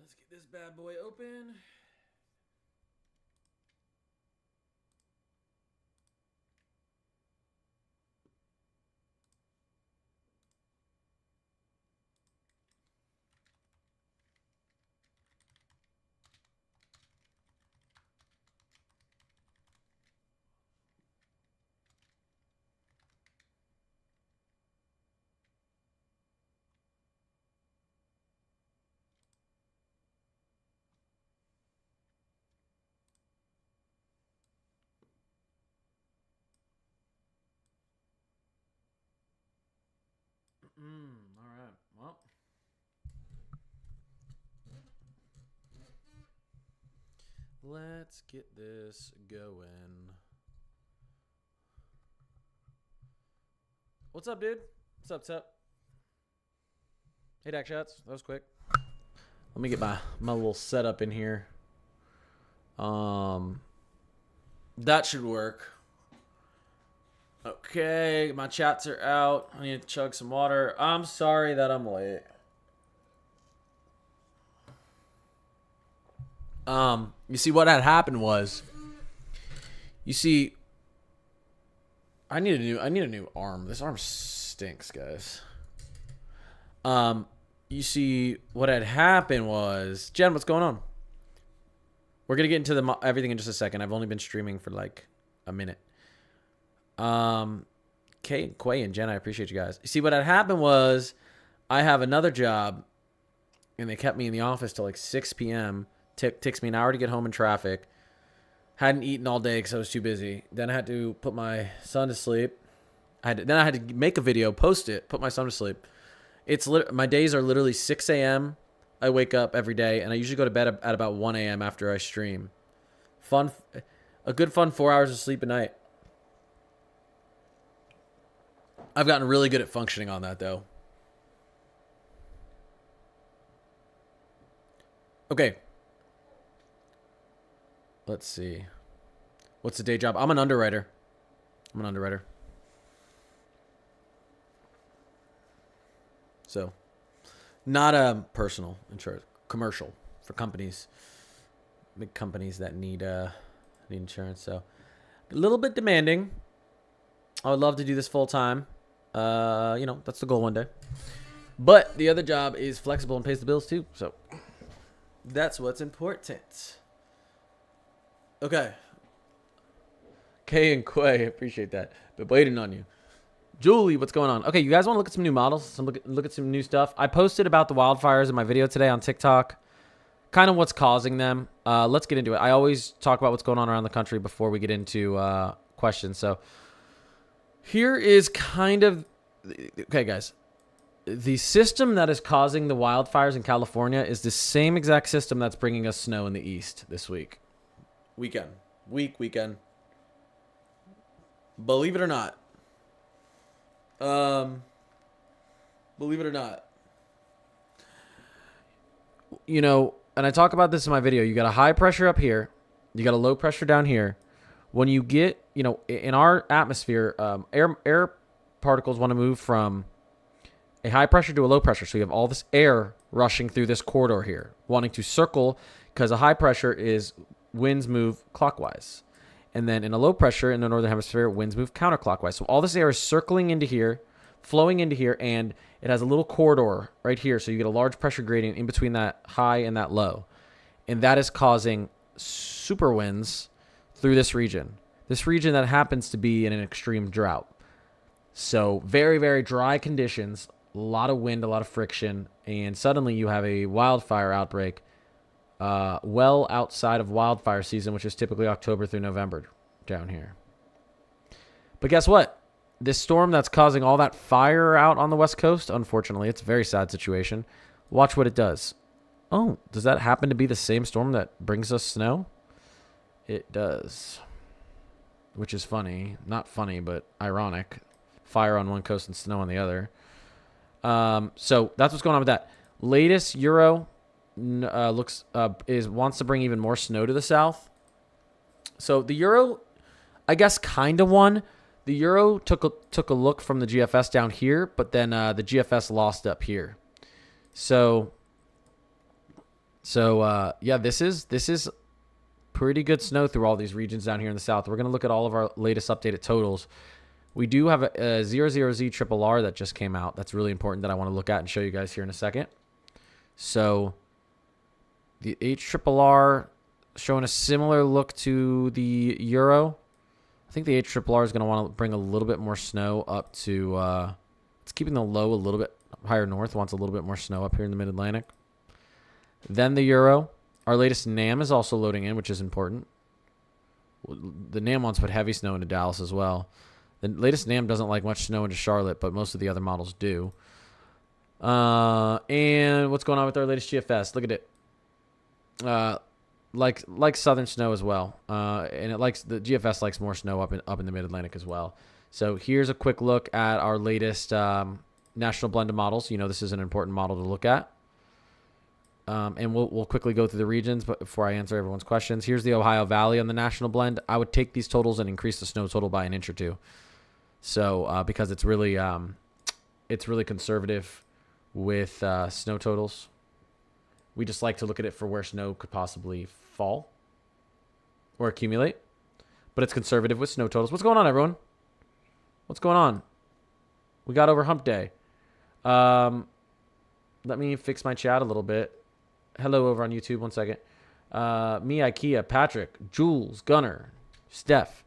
Let's get this bad boy open. All right. Well, let's get this going. What's up, dude? What's up? Hey, Dak Shots. That was quick. Let me get my little setup in here. That should work. Okay, my chats are out. I need to chug some water. I'm sorry that I'm late. You see what had happened was, you see, I need a new arm. This arm stinks, guys. You see what had happened was, Jen, what's going on? We're gonna get into everything in just a second. I've only been streaming for like a minute. Kay, Quay, and Jen, I appreciate you guys. You see what had happened was, I have another job, and they kept me in the office till like 6 p.m. Takes me an hour to get home in traffic. Hadn't eaten all day because I was too busy. Then I had to put my son to sleep. Then I had to make a video, post it, put my son to sleep. My days are literally 6 a.m. I wake up every day, and I usually go to bed at about 1 a.m. after I stream. A good fun 4 hours of sleep a night. I've gotten really good at functioning on that, though. Okay. Let's see. What's the day job? I'm an underwriter. So, not a personal insurance, commercial for companies, big companies that need insurance. So, a little bit demanding. I would love to do this full time. That's the goal one day. But the other job is flexible and pays the bills too. So, that's what's important. Okay. Kay and Quay, appreciate that. Been waiting on you. Julie, what's going on? Okay, you guys want to look at some new models? Look at some new stuff. I posted about the wildfires in my video today on TikTok. Kind of what's causing them. Let's get into it. I always talk about what's going on around the country before we get into questions. So here is kind of... Okay, guys. The system that is causing the wildfires in California is the same exact system that's bringing us snow in the east this week. Weekend. Believe it or not. And I talk about this in my video. You got a high pressure up here. You got a low pressure down here. When you get, in our atmosphere, air particles want to move from a high pressure to a low pressure. So you have all this air rushing through this corridor here, wanting to circle, because a high pressure is winds move clockwise. And then in a low pressure in the northern hemisphere, winds move counterclockwise. So all this air is circling into here, flowing into here, and it has a little corridor right here. So you get a large pressure gradient in between that high and that low. And that is causing super winds through this region. This region that happens to be in an extreme drought. So very, very dry conditions, a lot of wind, a lot of friction, and suddenly you have a wildfire outbreak well outside of wildfire season, which is typically October through November down here. But guess what? This storm that's causing all that fire out on the West Coast, unfortunately, it's a very sad situation. Watch what it does. Oh, does that happen to be the same storm that brings us snow? It does. Which is funny. Not funny, but ironic. Fire on one coast and snow on the other. So that's what's going on with that. Latest Euro wants to bring even more snow to the south. So the Euro, I guess, kind of won. The Euro took a look from the GFS down here, but then the GFS lost up here. So So yeah, this is pretty good snow through all these regions down here in the south. We're going to look at all of our latest updated totals. We do have a 00Z triple R that just came out. That's really important that I want to look at and show you guys here in a second. So the H triple R showing a similar look to the Euro. I think the H triple R is going to want to bring a little bit more snow up to, it's keeping the low a little bit higher north, wants a little bit more snow up here in the mid-Atlantic. Then the Euro. Our latest NAM is also loading in, which is important. The NAM wants to put heavy snow into Dallas as well. The latest NAM doesn't like much snow into Charlotte, but most of the other models do. And what's going on with our latest GFS? Look at it. Like southern snow as well. And it likes the GFS likes more snow up in the mid-Atlantic as well. So here's a quick look at our latest national blended models. You know, this is an important model to look at. And we'll quickly go through the regions, but before I answer everyone's questions, here's the Ohio Valley on the national blend. I would take these totals and increase the snow total by an inch or two. So because it's really conservative with snow totals. We just like to look at it for where snow could possibly fall or accumulate, but it's conservative with snow totals. What's going on, everyone? What's going on? We got over hump day. Let me fix my chat a little bit. Hello over on YouTube. 1 second. Me, Ikea, Patrick, Jules, Gunner, Steph.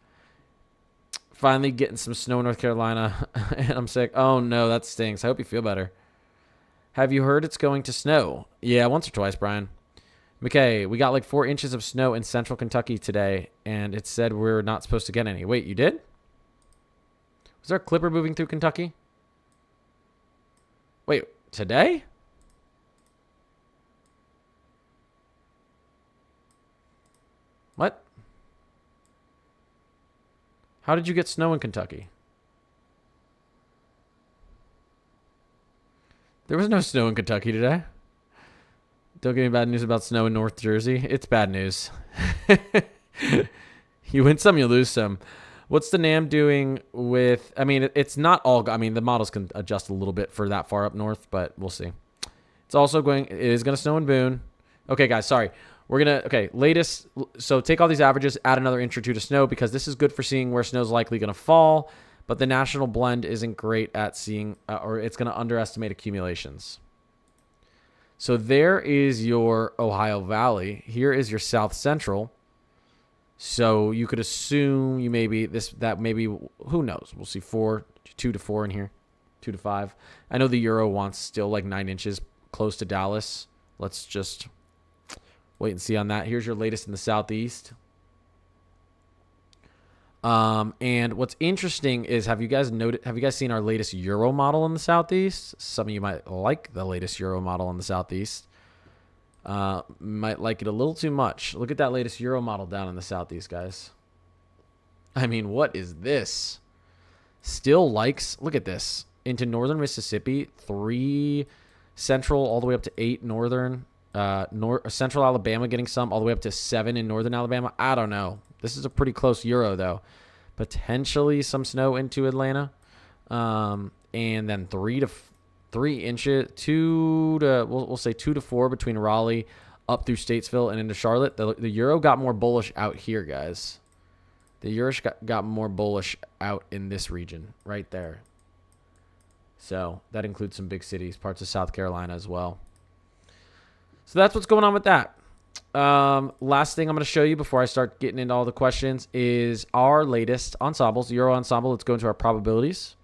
Finally getting some snow in North Carolina, and I'm sick. Oh, no, that stinks. I hope you feel better. Have you heard it's going to snow? Yeah, once or twice, Brian. McKay, we got like 4 inches of snow in central Kentucky today, and it said we're not supposed to get any. Wait, you did? Was there a clipper moving through Kentucky? Wait, today? What? How did you get snow in Kentucky? There was no snow in Kentucky today. Don't give me bad news about snow in North Jersey. It's bad news. You win some, you lose some. What's the NAM doing with... I mean, it's not all... I mean, the models can adjust a little bit for that far up north, but we'll see. It's also going... It is going to snow in Boone. Okay, guys, sorry. We're going to... Okay, latest... So take all these averages, add another inch or two to snow, because this is good for seeing where snow's likely going to fall, but the national blend isn't great at seeing... or it's going to underestimate accumulations. So there is your Ohio Valley. Here is your South Central. So you could assume you maybe who knows? We'll see 2 to 4 in here, 2 to 5. I know the Euro wants still like 9 inches close to Dallas. Let's just wait and see on that. Here's your latest in the Southeast. And what's interesting is, have you guys seen our latest Euro model in the Southeast? Some of you might like the latest Euro model in the Southeast. Might like it a little too much. Look at that latest Euro model down in the Southeast, guys. I mean, what is this? Still likes, look at this. Into northern Mississippi, 3 central, all the way up to 8 northern. Central Alabama getting some, all the way up to 7 in northern Alabama. I don't know. This is a pretty close Euro, though. Potentially some snow into Atlanta. And then 3 inches, we'll say 2 to 4 between Raleigh up through Statesville and into Charlotte. The Euro got more bullish out here, guys. The Euro got more bullish out in this region right there. So that includes some big cities, parts of South Carolina as well. So that's what's going on with that. Last thing I'm going to show you before I start getting into all the questions is our latest ensembles, Euro ensemble. Let's go into our probabilities.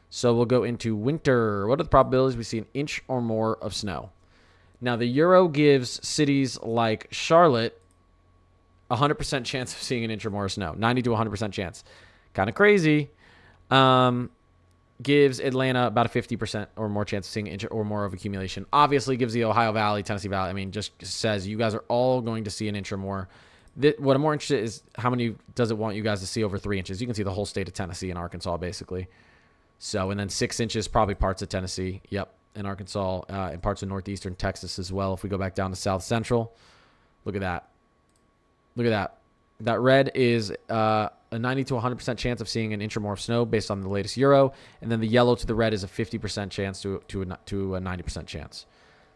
So we'll go into winter. What are the probabilities we see an inch or more of snow? Now, the Euro gives cities like Charlotte 100% chance of seeing an inch or more of snow. 90 to 100% chance. Kind of crazy. Gives Atlanta about a 50% or more chance of seeing an inch or more of accumulation. Obviously, gives the Ohio Valley, Tennessee Valley. I mean, just says you guys are all going to see an inch or more. What I'm more interested in is how many does it want you guys to see over 3 inches? You can see the whole state of Tennessee and Arkansas, basically. So, and then 6 inches, probably parts of Tennessee. Yep, in Arkansas, and parts of northeastern Texas as well. If we go back down to South Central, look at that. Look at that. That red is a 90 to 100% chance of seeing an inch or more of snow based on the latest Euro. And then the yellow to the red is a 50% chance to a 90% chance.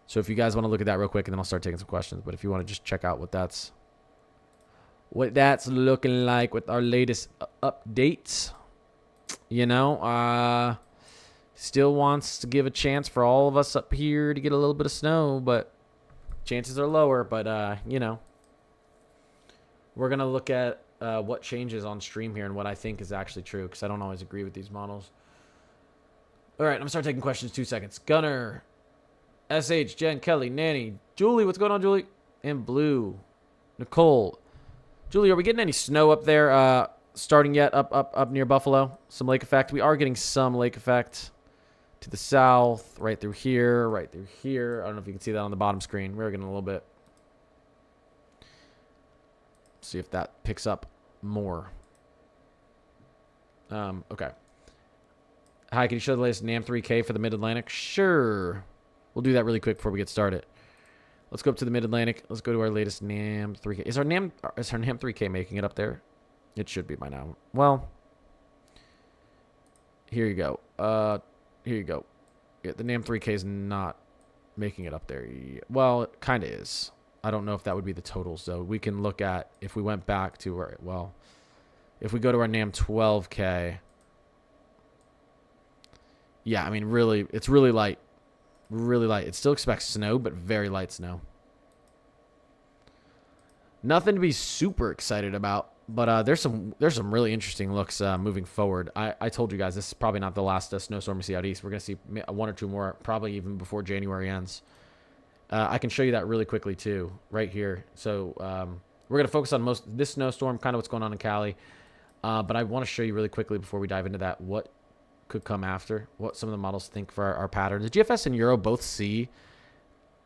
So if you guys want to look at that real quick, and then I'll start taking some questions. But if you want to just check out what that's looking like with our latest updates, you know, still wants to give a chance for all of us up here to get a little bit of snow, but chances are lower. But you know, we're gonna look at what changes on stream here and what I think is actually true, because I don't always agree with these models. All right, I'm gonna start taking questions. 2 seconds. Gunner, SH, Jen, Kelly, Nanny, Julie. What's going on, Julie? And Blue, Nicole. Julie, are we getting any snow up there starting yet up near Buffalo? Some lake effect. We are getting some lake effect to the south, right through here, right through here. I don't know if you can see that on the bottom screen. We're getting a little bit. See if that picks up more. Okay. Hi, can you show the latest NAM 3K for the Mid-Atlantic? Sure. We'll do that really quick before we get started. Let's go up to the Mid-Atlantic. Let's go to our latest NAM 3K. Is our NAM 3K making it up there? It should be by now. Well, here you go. Here you go. Yeah, the NAM 3K is not making it up there. Well, it kind of is. I don't know if that would be the totals, though. We can look at, if we went back to where, well, if we go to our NAM 12K. Yeah, I mean, really, it's really light. Really light. It still expects snow, but very light snow. Nothing to be super excited about, but there's some really interesting looks moving forward. I told you guys this is probably not the last snowstorm we see out east. We're going to see one or two more, probably even before January ends. I can show you that really quickly, too, right here. So we're going to focus on this snowstorm, kind of what's going on in Cali. But I want to show you really quickly before we dive into that what could come after, what some of the models think for our pattern. The GFS and Euro both see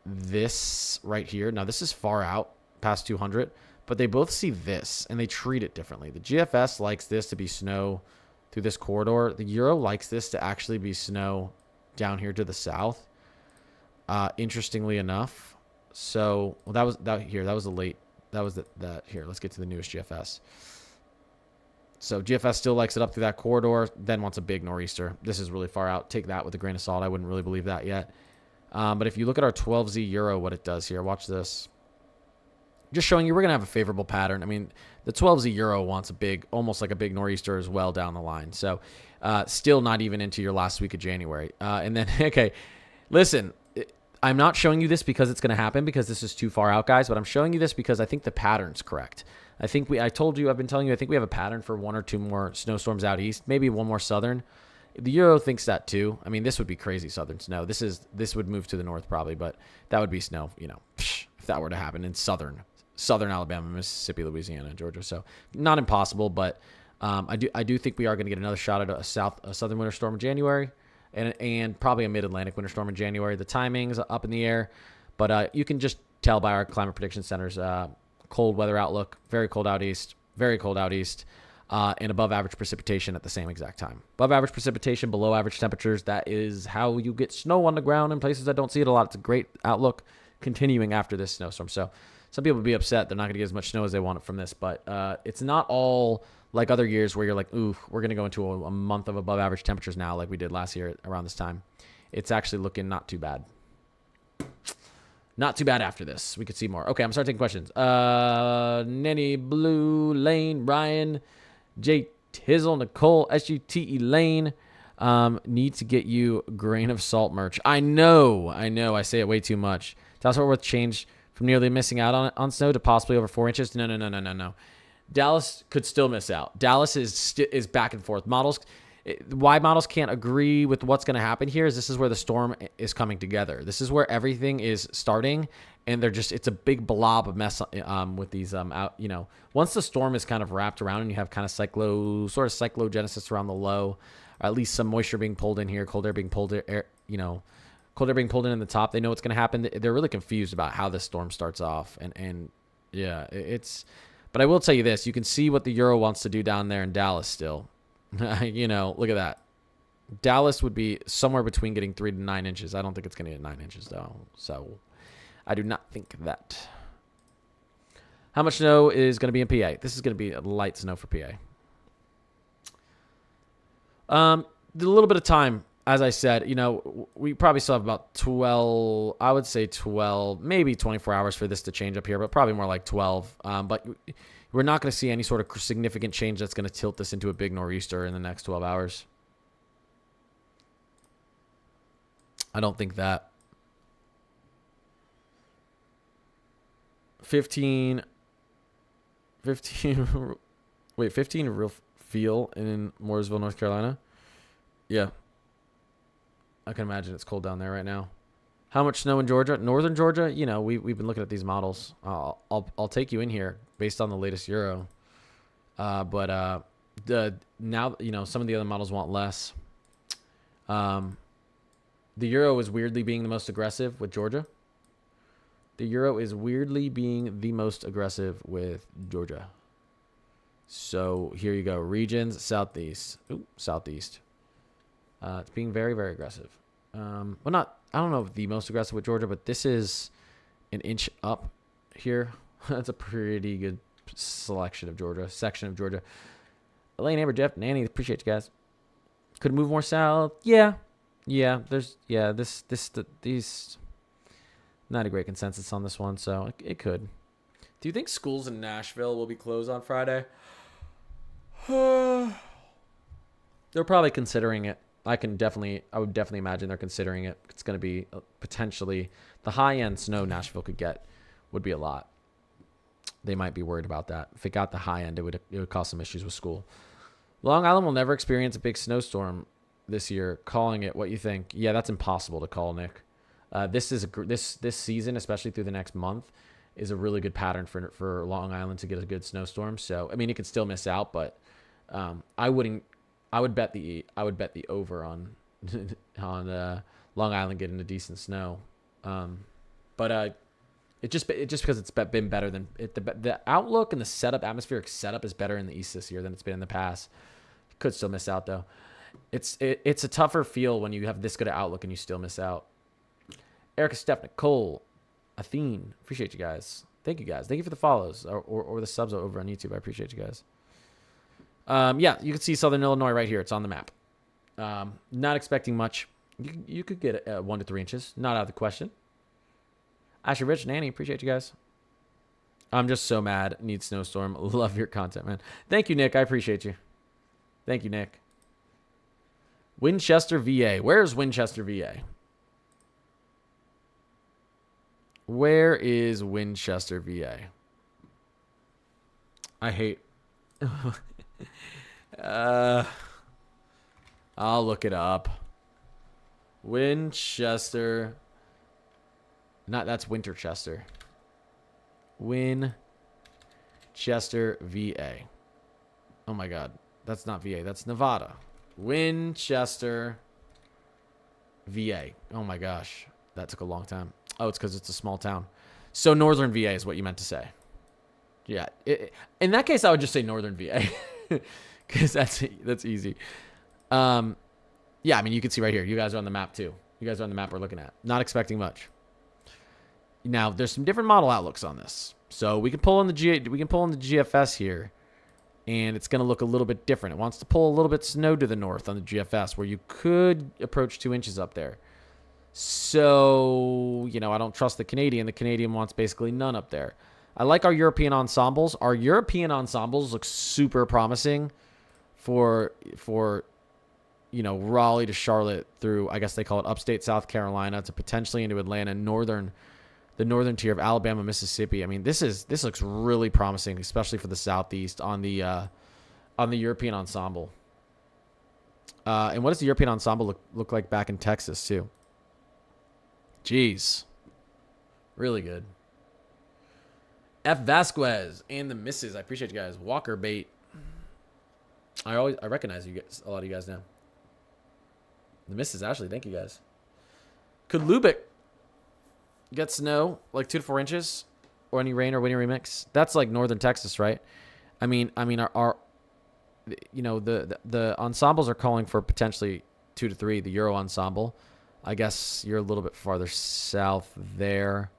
this right here. Now, this is far out, past 200, but they both see this, and they treat it differently. The GFS likes this to be snow through this corridor. The Euro likes this to actually be snow down here to the south, interestingly enough. So, well, that was the late, here, let's get to the newest GFS. So GFS still likes it up through that corridor, then wants a big nor'easter. This is really far out. Take that with a grain of salt. I wouldn't really believe that yet. But if you look at our 12Z Euro, what it does here, watch this. Just showing you we're going to have a favorable pattern. I mean, the 12Z Euro wants a big, almost like a big nor'easter as well down the line. So still not even into your last week of January. And then, okay, listen, I'm not showing you this because it's going to happen because this is too far out, guys, but I'm showing you this because I think the pattern's correct. I've been telling you, I think we have a pattern for one or two more snowstorms out east, maybe one more southern. The Euro thinks that too. I mean, this would be crazy southern snow. This would move to the north probably, but that would be snow, you know, if that were to happen in southern Alabama, Mississippi, Louisiana, and Georgia. So not impossible, but I do think we are going to get another shot at a southern winter storm in January and probably a mid-Atlantic winter storm in January. The timing's up in the air, but you can just tell by our climate prediction centers, cold weather outlook, very cold out east, and above average precipitation at the same exact time. Above average precipitation, below average temperatures. That is how you get snow on the ground in places that don't see it a lot. It's a great outlook continuing after this snowstorm. So some people would be upset they're not going to get as much snow as they want from this, but it's not all like other years where you're like, ooh, we're going to go into a month of above average temperatures now like we did last year around this time. It's actually looking not too bad. Not too bad after this. We could see more. Okay, I'm starting taking questions. Nenny, Blue, Lane, Ryan, J. Tizzle, Nicole, SUTE, Lane. Need to get you grain of salt merch. I know. I say it way too much. Dallas Fort Worth changed from nearly missing out on snow to possibly over 4 inches. No. Dallas could still miss out. Dallas is back and forth. Why models can't agree with what's going to happen here is this is where the storm is coming together. This is where everything is starting, and it's a big blob of mess with these once the storm is kind of wrapped around and you have kind of cyclogenesis around the low, or at least some moisture being pulled in here, cold air being pulled in in the top. They know what's going to happen. They're really confused about how this storm starts off, and yeah, but I will tell you this: you can see what the Euro wants to do down there in Dallas still. Look at that. Dallas would be somewhere between getting 3 to 9 inches. I don't think it's going to get 9 inches, though. So I do not think that. How much snow is going to be in PA? This is going to be a light snow for PA. A little bit of time. as I said, you know, we probably still have about 12, I would say 12, maybe 24 hours for this to change up here, but probably more like 12. But we're not going to see any sort of significant change that's going to tilt this into a big nor'easter in the next 12 hours. I don't think that. 15 real feel in Mooresville, North Carolina. Yeah. I can imagine it's cold down there right now. How much snow in Georgia? Northern Georgia, you know, we've been looking at these models. I'll take you in here based on the latest Euro. But now, you know, some of the other models want less. The Euro is weirdly being the most aggressive with Georgia. The Euro is weirdly being the most aggressive with Georgia. So here you go. Regions, southeast. Ooh, southeast. It's being very, very aggressive. Well, not, I don't know if the most aggressive with Georgia, but this is an inch up here. That's a pretty good section of Georgia. Elaine, Amber, Jeff, Nanny, appreciate you guys. Could it move more south? Yeah. These, not a great consensus on this one, so it could. Do you think schools in Nashville will be closed on Friday? They're probably considering it. I would definitely imagine they're considering it. It's going to be potentially the high-end snow Nashville could get would be a lot. They might be worried about that. If it got the high end, it would cause some issues with school. Long Island will never experience a big snowstorm this year. Calling it, what you think? Yeah, that's impossible to call, Nick. This season, especially through the next month, is a really good pattern for Long Island to get a good snowstorm. So I mean, it could still miss out, but I would bet the over on on Long Island getting a decent snow. But it just because it's been better than the outlook and the setup, atmospheric setup is better in the East this year than it's been in the past. Could still miss out though. It's a tougher feel when you have this good of outlook and you still miss out. Erica, Steph, Nicole, Athene, appreciate you guys. Thank you guys. Thank you for the follows or the subs over on YouTube. I appreciate you guys. Yeah, you can see Southern Illinois right here. It's on the map. Not expecting much. You could get 1 to 3 inches. Not out of the question. Asher, Rich, Nanny, appreciate you guys. I'm just so mad. Need snowstorm. Love your content, man. Thank you, Nick. I appreciate you. Thank you, Nick. Winchester, VA. Where's Winchester, VA? Where is Winchester, VA? I hate... I'll look it up. Winchester. That's Winterchester. Winchester, VA. Oh my God. That's not VA. That's Nevada. Winchester, VA. Oh my gosh. That took a long time. Oh, it's because it's a small town. So Northern VA is what you meant to say. Yeah. In that case, I would just say Northern VA. Because that's easy. Yeah, I mean, you can see right here. You guys are on the map too. You guys are on the map we're looking at. Not expecting much. Now, there's some different model outlooks on this. So we can pull in the GFS here, and it's going to look a little bit different. It wants to pull a little bit snow to the north on the GFS, where you could approach 2 inches up there. So, you know, I don't trust the Canadian. The Canadian wants basically none up there. I like our European ensembles. Our European ensembles look super promising for you know, Raleigh to Charlotte through, I guess they call it upstate South Carolina to potentially into Atlanta, the northern tier of Alabama, Mississippi. I mean, this looks really promising, especially for the southeast on the European ensemble. And what does the European ensemble look like back in Texas too? Jeez, really good. F. Vasquez and the misses. I appreciate you guys. Walker bait. I recognize you guys, a lot of you guys now. The misses, Ashley. Thank you guys. Could Lubick get snow like 2 to 4 inches, or any rain or windy remix? That's like northern Texas, right? I mean, our you know, the ensembles are calling for potentially 2 to 3. The Euro ensemble. I guess you're a little bit farther south there.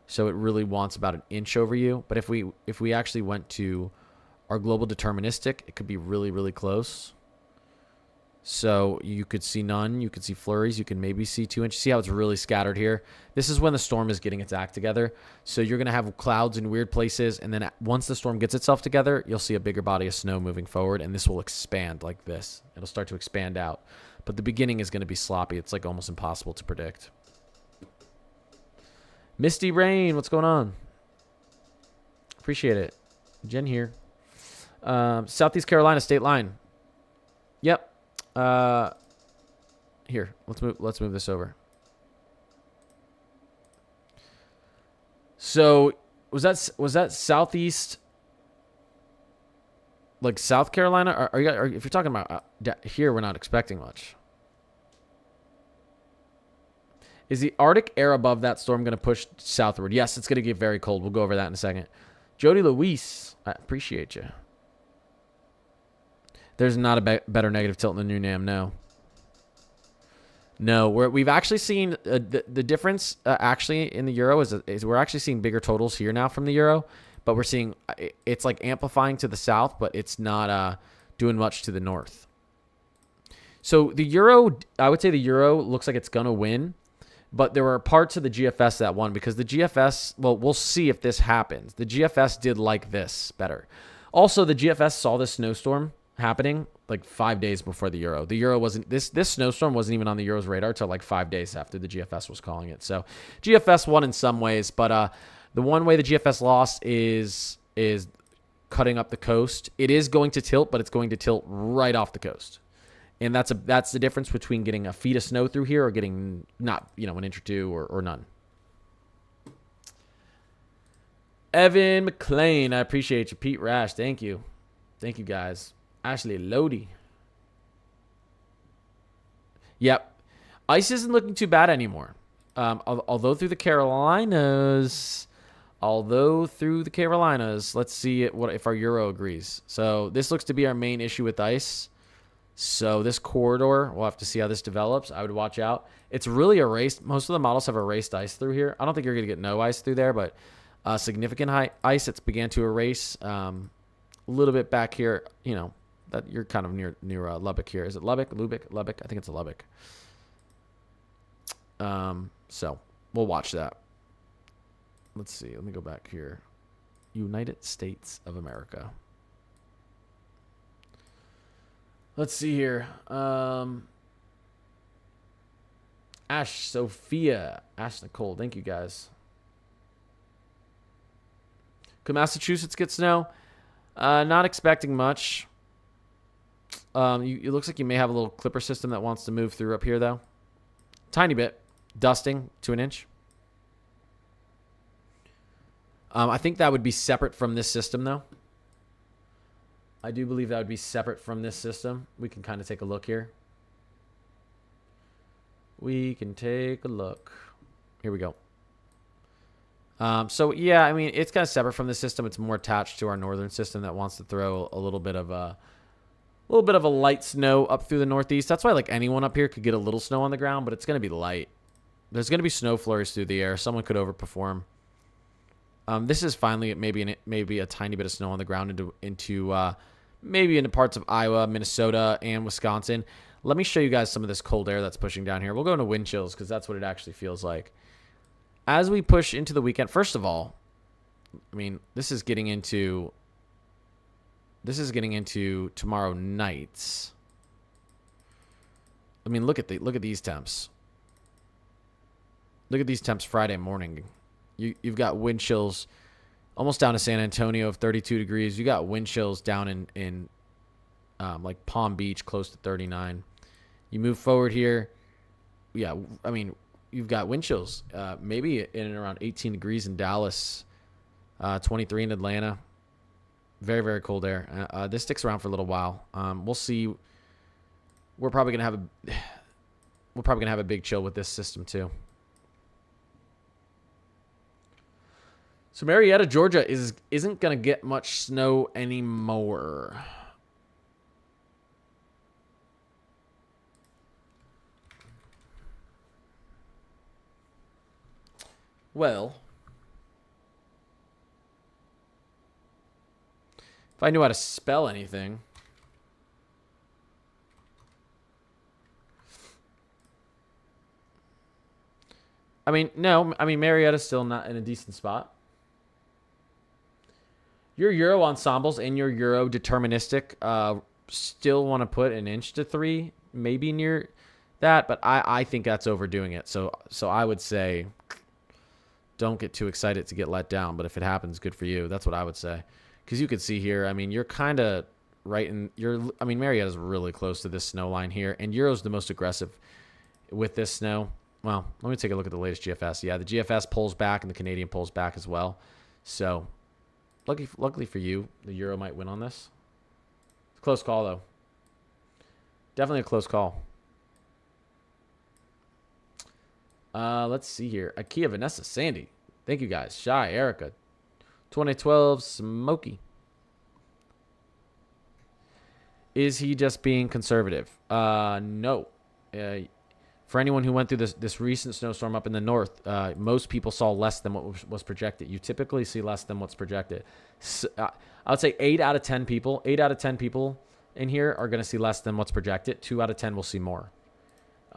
So it really wants about an inch over you. But if we actually went to our global deterministic, it could be really, really close. So you could see none. You could see flurries. You can maybe see 2 inches. See how it's really scattered here? This is when the storm is getting its act together. So you're going to have clouds in weird places. And then once the storm gets itself together, you'll see a bigger body of snow moving forward. And this will expand like this. It'll start to expand out. But the beginning is going to be sloppy. It's like almost impossible to predict. Misty Rain, what's going on? Appreciate it. Jen here. Southeast Carolina state line. Yep. Here, let's move this over. So was that southeast, like South Carolina? Or if you're talking about here, we're not expecting much. Is the Arctic air above that storm going to push southward? Yes, it's going to get very cold. We'll go over that in a second. Jody Luis, I appreciate you. There's not a better negative tilt in the New NAM, no. No, we've actually seen the difference actually in the euro is we're actually seeing bigger totals here now from the euro, but we're seeing it's like amplifying to the south, but it's not doing much to the north. So the euro, I would say the euro looks like it's going to win, but there were parts of the GFS that won because the GFS, well, we'll see if this happens. The GFS did like this better. Also, the GFS saw this snowstorm happening like 5 days before the euro. The euro wasn't this snowstorm wasn't even on the euro's radar till like 5 days after the GFS was calling it. So GFS won in some ways, but the one way the GFS lost is cutting up the coast. It is going to tilt, but it's going to tilt right off the coast. And that's the difference between getting a feet of snow through here or getting not, an inch or two or none. Evan McLean, I appreciate you. Pete Rash, thank you. Thank you, guys. Ashley Lodi. Yep. Ice isn't looking too bad anymore. Although through the Carolinas, let's see if our Euro agrees. So this looks to be our main issue with ice. So this corridor, we'll have to see how this develops. I would watch out. It's really erased. Most of the models have erased ice through here. I don't think you're going to get no ice through there, but significant ice, it's began to erase. A little bit back here, that you're kind of near Lubbock here. Is it Lubbock? Lubbock? I think it's a Lubbock. So we'll watch that. Let's see. Let me go back here. United States of America. Let's see here. Ash Sophia. Ash Nicole. Thank you, guys. Could Massachusetts get snow? Not expecting much. It looks like you may have a little clipper system that wants to move through up here, though. Tiny bit. Dusting to an inch. I think that would be separate from this system, though. I do believe that would be separate from this system. We can kind of take a look here. We can take a look. Here we go. So, yeah, I mean, it's kind of separate from the system. It's more attached to our northern system that wants to throw a little bit of a light snow up through the northeast. That's why, like, anyone up here could get a little snow on the ground, but it's going to be light. There's going to be snow flurries through the air. Someone could overperform. This is finally maybe a tiny bit of snow on the ground into maybe into parts of Iowa, Minnesota, and Wisconsin. Let me show you guys some of this cold air that's pushing down here. We'll go into wind chills because that's what it actually feels like. As we push into the weekend, first of all, I mean, this is getting into tomorrow nights. I mean, look at these temps. Look at these temps Friday morning. You've got wind chills almost down to San Antonio of 32 degrees. You got wind chills down in like Palm Beach, close to 39. You move forward here. Yeah, I mean, you've got wind chills maybe in and around 18 degrees in Dallas, 23 in Atlanta. Very, very cold air. This sticks around for a little while. We'll see. We're probably gonna have a big chill with this system too. So Marietta, Georgia isn't gonna get much snow anymore. Well, if I knew how to spell anything. I mean, no. I mean, Marietta's still not in a decent spot. Your Euro ensembles and your Euro deterministic still want to put an inch to 3, maybe near that, but I think that's overdoing it. So I would say don't get too excited to get let down, but if it happens, good for you. That's what I would say. Because you could see here, I mean, you're kind of right in, I mean, Marietta's really close to this snow line here, and Euro's the most aggressive with this snow. Well, let me take a look at the latest GFS. Yeah, the GFS pulls back and the Canadian pulls back as well. So luckily for you, the Euro might win on this. It's a close call, though. Definitely a close call. Let's see here. IKEA, Vanessa, Sandy. Thank you, guys. Shy, Erica. 2012, Smokey. Is he just being conservative? No. For anyone who went through this recent snowstorm up in the north, most people saw less than what was projected. You typically see less than what's projected. So, I would say 8 out of 10 people in here are going to see less than what's projected. 2 out of 10 will see more.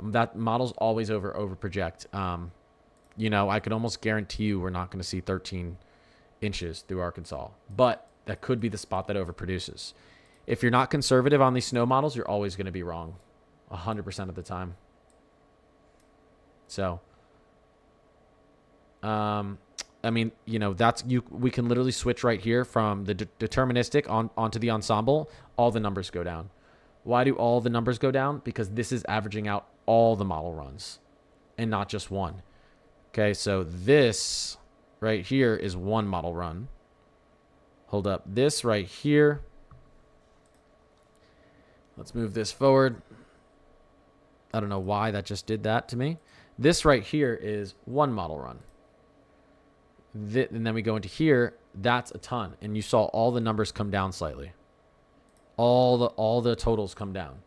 That model's always over project. You know, I could almost guarantee you we're not going to see 13 inches through Arkansas, but that could be the spot that overproduces. If you're not conservative on these snow models, you're always going to be wrong 100% of the time. So, I mean, you know, we can literally switch right here from the deterministic onto the ensemble. All the numbers go down. Why do all the numbers go down? Because this is averaging out all the model runs and not just one. Okay, so this right here is one model run. Hold up. This right here. Let's move this forward. I don't know why that just did that to me. This right here is one model run. And then we go into here. That's a ton. And you saw all the numbers come down slightly. All the totals come down.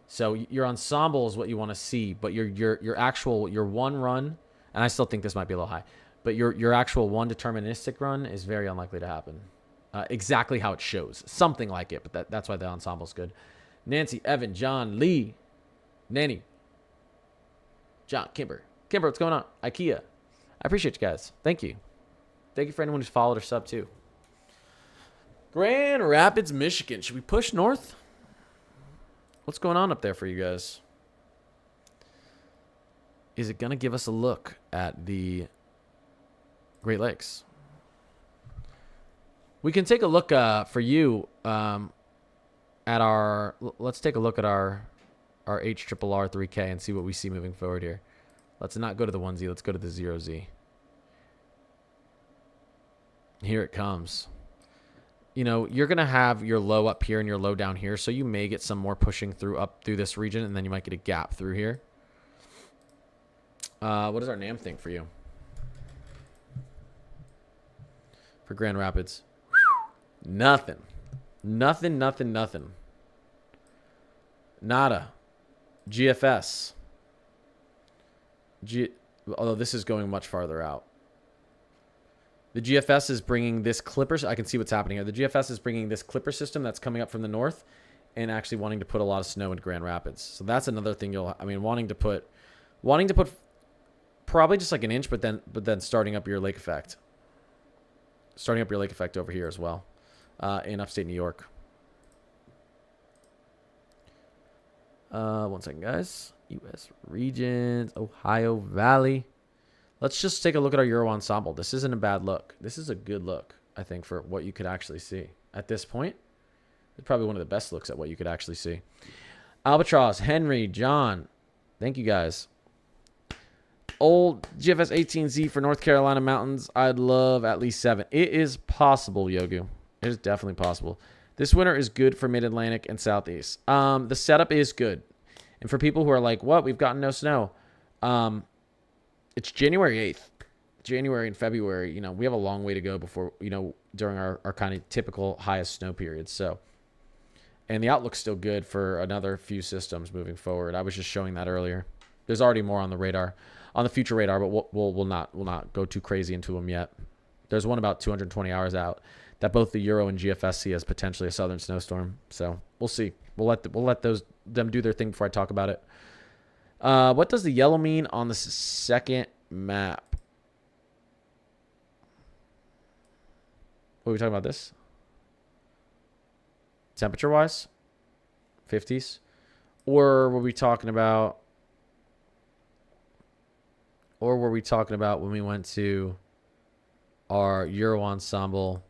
So your ensemble is what you want to see, but your actual one run, and I still think this might be a little high, but your actual one deterministic run is very unlikely to happen. Exactly how it shows, something like it, but that's why the ensemble is good. Nancy, Evan, John, Lee, Nanny, John, Kimber, what's going on? IKEA, I appreciate you guys. Thank you for anyone who's followed or subbed too. Grand Rapids, Michigan. Should we push north? What's going on up there for you guys? Is it going to give us a look at the Great Lakes? We can take a look for you at our... Let's take a look at our HRRR 3K and see what we see moving forward here. Let's not go to the 1Z. Let's go to the 0Z. Here it comes. You know, you're going to have your low up here and your low down here, so you may get some more pushing through this region, and then you might get a gap through here. What does our NAM think for you? For Grand Rapids? Nothing. Nothing. Nada. GFS. Although this is going much farther out. The GFS is bringing this clipper. I can see what's happening here. The GFS is bringing this clipper system that's coming up from the north and actually wanting to put a lot of snow in Grand Rapids. So that's another thing wanting to put probably just like an inch, but then starting up your lake effect. Starting up your lake effect over here as well in upstate New York. One second, guys. U.S. regions, Ohio Valley. Let's just take a look at our Euro ensemble. This isn't a bad look. This is a good look, I think, for what you could actually see. At this point, it's probably one of the best looks at what you could actually see. Albatross, Henry, John. Thank you, guys. Old GFS 18Z for North Carolina mountains. I'd love at least 7. It is possible, Yogu. It is definitely possible. This winter is good for Mid-Atlantic and Southeast. The setup is good. And for people who are like, what? We've gotten no snow. It's January 8th. January and February, you know, we have a long way to go before, you know, during our kind of typical highest snow periods. So, and the outlook's still good for another few systems moving forward. I was just showing that earlier. There's already more on the radar, on the future radar, but we'll not go too crazy into them yet. There's one about 220 hours out that both the Euro and GFS see as potentially a southern snowstorm. So we'll see. We'll let them do their thing before I talk about it. What does the yellow mean on the second map. What are we talking about this? Temperature-wise? 50s? Or were we talking about... Or were we talking about when we went to our Euro ensemble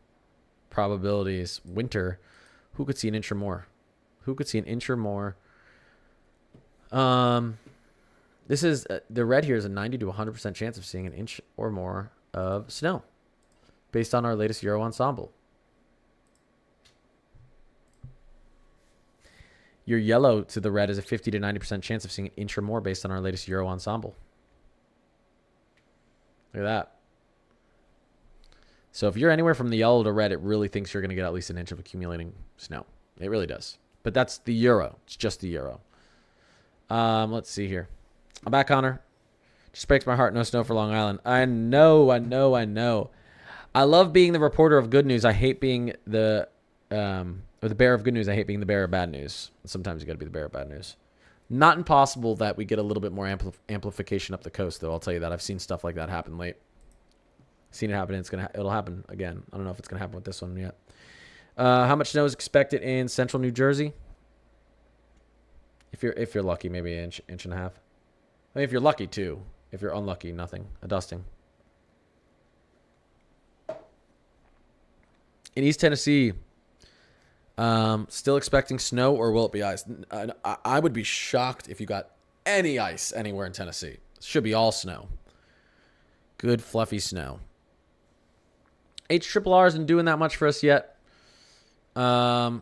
probabilities winter? Who could see an inch or more? Who could see an inch or more? This is the red here is a 90 to 100% chance of seeing an inch or more of snow based on our latest Euro ensemble. Your yellow to the red is a 50 to 90% chance of seeing an inch or more based on our latest Euro ensemble. Look at that. So if you're anywhere from the yellow to red, it really thinks you're going to get at least an inch of accumulating snow. It really does. But that's the Euro. It's just the Euro. Let's see here. I'm back, Connor. Just breaks my heart. No snow for Long Island. I know. I love being the reporter of good news. I hate being the or the bearer of good news. I hate being the bearer of bad news. Sometimes you got to be the bearer of bad news. Not impossible that we get a little bit more amplification up the coast, though. I'll tell you that. I've seen stuff like that happen late. Seen it happen. It'll happen again. I don't know if it's gonna happen with this one yet. How much snow is expected in central New Jersey? If you're lucky, maybe an inch and a half. I mean, if you're lucky too. If you're unlucky, nothing. A dusting. In East Tennessee, still expecting snow, or will it be ice? I would be shocked if you got any ice anywhere in Tennessee. It should be all snow. Good fluffy snow. HRRR isn't doing that much for us yet. HRRR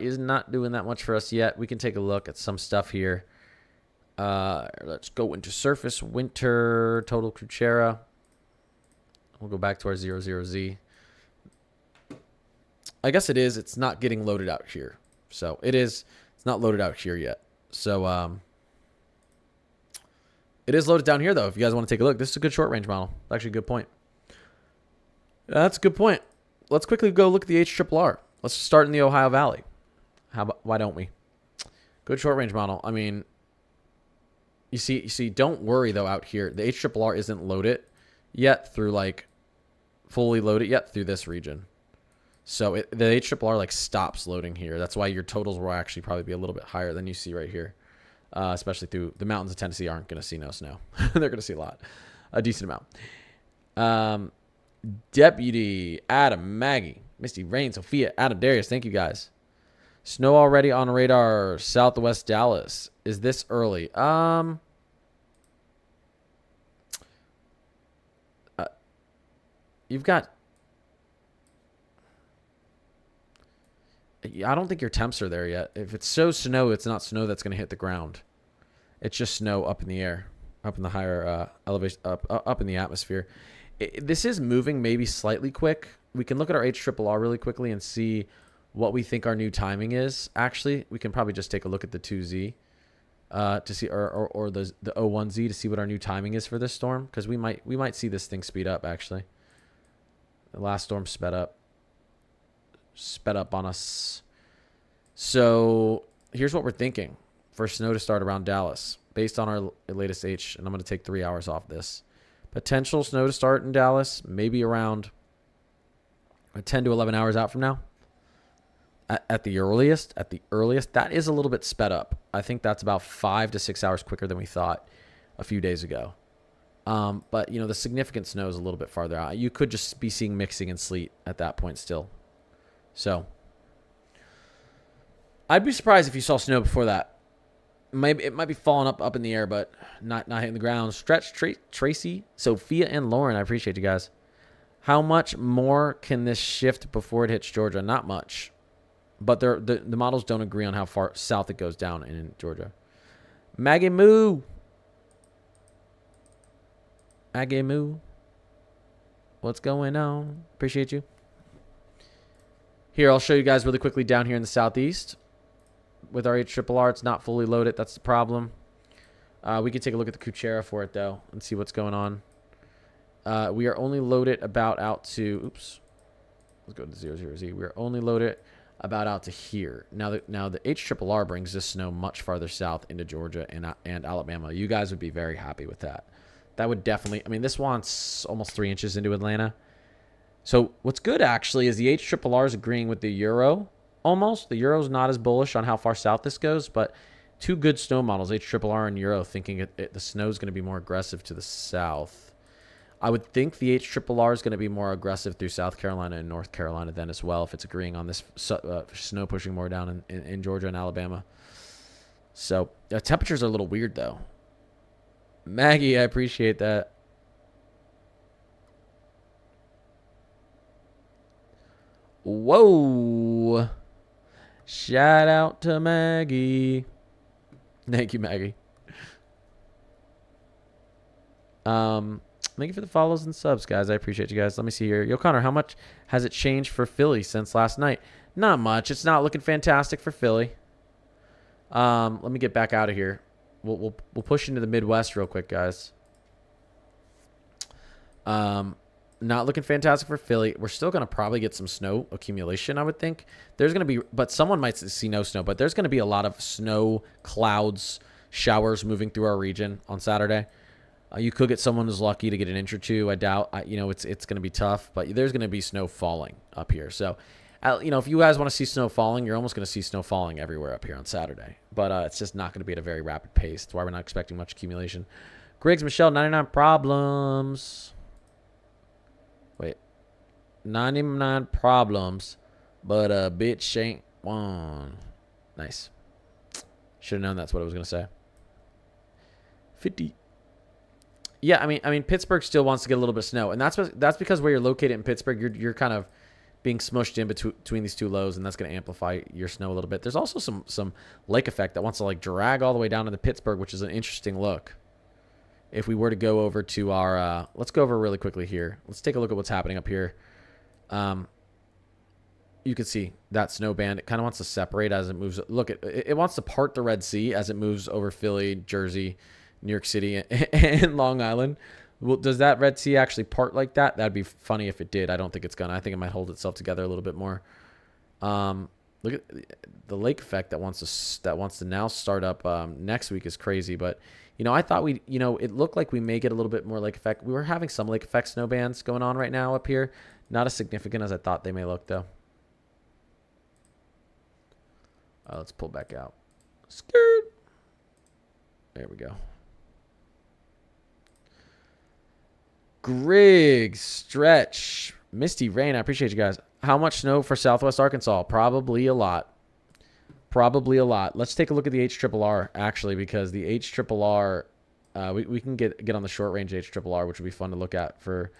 is not doing that much for us yet. We can take a look at some stuff here. Let's go into surface winter total Crucera. We'll go back to our 00Z. I guess it is. It's not getting loaded out here. So it is. It's not loaded out here yet. So it is loaded down here, though, if you guys want to take a look. This is a good short range model. Actually a good point. That's a good point. Let's quickly go look at the HRRR. Let's start in the Ohio Valley. Why don't we? Good short range model. I mean, you see, don't worry, though, out here. The HRRR isn't loaded yet through, like, fully loaded yet through this region. So the HRRR, like, stops loading here. That's why your totals will actually probably be a little bit higher than you see right here. Especially through the mountains of Tennessee aren't going to see no snow. They're going to see a decent amount. Deputy, Adam, Maggie, Misty, Rain, Sophia, Adam, Darius, thank you guys. Snow already on radar, southwest Dallas. Is this early? You've got... I don't think your temps are there yet. If it's snow, it's not snow that's going to hit the ground. It's just snow up in the air, up in the higher elevation, up in the atmosphere. This is moving maybe slightly quick. We can look at our HRRR really quickly and see what we think our new timing is. Actually, we can probably just take a look at the 2Z to see, or the 01Z to see what our new timing is for this storm, because we might see this thing speed up. Actually, the last storm sped up on us. So here's what we're thinking for snow to start around Dallas based on our latest H, and I'm going to take 3 hours off this. Potential snow to start in Dallas maybe around 10 to 11 hours out from now. At the earliest, that is a little bit sped up. I think that's about 5 to 6 hours quicker than we thought a few days ago. But, you know, the significant snow is a little bit farther out. You could just be seeing mixing and sleet at that point still. So I'd be surprised if you saw snow before that. Maybe it might be falling up in the air, but not hitting the ground. Stretch, Tracy, Sophia, and Lauren. I appreciate you guys. How much more can this shift before it hits Georgia? Not much, but the models don't agree on how far south it goes down in Georgia. Maggie Moo. What's going on? Appreciate you. Here, I'll show you guys really quickly down here in the southeast. With our HRRR, it's not fully loaded. That's the problem. We can take a look at the Crucera for it, though, and see what's going on. We are only loaded about out to... Oops. Let's go to 00Z. We are only loaded about out to here. Now the HRRR brings this snow much farther south into Georgia and Alabama. You guys would be very happy with that. That would definitely, I mean, this wants almost 3 inches into Atlanta. So what's good actually is the HRRR is agreeing with the Euro almost. The Euro's not as bullish on how far south this goes, but two good snow models, HRRR and Euro, thinking the snow is going to be more aggressive to the south. I would think the HRRR is going to be more aggressive through South Carolina and North Carolina then as well if it's agreeing on this snow pushing more down in Georgia and Alabama. So temperatures are a little weird though. Maggie, I appreciate that. Whoa. Shout out to Maggie. Thank you, Maggie. Thank you for the follows and subs, guys. I appreciate you guys. Let me see here. Yo, Connor, how much has it changed for Philly since last night? Not much. It's not looking fantastic for Philly. Let me get back out of here. We'll push into the Midwest real quick, guys. Not looking fantastic for Philly. We're still going to probably get some snow accumulation, I would think. There's going to be, but someone might see no snow, but there's going to be a lot of snow, clouds, showers moving through our region on Saturday. You could get someone who's lucky to get an inch or two. I doubt, it's going to be tough, but there's going to be snow falling up here. So, if you guys want to see snow falling, you're almost going to see snow falling everywhere up here on Saturday. But it's just not going to be at a very rapid pace. That's why we're not expecting much accumulation. Griggs, Michelle, 99 problems. Wait. 99 problems, but a bitch ain't one. Nice. Should have known that's what I was going to say. 50. Yeah, I mean, Pittsburgh still wants to get a little bit of snow, and that's because where you're located in Pittsburgh, you're kind of being smushed in between these two lows, and that's going to amplify your snow a little bit. There's also some lake effect that wants to like drag all the way down into Pittsburgh, which is an interesting look. If we were to go over to our, let's go over really quickly here. Let's take a look at what's happening up here. You can see that snow band. It kind of wants to separate as it moves. Look, it wants to part the Red Sea as it moves over Philly, Jersey, New York City, and Long Island. Well, does that Red Sea actually part like that? That'd be funny if it did. I don't think it's gonna. I think it might hold itself together a little bit more. Look at the lake effect that wants to now start up next week is crazy. But I thought it looked like we may get a little bit more lake effect. We were having some lake effect snow bands going on right now up here. Not as significant as I thought they may look though. Let's pull back out. Skirt. There we go. Griggs, Stretch, Misty Rain. I appreciate you guys. How much snow for Southwest Arkansas? Probably a lot. Probably a lot. Let's take a look at the HRRR actually, because the HRRR, we can get on the short range HRRR, which would be fun to look at for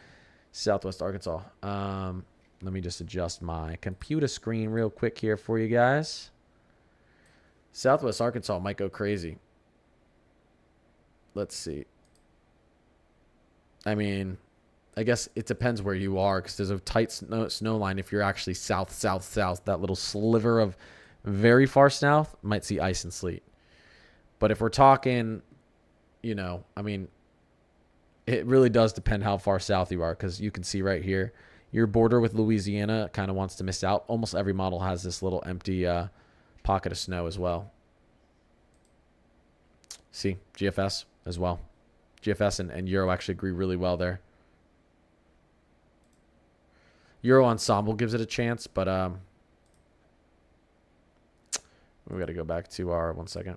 Southwest Arkansas. Let me just adjust my computer screen real quick here for you guys. Southwest Arkansas might go crazy. Let's see. I mean, I guess it depends where you are, because there's a tight snow line. If you're actually south, that little sliver of very far south might see ice and sleet. But if we're talking, I mean, it really does depend how far south you are, because you can see right here, your border with Louisiana kind of wants to miss out. Almost every model has this little empty pocket of snow as well. See, GFS as well. GFS and Euro actually agree really well there. Euro Ensemble gives it a chance, but we got to go back to our 1 second.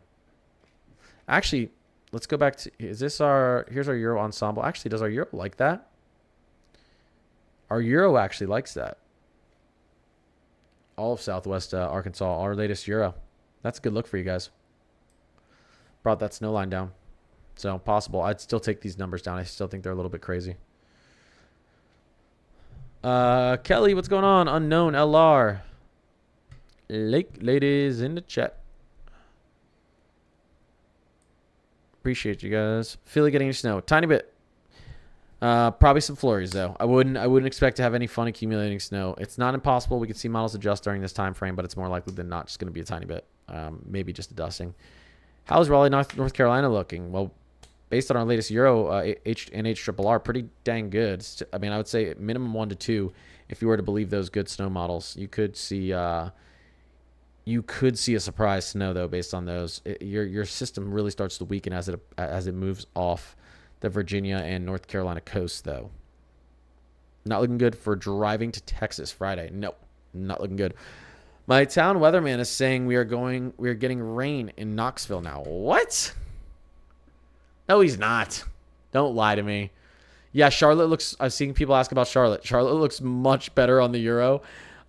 Actually, let's go back to, here's our Euro Ensemble. Actually, does our Euro like that? Our Euro actually likes that. All of Southwest Arkansas, our latest Euro. That's a good look for you guys. Brought that snow line down. So possible. I'd still take these numbers down. I still think they're a little bit crazy. Kelly, what's going on? Unknown LR. Lake ladies in the chat. Appreciate you guys. Philly getting your snow. Tiny bit. Probably some flurries though. I wouldn't expect to have any fun accumulating snow. It's not impossible. We can see models adjust during this time frame, but it's more likely than not just going to be a tiny bit. Maybe just a dusting. How's Raleigh, North Carolina looking? Well, based on our latest Euro and HRRR, pretty dang good. I mean, I would say minimum 1 to 2 if you were to believe those good snow models. You could see You could see a surprise snow though, based on those. Your system really starts to weaken as it moves off the Virginia and North Carolina coast, though. Not looking good for driving to Texas Friday. No, not looking good. My town weatherman is saying we are getting rain in Knoxville now. What? No, he's not. Don't lie to me. Yeah, Charlotte looks. I've seen people ask about Charlotte. Charlotte looks much better on the Euro,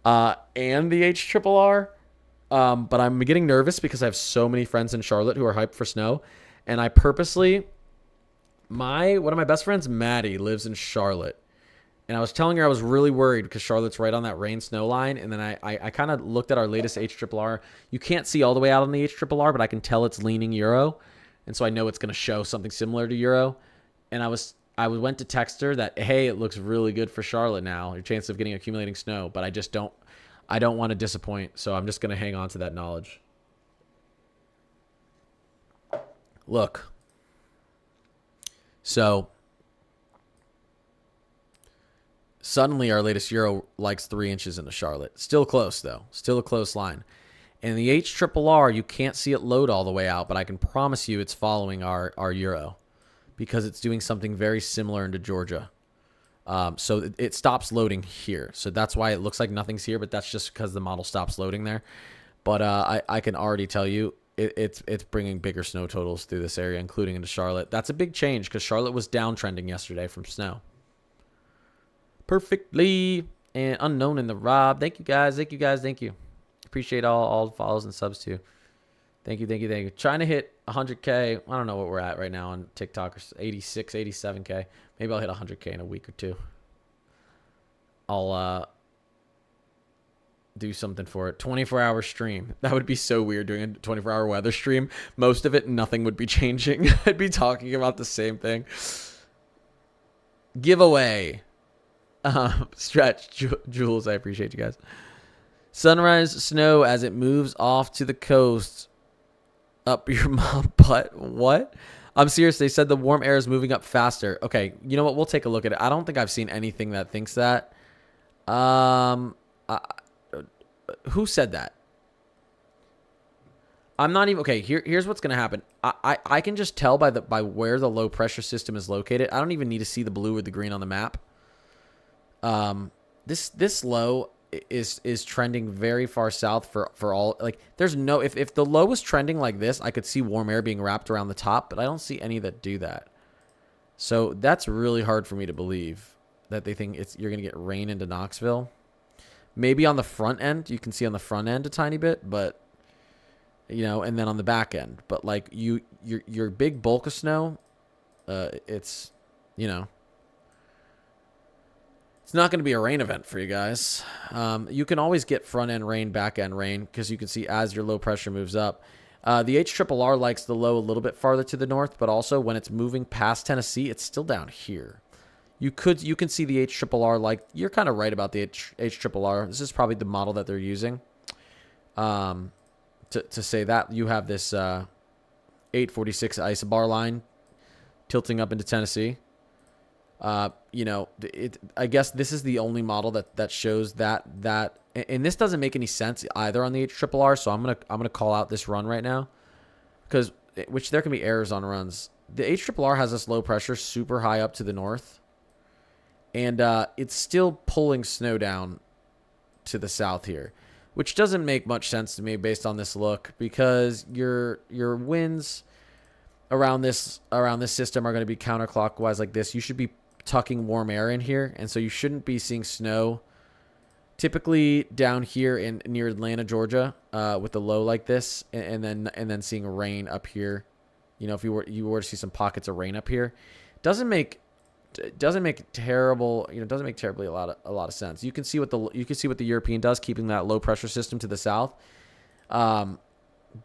and the HRRR. But I'm getting nervous because I have so many friends in Charlotte who are hyped for snow, and I purposely. One of my best friends, Maddie, lives in Charlotte. And I was telling her I was really worried because Charlotte's right on that rain snow line. And then I kind of looked at our latest HRRR. You can't see all the way out on the HRRR, but I can tell it's leaning Euro. And so I know it's going to show something similar to Euro. And I went to text her that, hey, it looks really good for Charlotte now. Your chance of getting accumulating snow. But I don't want to disappoint. So I'm just going to hang on to that knowledge. Look. So suddenly, our latest Euro likes 3 inches into Charlotte. Still close, though. Still a close line. And the HRRR, you can't see it load all the way out, but I can promise you it's following our Euro because it's doing something very similar into Georgia. So it stops loading here. So that's why it looks like nothing's here, but that's just because the model stops loading there. But I can already tell you it's bringing bigger snow totals through this area, including into Charlotte. That's a big change because Charlotte was downtrending yesterday from snow. Perfectly and unknown in the Rob. Thank you guys. Thank you guys. Thank you. Appreciate all the follows and subs too. Thank you. Thank you. Thank you. Trying to hit 100K. I don't know what we're at right now on TikTok. 86, 87K. Maybe I'll hit 100K in a week or two. I'll do something for it. 24-hour stream. That would be so weird doing a 24-hour weather stream. Most of it, nothing would be changing. I'd be talking about the same thing. Giveaway. Stretch, Jules, I appreciate you guys. Sunrise snow as it moves off to the coast. Up your mom butt. What? I'm serious. They said the warm air is moving up faster. Okay, you know what? We'll take a look at it. I don't think I've seen anything that thinks that. Who said that? I'm not even okay. Here's what's gonna happen. I can just tell by where the low pressure system is located. I don't even need to see the blue or the green on the map. This low is trending very far south for all, like, there's no, if the low was trending like this, I could see warm air being wrapped around the top, but I don't see any that do that. So that's really hard for me to believe that they think you're going to get rain into Knoxville. Maybe on the front end, you can see on the front end a tiny bit, but and then on the back end, but like your big bulk of snow, it's it's not going to be a rain event for you guys. You can always get front end rain, back end rain, because you can see as your low pressure moves up. The HRRR likes the low a little bit farther to the north, but also when it's moving past Tennessee, it's still down here. You can see the HRRR, like, you're kind of right about the HRRR. This is probably the model that they're using to say that. You have this 846 isobar line tilting up into Tennessee. I guess this is the only model that shows that, and this doesn't make any sense either on the HRRR. So I'm gonna call out this run right now, which there can be errors on runs. The HRRR has this low pressure super high up to the north, and it's still pulling snow down to the south here, which doesn't make much sense to me based on this look, because your winds around this system are going to be counterclockwise like this. You should be tucking warm air in here, and so you shouldn't be seeing snow typically down here in near Atlanta, Georgia, with a low like this, and then seeing rain up here. If you were to see some pockets of rain up here, doesn't make terribly a lot of sense. You can see what the European does, keeping that low pressure system to the south.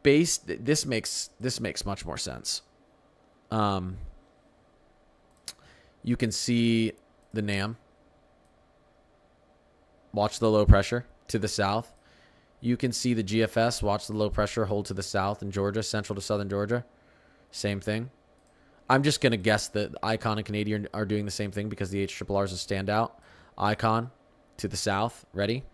This makes much more sense. You can see the NAM. Watch the low pressure to the south. You can see the GFS. Watch the low pressure hold to the south in Georgia, central to southern Georgia. Same thing. I'm just going to guess that Icon and Canadian are doing the same thing because the HRRR is a standout. Icon to the south. Ready?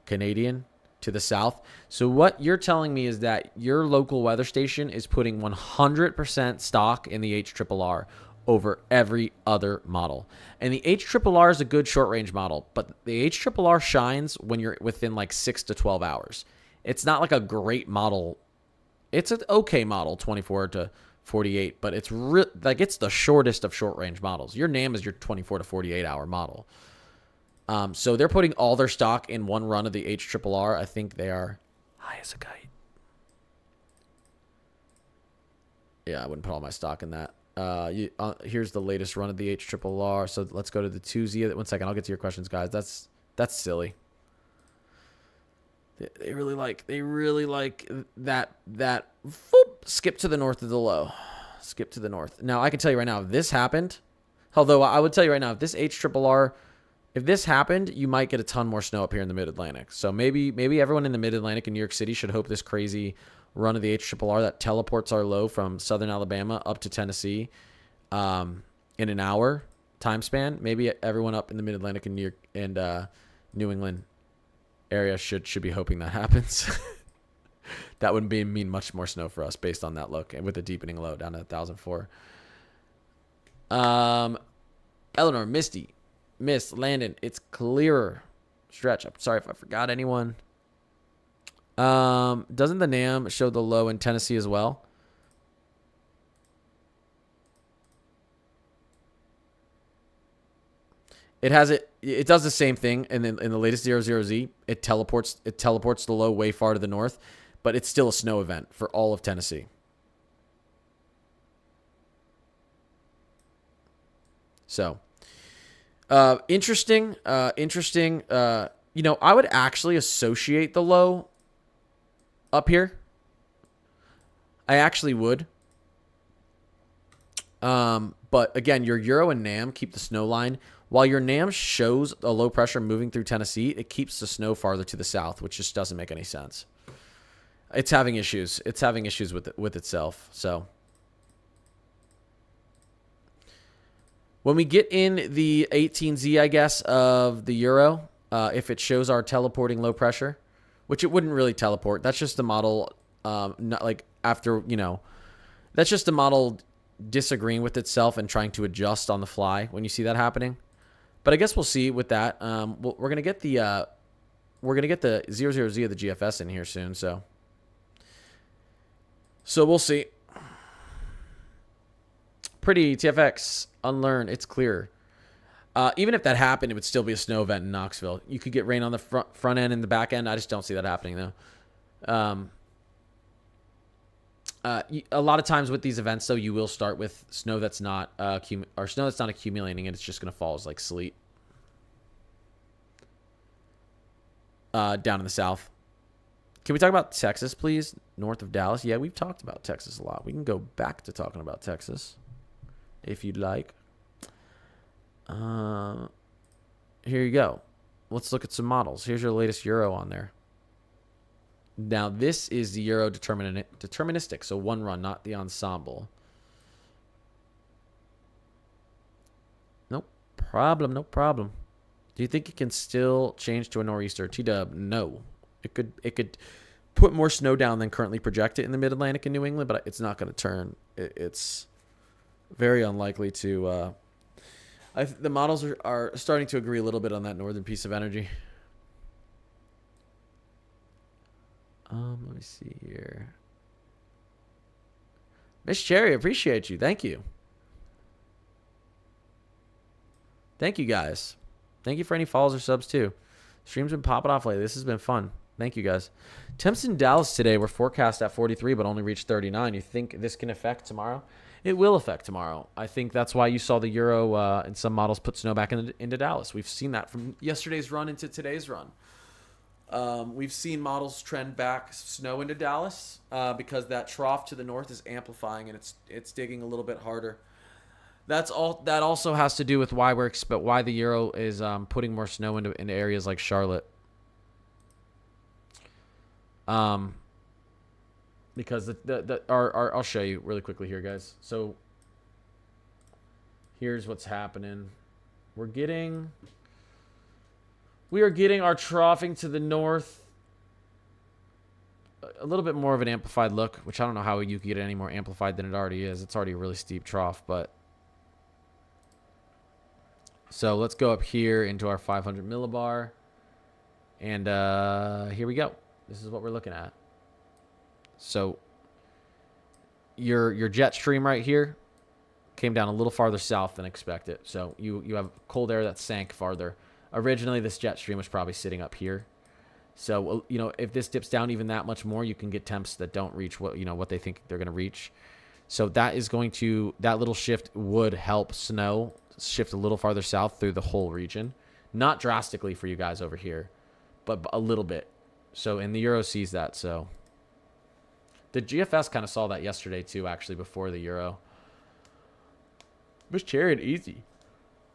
Canadian to the south. So what you're telling me is that your local weather station is putting 100% stock in the HRRR over every other model. And the HRRR is a good short range model, but the HRRR shines when you're within like 6 to 12 hours. It's not like a great model. It's an okay model, 24 to 48, but it's like it's the shortest of short range models. Your NAM is your 24 to 48 hour model. So they're putting all their stock in one run of the HRRR. I think they are high as a kite. Yeah, I wouldn't put all my stock in that. Here's the latest run of the HRRR. So let's go to the 2Z. 1 second, I'll get to your questions, guys. That's silly. They really like that skip to the north of the low. Skip to the north. Now, I can tell you right now, if this happened, although I would tell you right now, if this HRRR, if this happened, you might get a ton more snow up here in the Mid-Atlantic. So maybe everyone in the Mid-Atlantic and New York City should hope this crazy run of the HRRR that teleports our low from southern Alabama up to Tennessee in an hour time span. Maybe everyone up in the Mid-Atlantic and New York and New England area should be hoping that happens. That wouldn't mean much more snow for us based on that look and with a deepening low down to 1,004. Eleanor, Misty, Miss, Landon, it's clearer. Stretch. I'm sorry if I forgot anyone. Doesn't the NAM show the low in Tennessee as well? It has it. It does the same thing, and then in the latest 00Z, it teleports the low way far to the north, but it's still a snow event for all of Tennessee. So, interesting. You know, I would actually associate the low up here. I actually would. But again, your Euro and NAM keep the snow line. While your NAM shows a low pressure moving through Tennessee, it keeps the snow farther to the south, which just doesn't make any sense. It's having issues. It's having issues with itself. So when we get in the 18Z, I guess, of the Euro, if it shows our teleporting low pressure, which it wouldn't really teleport. That's just the model, not like after, you know, that's just the model disagreeing with itself and trying to adjust on the fly when you see that happening. But I guess we'll see with that. We're gonna get the 00Z of the GFS in here soon, so we'll see. Pretty TFX unlearn. It's clear. Even if that happened, it would still be a snow event in Knoxville. You could get rain on the front end and the back end. I just don't see that happening though. A lot of times with these events, though, you will start with snow that's not snow that's not accumulating, and it's just going to fall as like sleet down in the south. Can we talk about Texas, please? North of Dallas. Yeah, we've talked about Texas a lot. We can go back to talking about Texas if you'd like. Here you go. Let's look at some models. Here's your latest Euro on there. Now, this is the Euro deterministic, so one run, not the ensemble. No problem, no problem. Do you think it can still change to a nor'easter? T-dub, no. It could put more snow down than currently projected in the Mid-Atlantic and New England, but it's not going to turn. It's very unlikely to. The models are starting to agree a little bit on that northern piece of energy. Let me see here. Miss Cherry, appreciate you. Thank you. Thank you, guys. Thank you for any follows or subs, too. Stream's been popping off lately. This has been fun. Thank you, guys. Temps in Dallas today were forecast at 43, but only reached 39. You think this can affect tomorrow? It will affect tomorrow. I think that's why you saw the Euro and some models put snow back into Dallas. We've seen that from yesterday's run into today's run. We've seen models trend back snow into Dallas because that trough to the north is amplifying and it's digging a little bit harder. That's all. That also has to do with why why the Euro is putting more snow into areas like Charlotte. Because I'll show you really quickly here, guys. So here's what's happening. We are getting our troughing to the north a little bit more of an amplified look, which I don't know how you can get it any more amplified than it already is. It's already a really steep trough, but. So let's go up here into our 500 millibar. And here we go. This is what we're looking at. So your jet stream right here came down a little farther south than expected. So you have cold air that sank farther. Originally, this jet stream was probably sitting up here. So, you know, if this dips down even that much more, you can get temps that don't reach what they think they're going to reach. So that is going to, that little shift would help snow shift a little farther south through the whole region. Not drastically for you guys over here, but a little bit. So, and the Euro sees that. So the GFS kind of saw that yesterday too, actually, before the Euro. Miss Chariot easy.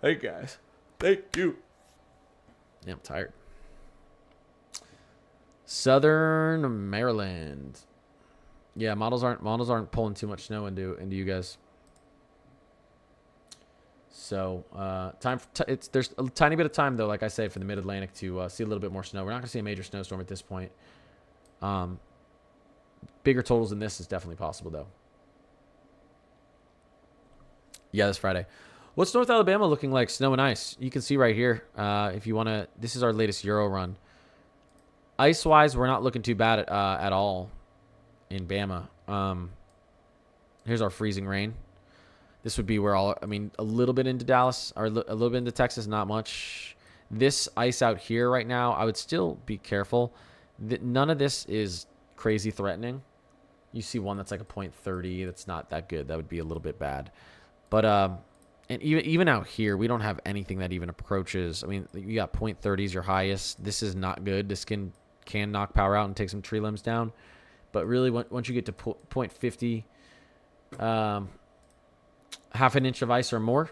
Hey guys. Thank you. Yeah, I'm tired. Southern Maryland. Yeah, models aren't pulling too much snow into you guys. So there's a tiny bit of time though, like I say, for the Mid-Atlantic to see a little bit more snow. We're not gonna see a major snowstorm at this point. Bigger totals than this is definitely possible though. Yeah, this Friday. What's North Alabama looking like? Snow and ice. You can see right here. If you want to, this is our latest Euro run. Ice-wise, we're not looking too bad at all in Bama. Here's our freezing rain. This would be where a little bit into Dallas, or a little bit into Texas, not much. This ice out here right now, I would still be careful. None of this is crazy threatening. You see one that's like a 0.30. That's not that good. That would be a little bit bad. But and even out here, we don't have anything that even approaches. I mean, you got 0.30s your highest. This is not good. This can knock power out and take some tree limbs down. But really, once you get to 0.50, half an inch of ice or more,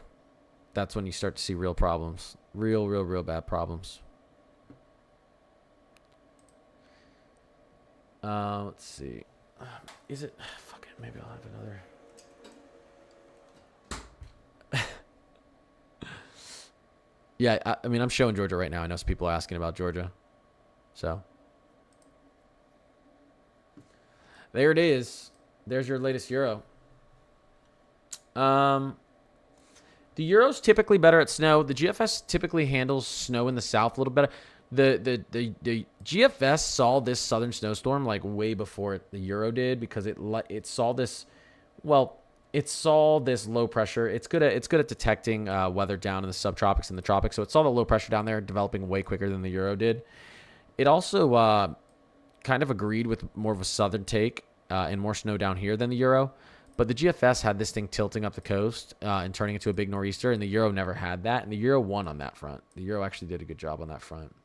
that's when you start to see real problems. Real bad problems. Let's see. Is it? Fuck it. Maybe I'll have another. Yeah, I mean, I'm showing Georgia right now. I know some people are asking about Georgia. So. There it is. There's your latest Euro. The Euro's typically better at snow. The GFS typically handles snow in the south a little better. The GFS saw this southern snowstorm like way before the Euro did, because it saw this. Well, it saw this low pressure. It's good at detecting weather down in the subtropics and the tropics. So it saw the low pressure down there developing way quicker than the Euro did. It also kind of agreed with more of a southern take and more snow down here than the Euro. But the GFS had this thing tilting up the coast and turning into a big nor'easter, and the Euro never had that. And the Euro won on that front. The Euro actually did a good job on that front.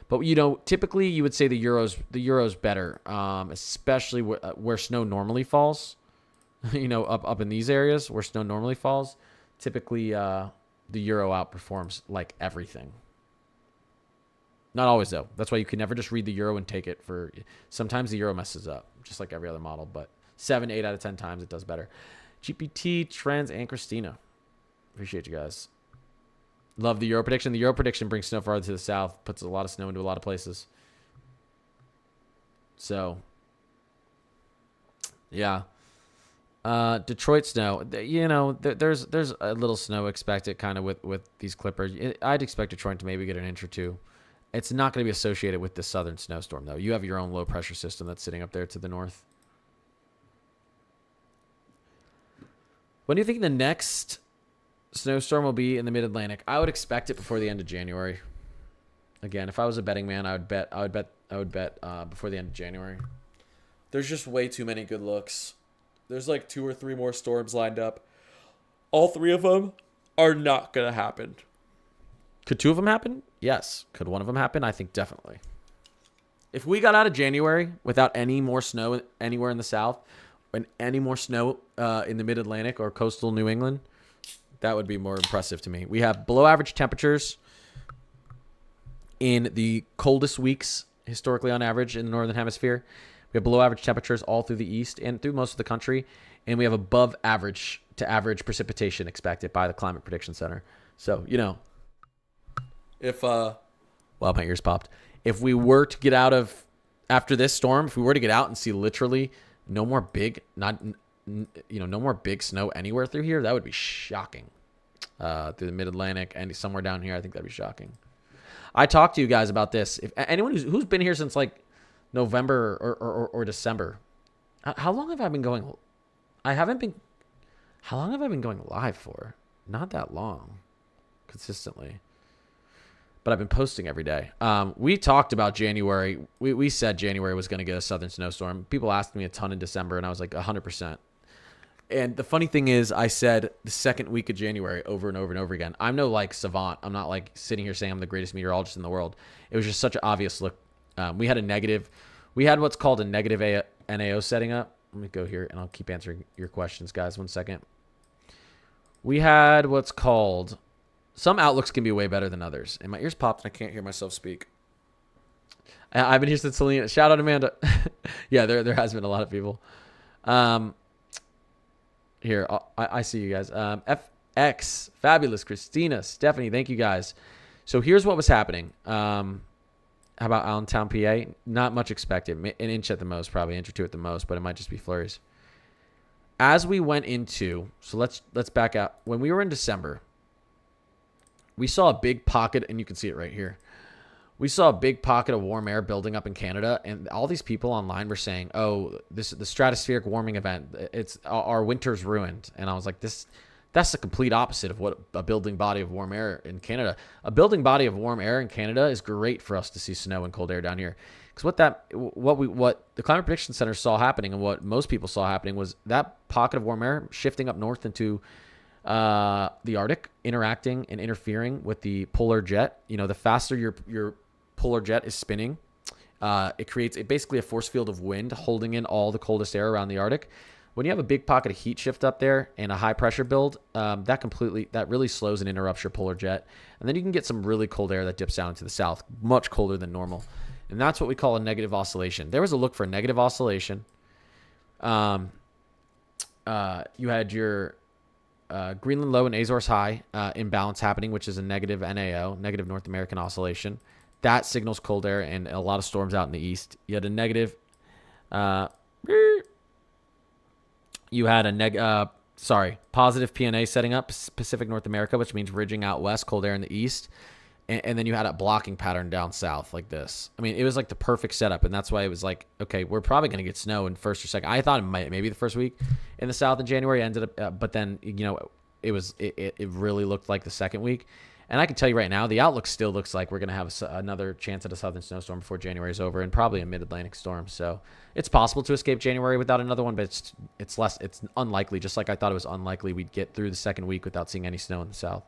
But, you know, typically you would say the Euro's better, especially where snow normally falls. You know, up in these areas where snow normally falls, typically the Euro outperforms like everything. Not always, though. That's why you can never just read the Euro and take it for... Sometimes the Euro messes up, just like every other model. But 7, 8 out of 10 times it does better. GPT, Trends, and Christina. Appreciate you guys. Love the Euro prediction. The Euro prediction brings snow farther to the south. Puts a lot of snow into a lot of places. So, yeah. Detroit snow. You know, there's a little snow expected kind of with these clippers. I'd expect Detroit to maybe get an inch or two. It's not going to be associated with the southern snowstorm, though. You have your own low pressure system that's sitting up there to the north. When do you think the next snowstorm will be in the Mid-Atlantic? I would expect it before the end of January. Again, if I was a betting man, I would bet before the end of January. There's just way too many good looks. There's like 2 or 3 more storms lined up. All 3 of them are not going to happen. Could 2 of them happen? Yes. Could 1 of them happen? I think definitely. If we got out of January without any more snow anywhere in the south, and any more snow in the Mid-Atlantic or coastal New England, that would be more impressive to me. We have below average temperatures in the coldest weeks, historically on average, in the Northern Hemisphere. We have below average temperatures all through the east and through most of the country. And we have above average to average precipitation expected by the Climate Prediction Center. So, you know, if, wow, my ears popped. If we were to get out of After this storm, if we were to get out and see literally no more big, no more big snow anywhere through here, that would be shocking. Through the mid-Atlantic and somewhere down here, I think that'd be shocking. I talked to you guys about this. If anyone who's been here since like November or December, how long have I been going? How long have I been going live for? Not that long, consistently. But I've been posting every day. We talked about January. We said January was going to get a southern snowstorm. People asked me a ton in December, and I was like 100%. And the funny thing is, I said the second week of January over and over and over again. I'm no like savant. I'm not like sitting here saying I'm the greatest meteorologist in the world. It was just such an obvious look. We had what's called a negative NAO setting up. Let me go here, and I'll keep answering your questions, guys. 1 second. We had what's called... Some outlooks can be way better than others. And my ears popped, and I can't hear myself speak. I've been here since Selena. Shout out, Amanda. Yeah, there has been a lot of people. Here, I see you guys. FX, Fabulous, Christina, Stephanie, thank you guys. So here's what was happening. How about Allentown, PA? Not much expected. An inch at the most, probably an inch or two at the most, but it might just be flurries. As we went into, so let's back out. When we were in December, we saw a big pocket, and you can see it right here. We saw a big pocket of warm air building up in Canada, and all these people online were saying, "Oh, this is the stratospheric warming event. It's our winter's ruined." And I was like, that's the complete opposite of what a building body of warm air in Canada. A building body of warm air in Canada is great for us to see snow and cold air down here. Because what the Climate Prediction Center saw happening, and what most people saw happening, was that pocket of warm air shifting up north into the Arctic, interacting and interfering with the polar jet. The faster your polar jet is spinning, it creates basically a force field of wind holding in all the coldest air around the Arctic. When you have a big pocket of heat shift up there and a high pressure build, that really slows and interrupts your polar jet. And then you can get some really cold air that dips down into the south, much colder than normal. And that's what we call a negative oscillation. There was a look for a negative oscillation. You had your Greenland low and Azores high imbalance happening, which is a negative NAO, negative North American oscillation. That signals cold air and a lot of storms out in the east. You had a negative... you had a positive PNA setting up, Pacific North America, which means ridging out west, cold air in the east. And then you had a blocking pattern down south like this. I mean, it was like the perfect setup. And that's why it was like, okay, we're probably going to get snow in first or second. I thought it might, maybe the first week in the south in January ended up, but then, it really looked like the second week. And I can tell you right now, the outlook still looks like we're going to have another chance at a southern snowstorm before January is over, and probably a mid-Atlantic storm. So it's possible to escape January without another one, but it's unlikely. Just like I thought it was unlikely we'd get through the second week without seeing any snow in the south.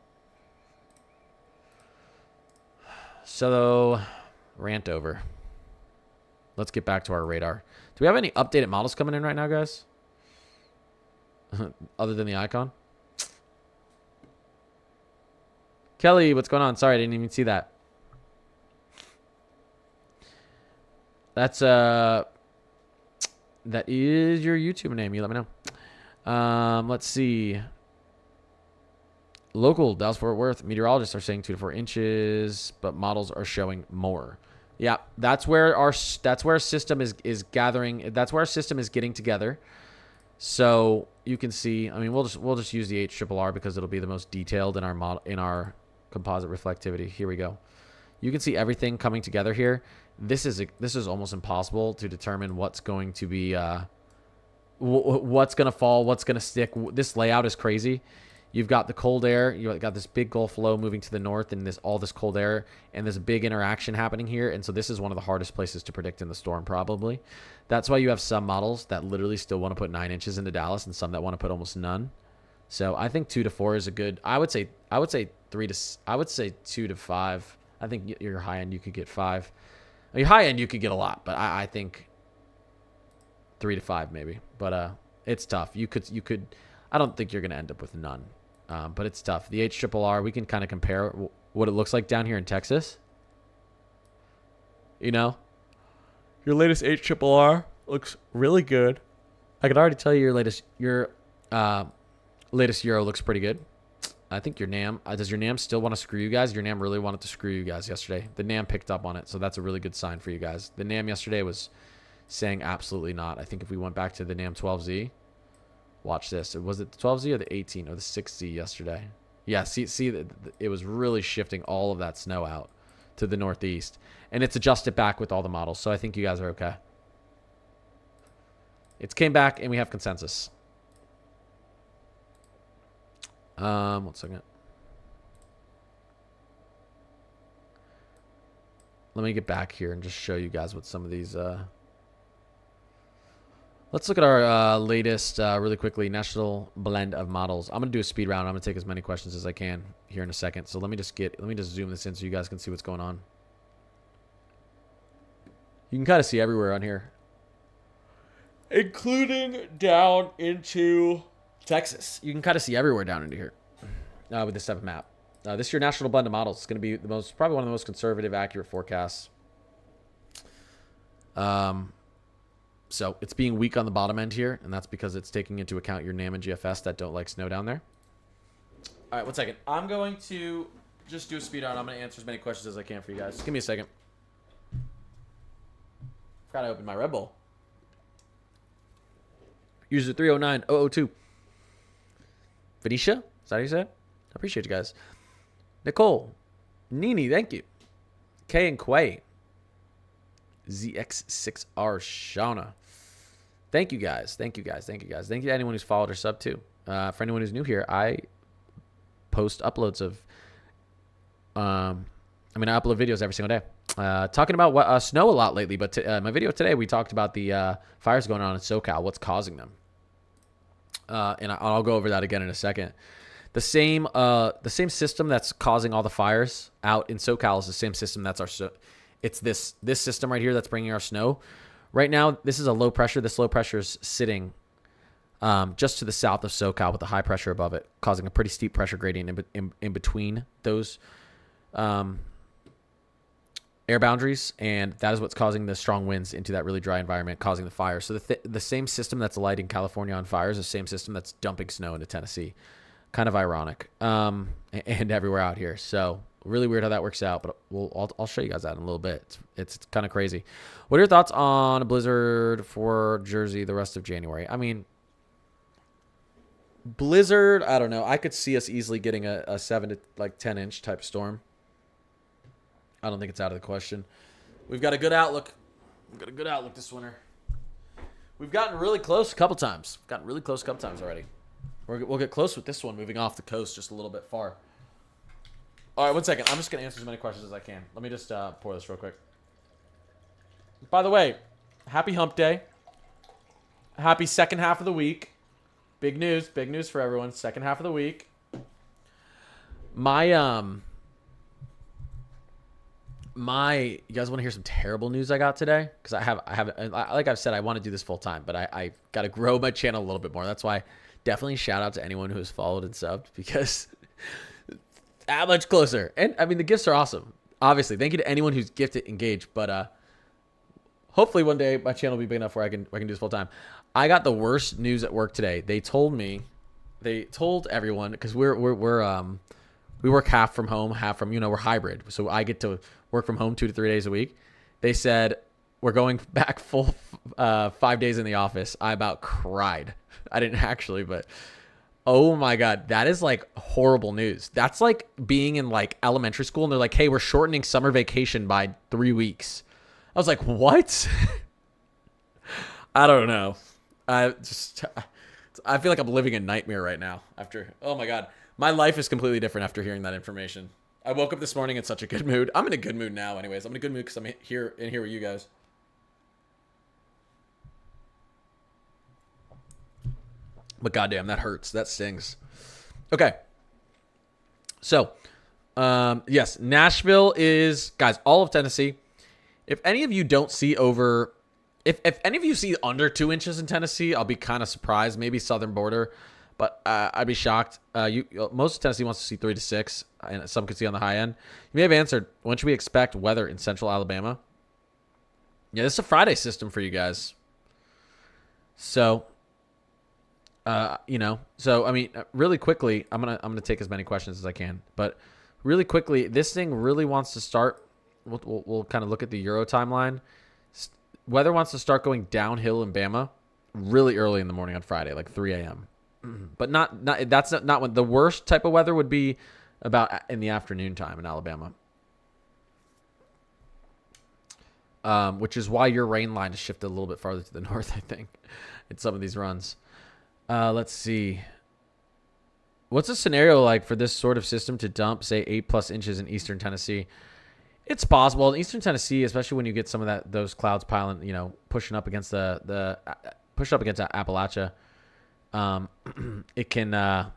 So, rant over. Let's get back to our radar. Do we have any updated models coming in right now, guys? Other than the icon? Kelly, what's going on? Sorry, I didn't even see that. That is your YouTube name. You let me know. Let's see. Local Dallas-Fort Worth meteorologists are saying 2 to 4 inches, but models are showing more. Yeah, that's where our system is gathering. That's where our system is getting together. So you can see. I mean, we'll just use the HRRR because it'll be the most detailed in our model, in our composite reflectivity. Here we go. You can see everything coming together here. This is almost impossible to determine what's going to be, what's going to fall, what's going to stick. This layout is crazy. You've got the cold air. You've got this big Gulf low moving to the north, and all this cold air, and there's a big interaction happening here. And so this is one of the hardest places to predict in the storm, probably. That's why you have some models that literally still want to put 9 inches into Dallas, and some that want to put almost none. So I think 2 to 4 is a good. I would say 2 to 5. I think your high end you could get 5. Your high end you could get a lot, but I think 3 to 5 maybe. But it's tough. You could. I don't think you're going to end up with none. But it's tough. The HRRR, we can kind of compare what it looks like down here in Texas. Your latest HRRR looks really good. I can already tell you your latest Euro looks pretty good. I think your NAM, does your NAM still want to screw you guys? Your NAM really wanted to screw you guys yesterday. The NAM picked up on it, so that's a really good sign for you guys. The NAM yesterday was saying absolutely not. I think if we went back to the NAM 12Z, watch this. Was it the 12Z or the 18 or the 6Z yesterday? Yeah, see, it was really shifting all of that snow out to the northeast. And it's adjusted back with all the models, so I think you guys are okay. It's came back, and we have consensus. 1 second. Let me get back here and just show you guys what some of these... Let's look at our latest, really quickly, national blend of models. I'm going to do a speed round. I'm going to take as many questions as I can here in a second. So let me just zoom this in so you guys can see what's going on. You can kind of see everywhere on here, including down into Texas. You can kind of see everywhere down into here with this type of map. This is your national blend of models. It's going to be probably one of the most conservative, accurate forecasts. So it's being weak on the bottom end here, and that's because it's taking into account your NAM and GFS that don't like snow down there. All right, 1 second. I'm going to just do a speed round. I'm going to answer as many questions as I can for you guys. Just give me a second. Forgot to open my Red Bull. User 309002. Venetia? Is that how you say it? I appreciate you guys. Nicole. Nini, thank you. K and Quay. ZX6R Shauna. Thank you guys. Thank you guys. Thank you guys. Thank you to anyone who's followed or subbed too. For anyone who's new here, I post uploads of I upload videos every single day. Talking about what snow a lot lately, but my video today we talked about the fires going on in SoCal, what's causing them. And I'll go over that again in a second. The same system that's causing all the fires out in SoCal is the same system that's it's this system right here that's bringing our snow. Right now, this is a low pressure. This low pressure is sitting just to the south of SoCal with a high pressure above it, causing a pretty steep pressure gradient in between those air boundaries, and that is what's causing the strong winds into that really dry environment, causing the fire. So the same system that's lighting California on fire is the same system that's dumping snow into Tennessee. Kind of ironic, and everywhere out here. So really weird how that works out, but I'll show you guys that in a little bit. It's kind of crazy. What are your thoughts on a blizzard for Jersey the rest of January? I mean, blizzard, I don't know. I could see us easily getting a 7 to like 10 inch type storm. I don't think it's out of the question. We've got a good outlook. We've got a good outlook this winter. We've gotten really close a couple times. Already. We'll get close with this one moving off the coast just a little bit far. All right, 1 second. I'm just going to answer as many questions as I can. Let me just pour this real quick. By the way, happy hump day. Happy second half of the week. Big news for everyone. Second half of the week. You guys want to hear some terrible news I got today? Because like I've said, I want to do this full time, but I got to grow my channel a little bit more. That's why definitely shout out to anyone who has followed and subbed, because that much closer. And I mean, the gifts are awesome. Obviously, thank you to anyone who's gifted, engaged. But hopefully one day my channel will be big enough where I can do this full time. I got the worst news at work today. They told everyone, because we work half from home, half from, we're hybrid. So I get to work from home 2 to 3 days a week. They said we're going back full 5 days in the office. I about cried. I didn't actually, but oh my God, that is like horrible news. That's like being in like elementary school and they're like, hey, we're shortening summer vacation by 3 weeks. I was like, what? I don't know. I feel like I'm living a nightmare right now oh my God. My life is completely different after hearing that information. I woke up this morning in such a good mood. I'm in a good mood now anyways. I'm in a good mood because I'm here with you guys. But goddamn, that hurts. That stings. Okay. So, yes, Nashville is, guys, all of Tennessee. If any of you don't see if any of you see under 2 inches in Tennessee, I'll be kind of surprised. Maybe southern border, but I'd be shocked. Most of Tennessee wants to see 3 to 6, and some could see on the high end. You may have answered, when should we expect weather in central Alabama? Yeah, this is a Friday system for you guys. So, You know, so I mean, really quickly, I'm gonna take as many questions as I can, but really quickly, this thing really wants to start. We'll kind of look at the Euro timeline. Weather wants to start going downhill in Bama really early in the morning on Friday, like 3 a.m. But not that's not when the worst type of weather would be about in the afternoon time in Alabama. Which is why your rain line is shifted a little bit farther to the north, I think, in some of these runs. Let's see. What's a scenario like for this sort of system to dump, say, 8+ inches in eastern Tennessee? It's possible in eastern Tennessee, especially when you get some of those clouds piling, you know, pushing up against Appalachia. It can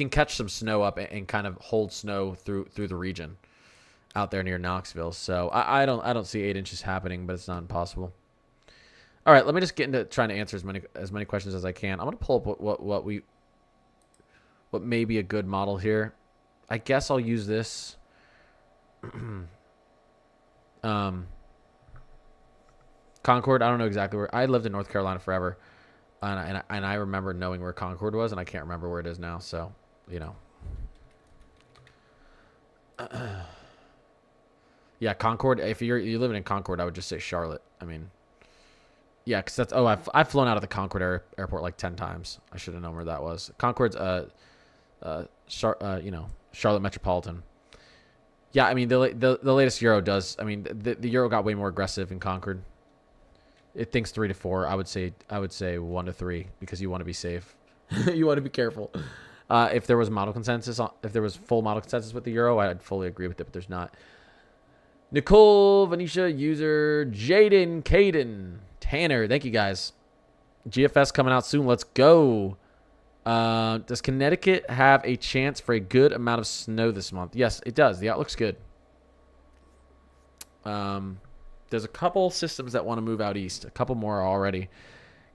catch some snow up and kind of hold snow through the region out there near Knoxville. So I don't see 8 inches happening, but it's not impossible. All right, let me just get into trying to answer as many questions as I can. I'm gonna pull up what may be a good model here. I guess I'll use this. Concord. I don't know exactly where. I lived in North Carolina forever, and I remember knowing where Concord was, and I can't remember where it is now. So, you know. Yeah, Concord. If you're living in Concord, I would just say Charlotte. I mean, yeah, because that's. Oh, I've flown out of the Concord airport like 10 times. I should have known where that was. Concord's Charlotte Metropolitan. Yeah, I mean the latest Euro does. I mean the Euro got way more aggressive in Concord. It thinks 3 to 4. I would say 1 to 3 because you want to be safe. You want to be careful. If there was if there was full model consensus with the Euro, I'd fully agree with it, but there's not. Nicole, Venetia, user, Jaden, Caden, Tanner, thank you guys. GFS coming out soon. Let's go. Does Connecticut have a chance for a good amount of snow this month? Yes, it does. The outlook's good. There's a couple systems that want to move out east. A couple more are already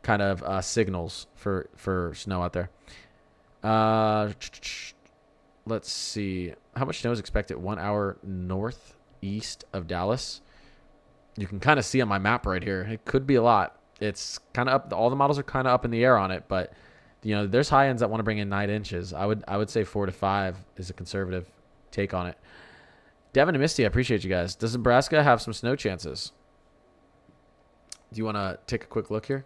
kind of signals for snow out there. Let's see. How much snow is expected 1 hour northeast of Dallas? You can kind of see on my map right here. It could be a lot. It's kind of up. All the models are kind of up in the air on it, but you know, there's high ends that want to bring in 9 inches. I would say 4 to 5 is a conservative take on it. Devin and Misty, I appreciate you guys. Does Nebraska have some snow chances? Do you want to take a quick look here?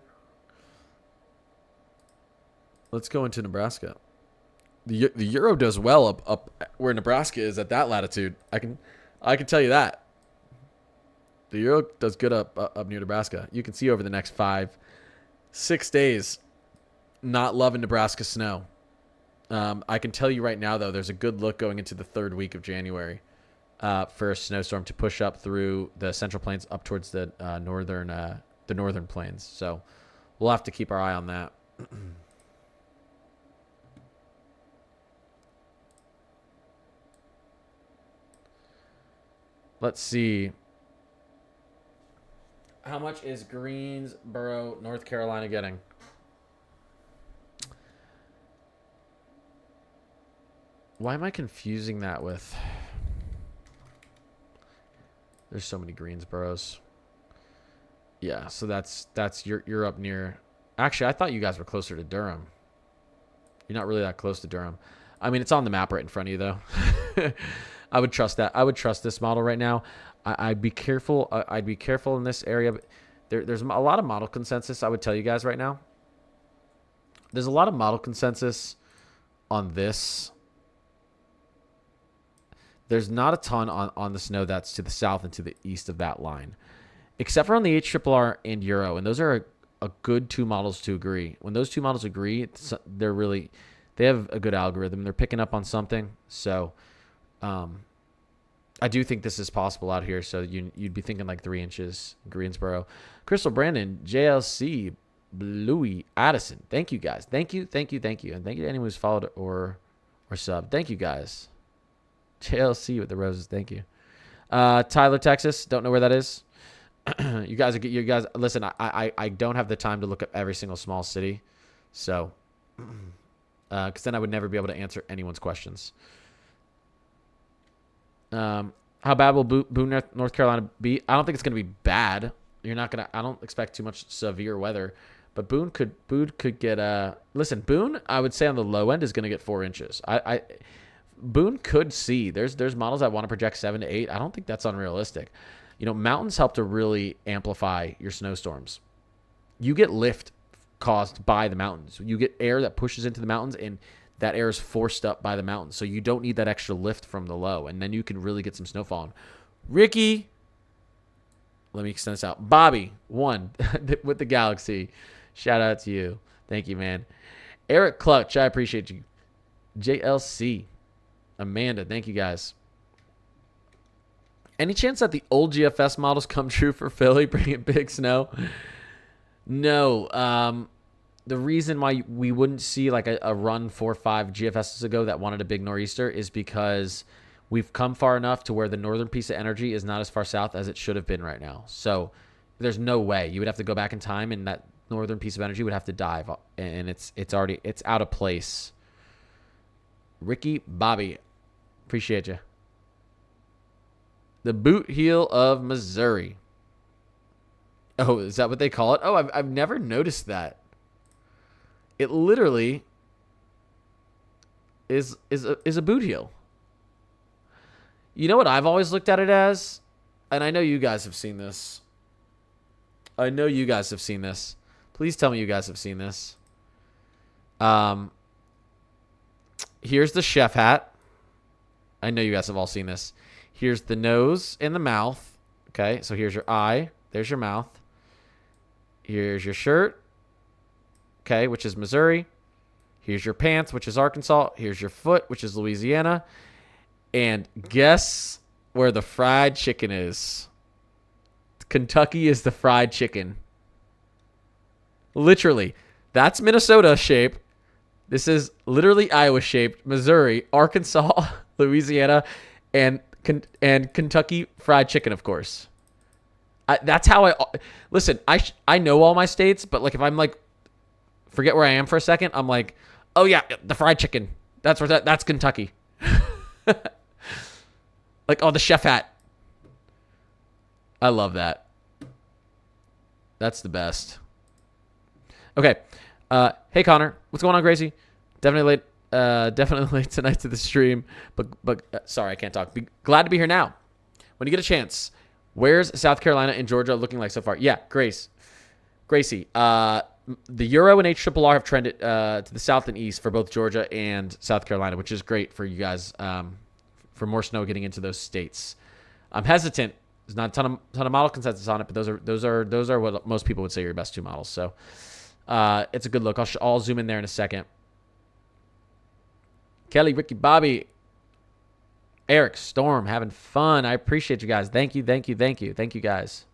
Let's go into Nebraska. The Euro does well up where Nebraska is at that latitude. I can tell you that. The Euro does good up near Nebraska. You can see over the next 5-6 days, not loving Nebraska snow. I can tell you right now, though, there's a good look going into the 3rd week of January for a snowstorm to push up through the Central Plains up towards the northern plains. So we'll have to keep our eye on that. Let's see. How much is Greensboro, North Carolina getting? Why am I confusing that with... There's so many Greensboros. Yeah, so that's you're up near... Actually, I thought you guys were closer to Durham. You're not really that close to Durham. I mean, it's on the map right in front of you, though. I would trust that. I would trust this model right now. I'd be careful. I'd be careful in this area. But there's a lot of model consensus, I would tell you guys right now. There's a lot of model consensus on this. There's not a ton on the snow that's to the south and to the east of that line. Except for on the HRRR and Euro. And those are a good 2 models to agree. When those 2 models agree, they have a good algorithm. They're picking up on something. So I do think this is possible out here. So you'd be thinking like 3 inches Greensboro. Crystal Brandon, JLC, Bluey, Addison. Thank you guys. Thank you. And thank you to anyone who's followed or subbed. Thank you guys. JLC with the roses. Thank you. Tyler, Texas. Don't know where that is. You guys listen, I don't have the time to look up every single small city. So, because then I would never be able to answer anyone's questions. How bad will Boone, North Carolina be? I don't think it's going to be bad. I don't expect too much severe weather, But Boone could get listen, Boone, I would say on the low end is going to get 4 inches. Boone could see. There's models that want to project 7 to 8. I don't think that's unrealistic. You know, mountains help to really amplify your snowstorms. You get lift caused by the mountains. You get air that pushes into the mountains, and that air is forced up by the mountains. So you don't need that extra lift from the low, and then you can really get some snow falling. Ricky, let me extend this out. Bobby, 1 with the Galaxy. Shout out to you. Thank you, man. Eric Clutch, I appreciate you. JLC. Amanda, thank you guys. Any chance that the old GFS models come true for Philly, bringing big snow? No. The reason why we wouldn't see like a run 4 or 5 GFSs ago that wanted a big nor'easter is because we've come far enough to where the northern piece of energy is not as far south as it should have been right now. So there's no way. You would have to go back in time, and that northern piece of energy would have to dive, and it's out of place. Ricky, Bobby, appreciate you. The boot heel of Missouri. Oh, is that what they call it? Oh, I've never noticed that. It literally is a boot heel. You know what I've always looked at it as? And I know you guys have seen this. Please tell me you guys have seen this. Here's the chef hat. I know you guys have all seen this. Here's the nose and the mouth. Okay, so here's your eye. There's your mouth. Here's your shirt. Okay, which is Missouri. Here's your pants, which is Arkansas. Here's your foot, which is Louisiana. And guess where the fried chicken is? Kentucky is the fried chicken. Literally. That's Minnesota shape. This is literally Iowa shaped. Missouri, Arkansas, Louisiana, and Kentucky fried chicken, of course. That's how I... Listen, I know all my states, but like if I'm like... Forget where I am for a second. I'm like, oh yeah, the fried chicken. That's Kentucky. Like, oh, the chef hat. I love that. That's the best. Okay. Hey Connor, what's going on, Gracie? Definitely late tonight to the stream, but sorry, I can't talk. Glad to be here now. When you get a chance, where's South Carolina and Georgia looking like so far? Yeah, Gracie. The Euro and HRRR have trended to the south and east for both Georgia and South Carolina, which is great for you guys. For more snow getting into those states. I'm hesitant. There's not a ton of model consensus on it, but those are what most people would say are your best 2 models. So it's a good look. I'll zoom in there in a second. Kelly, Ricky, Bobby, Eric, Storm, having fun. I appreciate you guys. Thank you guys.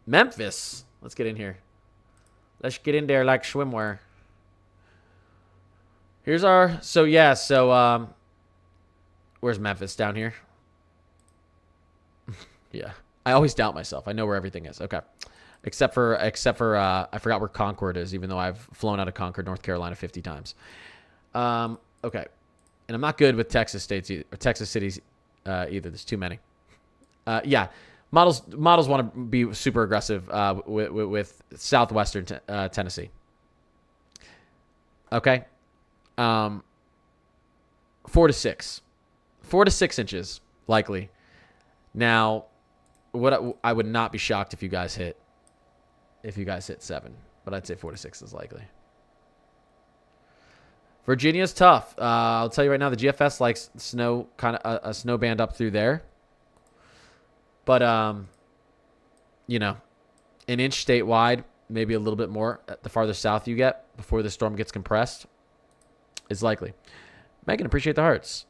Memphis, let's get in here. Let's get in there like swimwear. Here's our where's Memphis? Down here? Yeah. I always doubt myself. I know where everything is. Okay. Except for I forgot where Concord is, even though I've flown out of Concord, North Carolina 50 times. Okay. And I'm not good with Texas states either, or Texas cities either. There's too many. Yeah. Models want to be super aggressive with southwestern Tennessee. Okay. 4 to 6. 4 to 6 inches, likely. Now, I would not be shocked if you guys hit 7, but I'd say 4 to 6 is likely. Virginia's tough. I'll tell you right now, the GFS likes snow, kind of a snow band up through there. But an inch statewide, maybe a little bit more the farther south you get before the storm gets compressed, is likely. Megan, appreciate the hearts.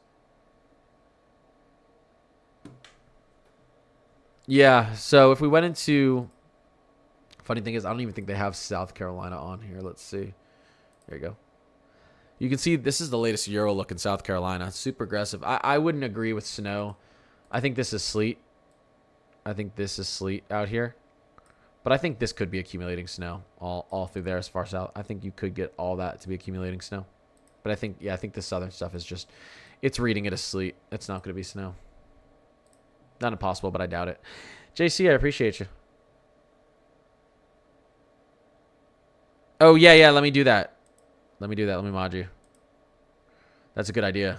Yeah, so if we went into... Funny thing is, I don't even think they have South Carolina on here. Let's see. There you go. You can see this is the latest Euro look in South Carolina. Super aggressive. I wouldn't agree with snow. I think this is sleet. Out here. But I think this could be accumulating snow all through there as far south. I think you could get all that to be accumulating snow. But I think the southern stuff is just... It's reading it as sleet. It's not going to be snow. Not impossible, but I doubt it. JC, I appreciate you. Oh, yeah, yeah. Let me do that. Let me do that. Let me mod you. That's a good idea.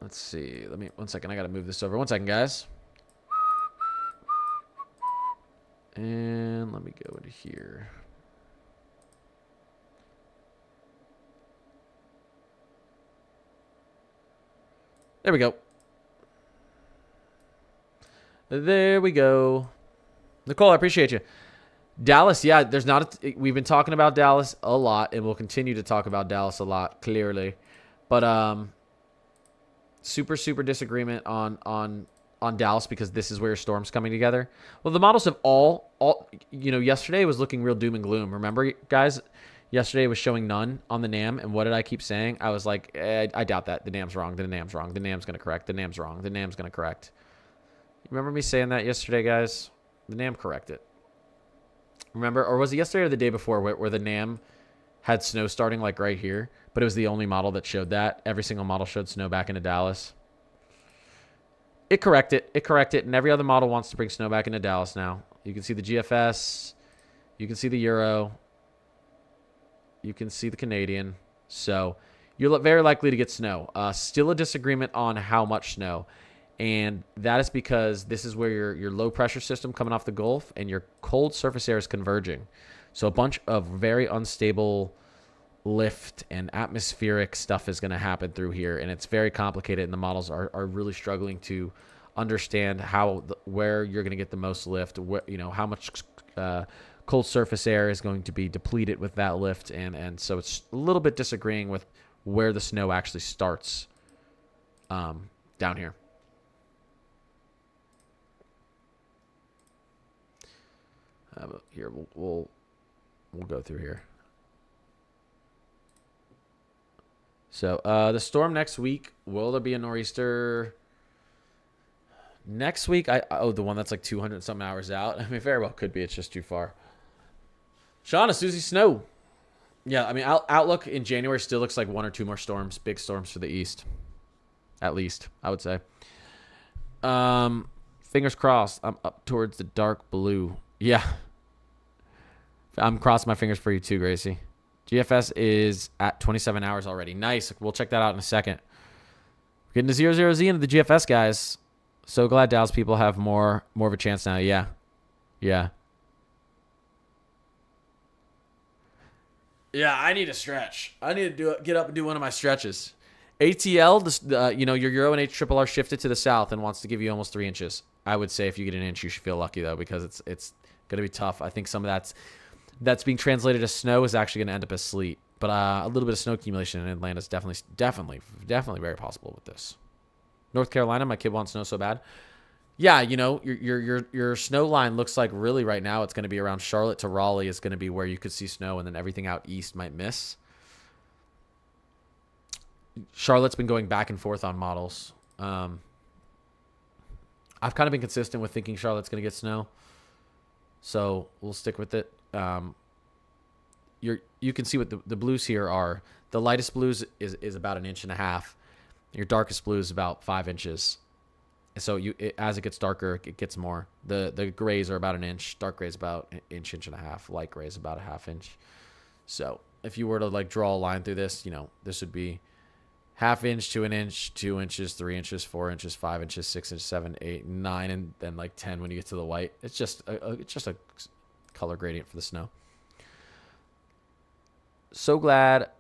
Let's see. Let me, 1 second. I got to move this over. 1 second, guys. And let me go into here. There we go. There we go. Nicole, I appreciate you. Dallas, yeah, there's not we've been talking about Dallas a lot, and we'll continue to talk about Dallas a lot, clearly. But super disagreement on Dallas because this is where your storm's coming together. Well, the models have all yesterday was looking real doom and gloom. Remember, guys? Yesterday was showing none on the NAM, and what did I keep saying? I was like, I doubt that. The NAM's wrong. The NAM's wrong. The NAM's going to correct. The NAM's wrong. The NAM's going to correct. You remember me saying that yesterday, guys? The NAM corrected. Remember? Or was it yesterday or the day before where the NAM had snow starting like right here, but it was the only model that showed that. Every single model showed snow back into Dallas. It corrected. It corrected, and every other model wants to bring snow back into Dallas now. You can see the GFS. You can see the Euro. You can see the Canadian. So you're very likely to get snow. Still a disagreement on how much snow. And that is because this is where your low pressure system coming off the Gulf and your cold surface air is converging. So a bunch of very unstable lift and atmospheric stuff is going to happen through here. And it's very complicated. And the models are really struggling to understand where you're going to get the most lift, how much cold surface air is going to be depleted with that lift. And so it's a little bit disagreeing with where the snow actually starts down here. Here, we'll go through here. So the storm next week, will there be a nor'easter next week? The one that's like 200 something hours out. I mean, very well could be. It's just too far. Shauna, Susie Snow. Yeah, I mean, outlook in January still looks like 1 or 2 more storms, big storms for the east, at least I would say. Fingers crossed. I'm up towards the dark blue. Yeah. I'm crossing my fingers for you too, Gracie. GFS is at 27 hours already. Nice. We'll check that out in a second. We're getting to 0-0-Z into the GFS, guys. So glad Dallas people have more of a chance now. Yeah. Yeah. Yeah, I need a stretch. I need to get up and do one of my stretches. ATL, your Euro and HRRR shifted to the south and wants to give you almost 3 inches. I would say if you get an inch, you should feel lucky, though, because it's going to be tough. I think some of that's being translated as snow is actually going to end up as sleet. But a little bit of snow accumulation in Atlanta is definitely very possible with this. North Carolina, my kid wants snow so bad. Yeah, your snow line looks like really right now it's going to be around Charlotte to Raleigh is going to be where you could see snow, and then everything out east might miss. Charlotte's been going back and forth on models. I've kind of been consistent with thinking Charlotte's going to get snow, so we'll stick with it. You can see what the blues here are. The lightest blues is about 1.5 inches. Your darkest blue is about 5 inches. So as it gets darker, it gets more. The grays are about 1 inch. Dark grays about 1.5 inches. Light grays about 0.5 inch. So if you were to like draw a line through this, this would be 0.5 inch to 1 inch, 2 inches, 3 inches, 4 inches, 5 inches, 6 inches, 7, 8, 9, and then like 10 when you get to the white. It's just a color gradient for the snow. So glad.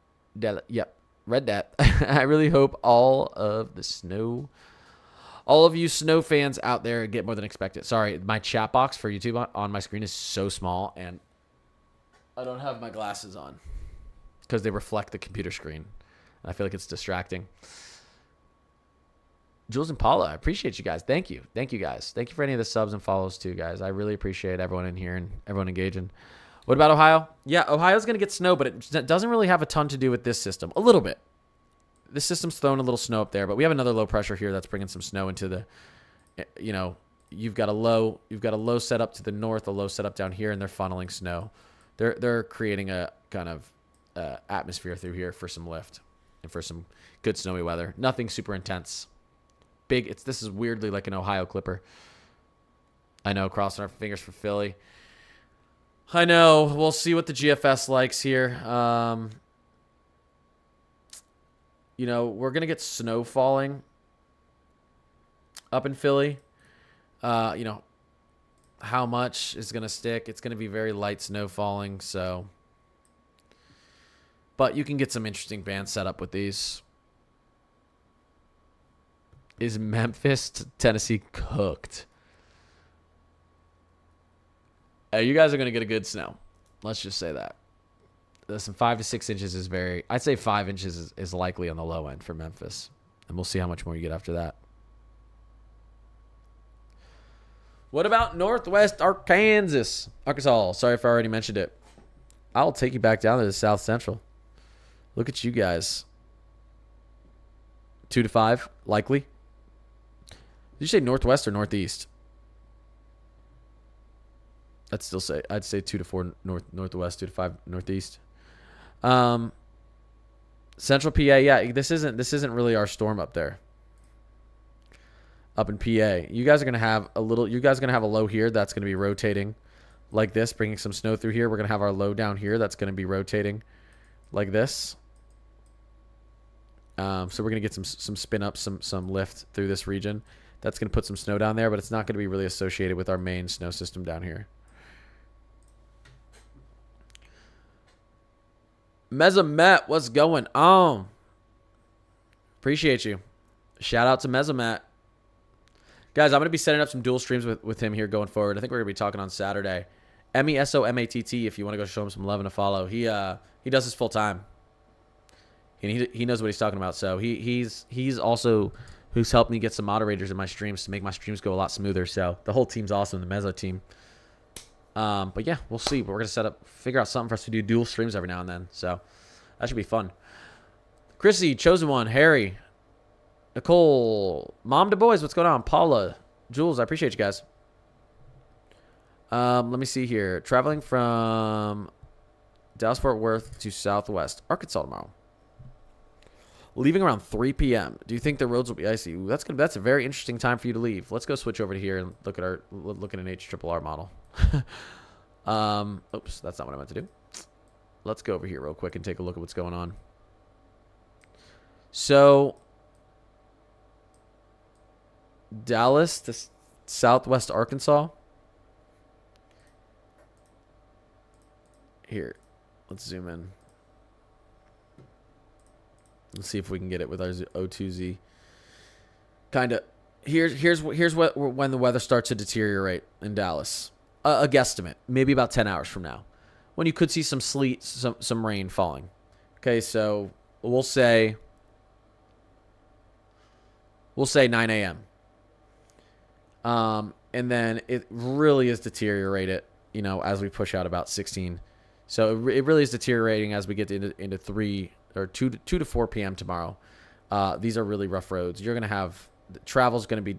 Yep, read that. I really hope all of you snow fans out there get more than expected. Sorry, my chat box for YouTube on my screen is so small, and I don't have my glasses on because they reflect the computer screen. I feel like it's distracting. Jules and Paula, I appreciate you guys. Thank you. Thank you, guys. Thank you for any of the subs and follows, too, guys. I really appreciate everyone in here and everyone engaging. What about Ohio? Yeah, Ohio's going to get snow, but it doesn't really have a ton to do with this system. A little bit. This system's throwing a little snow up there, but we have another low pressure here that's bringing some snow into the, you've got a low set up to the north, a low set up down here, and they're funneling snow. They're creating a kind of atmosphere through here for some lift and for some good snowy weather. Nothing super intense. big. This is weirdly like an Ohio Clipper. I know, crossing our fingers for Philly. I know. We'll see what the GFS likes here. You know, we're going to get snow falling up in Philly. You know, how much is going to stick? It's going to be very light snow falling, so. But you can get some interesting bands set up with these. Is Memphis to Tennessee cooked? You guys are going to get a good snow. Let's just say that. Listen, 5 to 6 inches is very... I'd say 5 inches is likely on the low end for Memphis. And we'll see how much more you get after that. What about Northwest Arkansas? Sorry if I already mentioned it. I'll take you back down to the South Central. Look at you guys. 2 to 5, likely. Did you say Northwest or Northeast? I'd say 2 to 4 northwest, 2 to 5 northeast. Central PA, yeah, this isn't really our storm up there. Up in PA, you guys are gonna have a low here that's gonna be rotating like this, bringing some snow through here. We're gonna have our low down here that's gonna be rotating like this. So we're gonna get some spin up, some lift through this region. That's gonna put some snow down there, but it's not gonna be really associated with our main snow system down here. Mesomet, what's going on? Appreciate you. Shout out to Mesomet. Guys, I'm going to be setting up some dual streams with him here going forward. I think we're going to be talking on Saturday. MESOMATT, if you want to go show him some love and a follow. He does this full time. And he knows what he's talking about. So he's also who's helped me get some moderators in my streams to make my streams go a lot smoother. So the whole team's awesome, the Meso team. But yeah, we'll see. But we're going to figure out something for us to do dual streams every now and then. So that should be fun. Chrissy, Chosen One, Harry, Nicole, Mom to Boys, what's going on? Paula, Jules, I appreciate you guys. Let me see here. Traveling from Dallas-Fort Worth to Southwest Arkansas tomorrow. Leaving around 3 p.m. Do you think the roads will be icy? Ooh, that's a very interesting time for you to leave. Let's go switch over to here and look at an HRRR model. Oops, that's not what I meant to do. Let's go over here real quick and take a look at what's going on. So, Dallas to Southwest Arkansas. Here, let's zoom in. Let's see if we can get it with our O2Z. Kind of. Here's what when the weather starts to deteriorate in Dallas. A guesstimate, maybe about 10 hours from now, when you could see some sleet, some rain falling. Okay, so we'll say 9 a.m. And then it really is deteriorated, you know, as we push out about 16. So it really is deteriorating as we get into 3 or 2 to 4 p.m. tomorrow. These are really rough roads. You're gonna have travel's gonna be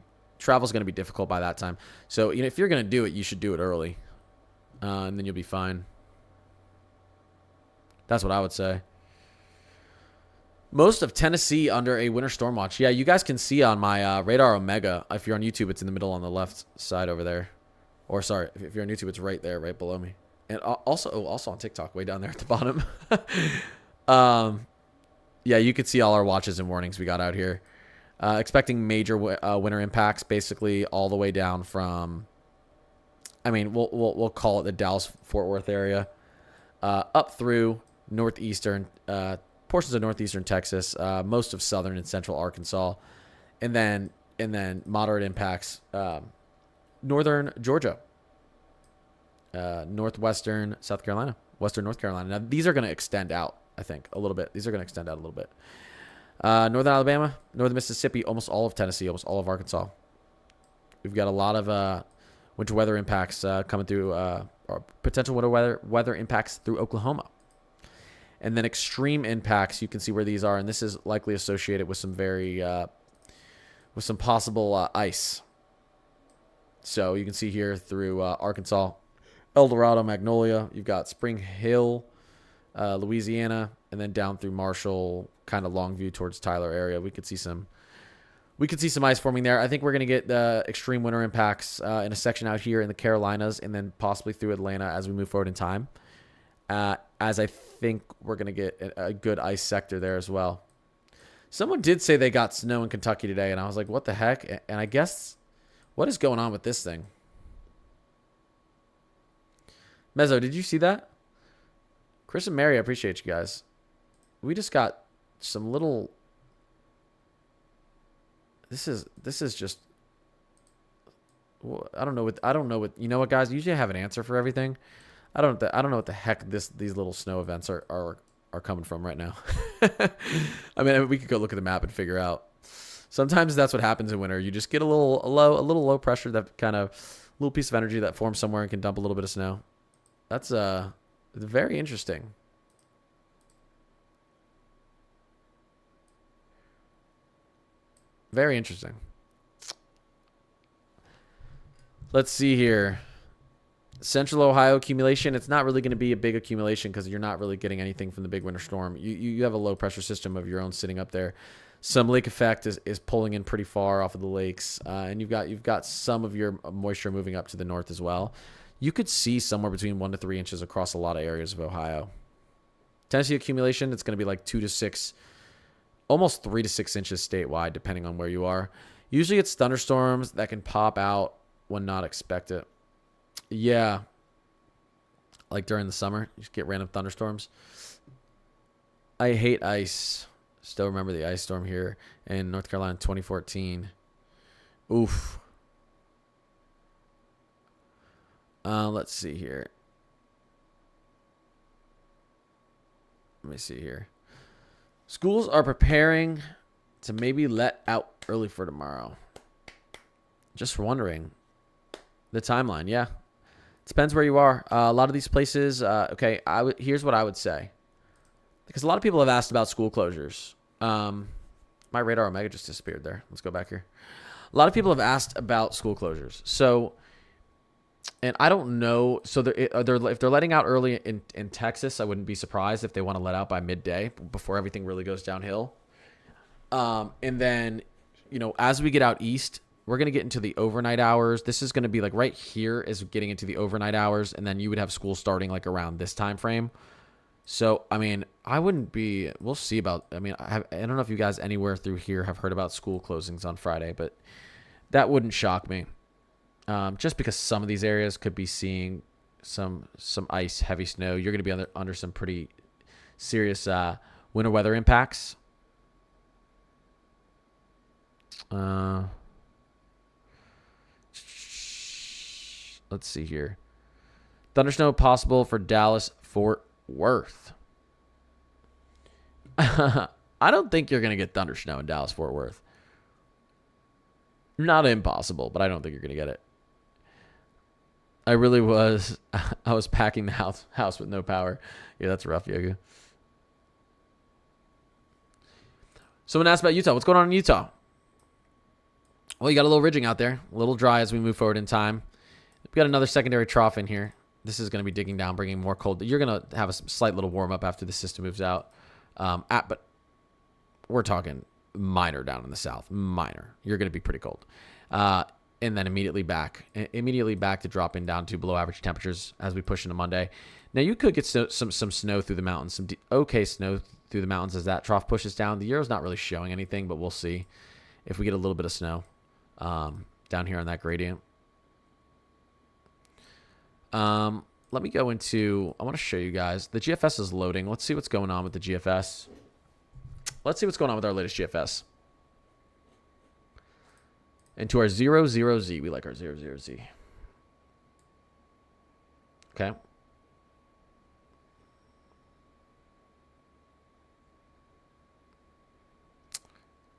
difficult by that time. So you know, if you're gonna do it, you should do it early, and then you'll be fine. That's what I would say. Most of Tennessee under a winter storm watch. Yeah, you guys can see on my Radar Omega. If you're on YouTube, it's in the middle on the left side over there. Or sorry, if you're on YouTube, it's right there, right below me. And also on TikTok, way down there at the bottom. Yeah, you could see all our watches and warnings we got out here. Expecting major winter impacts, basically all the way down from. I mean, we'll call it the Dallas-Fort Worth area, up through northeastern portions of northeastern Texas, most of southern and central Arkansas, and then moderate impacts, northern Georgia, northwestern South Carolina, western North Carolina. Now these are going to extend out, I think, a little bit. These are going to extend out a little bit. Northern Alabama, northern Mississippi, almost all of Tennessee, almost all of Arkansas. We've got a lot of winter weather impacts coming through, or potential winter weather impacts through Oklahoma. And then extreme impacts, you can see where these are, and this is likely associated with some with some possible ice. So you can see here through Arkansas, El Dorado, Magnolia. You've got Spring Hill, Louisiana, and then down through Marshall, kind of Longview towards Tyler area. We could see some we could see some ice forming there. I think we're going to get the extreme winter impacts in a section out here in the Carolinas and then possibly through Atlanta as we move forward in time. As I think we're going to get a good ice sector there as well. Someone did say they got snow in Kentucky today, and I was like, what the heck? And I guess, what is going on with this thing? Mezzo, did you see that? Chris and Mary, I appreciate you guys. We just got some little... This is just... I don't know what you know what, guys? Usually I have an answer for everything. I don't know what the heck these little snow events are coming from right now. I mean, we could go look at the map and figure out. Sometimes that's what happens in winter. You just get a little low pressure, that kind of little piece of energy that forms somewhere and can dump a little bit of snow. That's very interesting. Very interesting. Let's see here. Central Ohio accumulation. It's not really going to be a big accumulation because you're not really getting anything from the big winter storm. You have a low pressure system of your own sitting up there. Some lake effect is pulling in pretty far off of the lakes, and you've got some of your moisture moving up to the north as well. You could see somewhere between 1 to 3 inches across a lot of areas of Ohio. Tennessee accumulation, it's going to be like 2 to 6, almost 3 to 6 inches statewide, depending on where you are. Usually it's thunderstorms that can pop out when not expected. Yeah. Like during the summer, you just get random thunderstorms. I hate ice. Still remember the ice storm here in North Carolina in 2014. Oof. Let's see here. Let me see here. Schools are preparing to maybe let out early for tomorrow. Just wondering. The timeline, yeah. Depends where you are. A lot of these places, okay, here's what I would say. Because a lot of people have asked about school closures. My radar Omega just disappeared there. Let's go back here. A lot of people have asked about school closures. So, and I don't know. So if they're letting out early in Texas, I wouldn't be surprised if they want to let out by midday before everything really goes downhill. And then, as we get out east, we're going to get into the overnight hours. This is going to be like right here is getting into the overnight hours. And then you would have school starting like around this time frame. So, I mean, we'll see about, I don't know if you guys anywhere through here have heard about school closings on Friday, but that wouldn't shock me. Just because some of these areas could be seeing some ice, heavy snow. You're going to be under some pretty serious winter weather impacts. Let's see here. Thundersnow possible for Dallas, Fort Worth. I don't think you're going to get thundersnow in Dallas, Fort Worth. Not impossible, but I don't think you're going to get it. I really was. I was packing the house with no power. Yeah, that's rough, Yoga. Someone asked about Utah. What's going on in Utah? Well, you got a little ridging out there. A little dry as we move forward in time. We got another secondary trough in here. This is going to be digging down, bringing more cold. You're going to have a slight little warm up after the system moves out. But we're talking minor down in the south. Minor. You're going to be pretty cold. And then immediately back to dropping down to below average temperatures as we push into Monday. Now, you could get some snow through the mountains, some okay snow through the mountains as that trough pushes down. The Euro's not really showing anything, but we'll see if we get a little bit of snow down here on that gradient. Let me go into, I want to show you guys. The GFS is loading. Let's see what's going on with the GFS. Let's see what's going on with our latest GFS. And to our 00Z. We like our 00Z. Okay.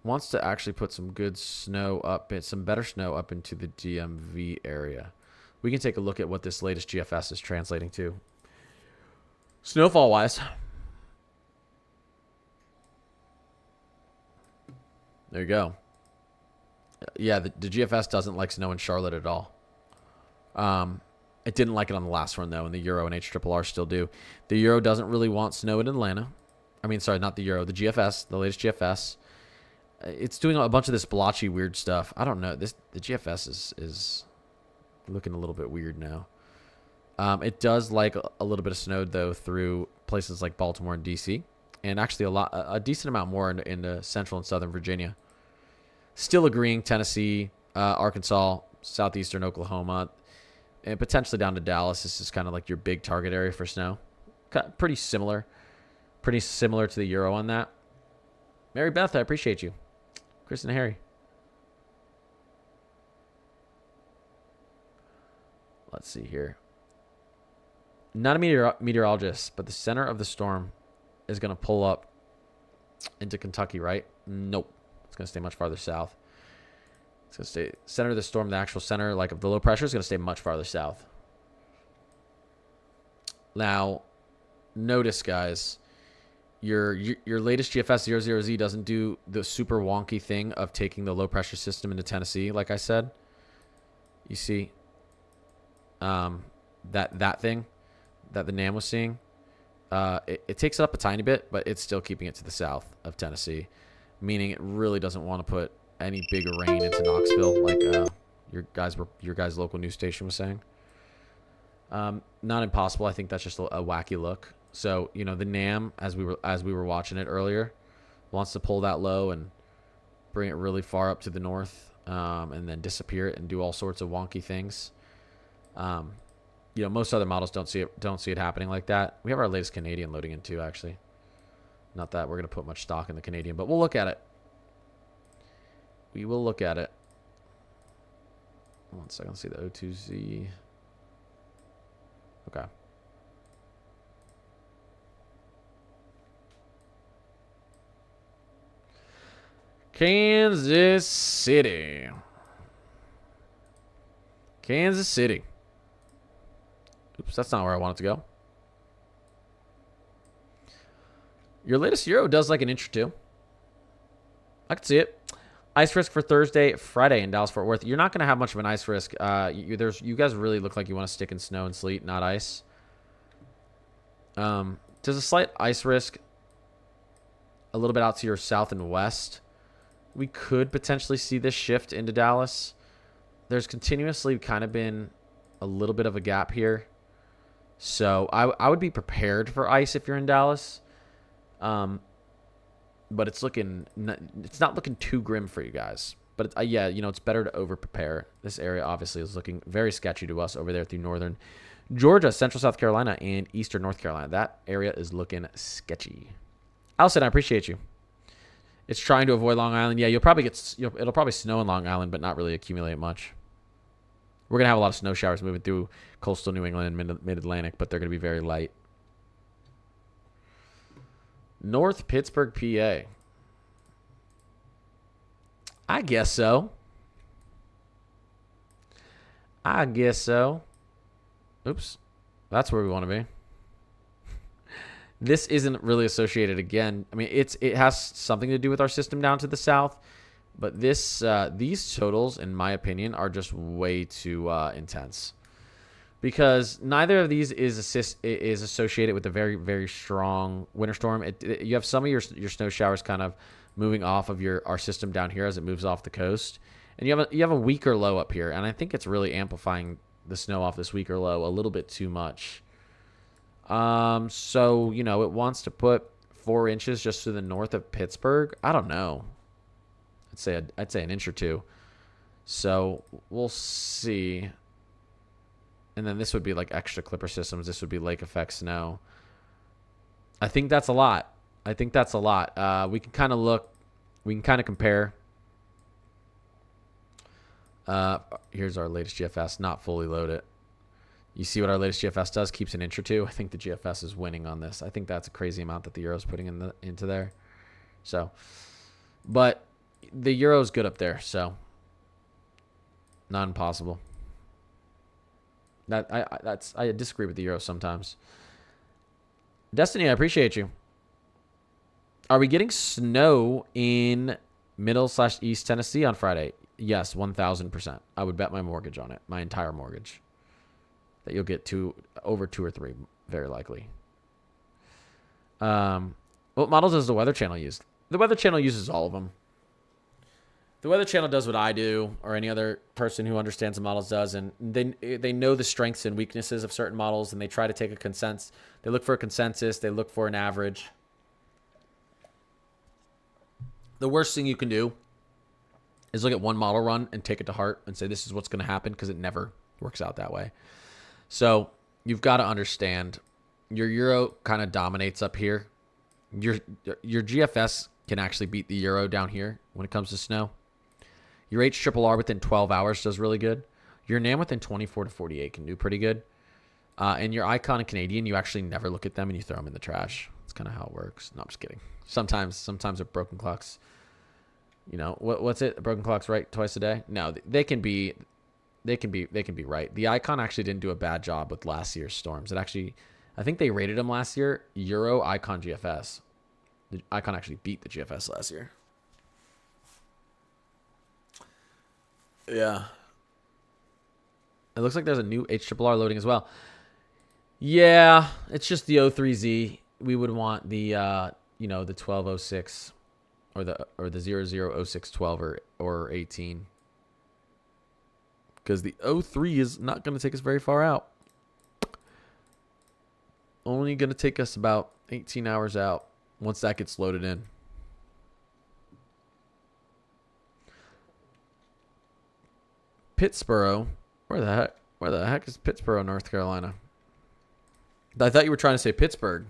Wants to actually put some good snow up, some better snow up into the DMV area. We can take a look at what this latest GFS is translating to. Snowfall-wise. There you go. Yeah, the GFS doesn't like snow in Charlotte at all. It didn't like it on the last one, though, and the Euro and HRRR still do. The Euro doesn't really want snow in Atlanta. I mean, sorry, not the Euro. The GFS, the latest GFS. it's doing a bunch of this blotchy weird stuff. I don't know. The GFS is looking a little bit weird now. It does like a little bit of snow though through places like Baltimore and DC, and actually a decent amount more into central and southern Virginia. Still agreeing Tennessee, Arkansas, southeastern Oklahoma, and potentially down to Dallas. This is kind of like your big target area for snow. Pretty similar to the Euro on that. Mary Beth, I appreciate you. Chris and Harry. Let's see here. Not a meteorologist, but the center of the storm is going to pull up into Kentucky, right? Nope. It's going to stay much farther south. It's going to stay center of the storm, the actual center like of the low pressure is going to stay much farther south. Now, notice, guys, your latest GFS 00Z doesn't do the super wonky thing of taking the low pressure system into Tennessee, like I said. You see that thing that the NAM was seeing. It takes it up a tiny bit, but it's still keeping it to the south of Tennessee, meaning it really doesn't want to put any big rain into Knoxville, like your guys' local news station was saying. Not impossible. I think that's just a wacky look. So, you know, the NAM, as we were watching it earlier, wants to pull that low and bring it really far up to the north, and then disappear it and do all sorts of wonky things. You know, most other models don't see it happening like that. We have our latest Canadian loading in too, actually. Not that we're going to put much stock in the Canadian, but we'll look at it. We will look at it. 1 second. Let's see the O2Z. Okay. Kansas City. Kansas City. Oops, that's not where I want it to go. Your latest Euro does like an inch or two. I can see it. Ice risk for Thursday, Friday in Dallas-Fort Worth. You're not going to have much of an ice risk. You guys really look like you want to stick in snow and sleet, not ice. There's a slight ice risk a little bit out to your south and west. We could potentially see this shift into Dallas. There's continuously kind of been a little bit of a gap here. So I would be prepared for ice if you're in Dallas. But it's not looking too grim for you guys. But yeah, you know, it's better to over prepare. This area obviously is looking very sketchy to us over there through northern Georgia, central South Carolina, and eastern North Carolina. That area is looking sketchy. Allison, I appreciate you. It's trying to avoid Long Island. Yeah, it'll probably snow in Long Island, but not really accumulate much. We're going to have a lot of snow showers moving through coastal New England and mid-Atlantic, but they're going to be very light. North Pittsburgh, PA. I guess so. Oops. That's where we want to be. This isn't really associated again. I mean, it has something to do with our system down to the south, but these totals, in my opinion, are just way too intense, because neither of these is associated with a very, very strong winter storm. You have some of your snow showers kind of moving off of our system down here as it moves off the coast, and you have a weaker low up here, and I think it's really amplifying the snow off this weaker low a little bit too much. So, you know, it wants to put 4 inches just to the north of Pittsburgh. I don't know. I'd say an inch or two. So we'll see. And then this would be like extra clipper systems. This would be lake effect snow. I think that's a lot. We can kind of compare. Here's our latest GFS, not fully loaded. You see what our latest GFS does? Keeps an inch or two. I think the GFS is winning on this. I think that's a crazy amount that the Euro's putting into there. So, but the Euro's good up there, so not impossible. I disagree with the Euro sometimes. Destiny, I appreciate you. Are we getting snow in middle/east Tennessee on Friday? Yes, 1,000%. I would bet my mortgage on it, my entire mortgage, that you'll get over 2 or 3, very likely. What models does the Weather Channel use? The Weather Channel uses all of them. The Weather Channel does what I do, or any other person who understands the models does, and they know the strengths and weaknesses of certain models, and they try to take a consensus. They look for a consensus. They look for an average. The worst thing you can do is look at one model run and take it to heart and say this is what's going to happen, because it never works out that way. So you've got to understand your Euro kind of dominates up here. Your GFS can actually beat the Euro down here when it comes to snow. Your HRRR within 12 hours does really good. Your NAM within 24 to 48 can do pretty good. And your Icon and Canadian, you actually never look at them and you throw them in the trash. That's kind of how it works. No, I'm just kidding. Sometimes they're broken clocks. You know, what's it? Broken clocks right twice a day? No, they can be right. The Icon actually didn't do a bad job with last year's storms. It actually, I think they rated them last year Euro, Icon, GFS. The Icon actually beat the GFS last year. Yeah. It looks like there's a new HRRR loading as well. Yeah, it's just the 03Z. We would want the the 1206 or the 000612 or 18. Because the 03 is not going to take us very far out. Only going to take us about 18 hours out once that gets loaded in. Pittsburgh. Where the heck is Pittsburgh, North Carolina? I thought you were trying to say Pittsburgh.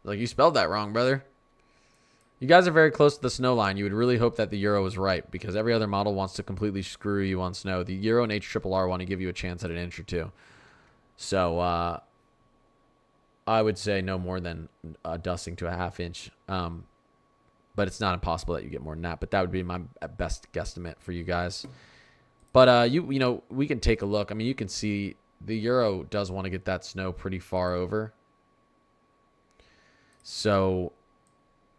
Like, you spelled that wrong, brother. You guys are very close to the snow line. You would really hope that the Euro was right, because every other model wants to completely screw you on snow. The Euro and HRRR want to give you a chance at an inch or two. So I would say no more than dusting to a half inch. But it's not impossible that you get more than that. But that would be my best guesstimate for you guys. But we can take a look. I mean, you can see the Euro does want to get that snow pretty far over. So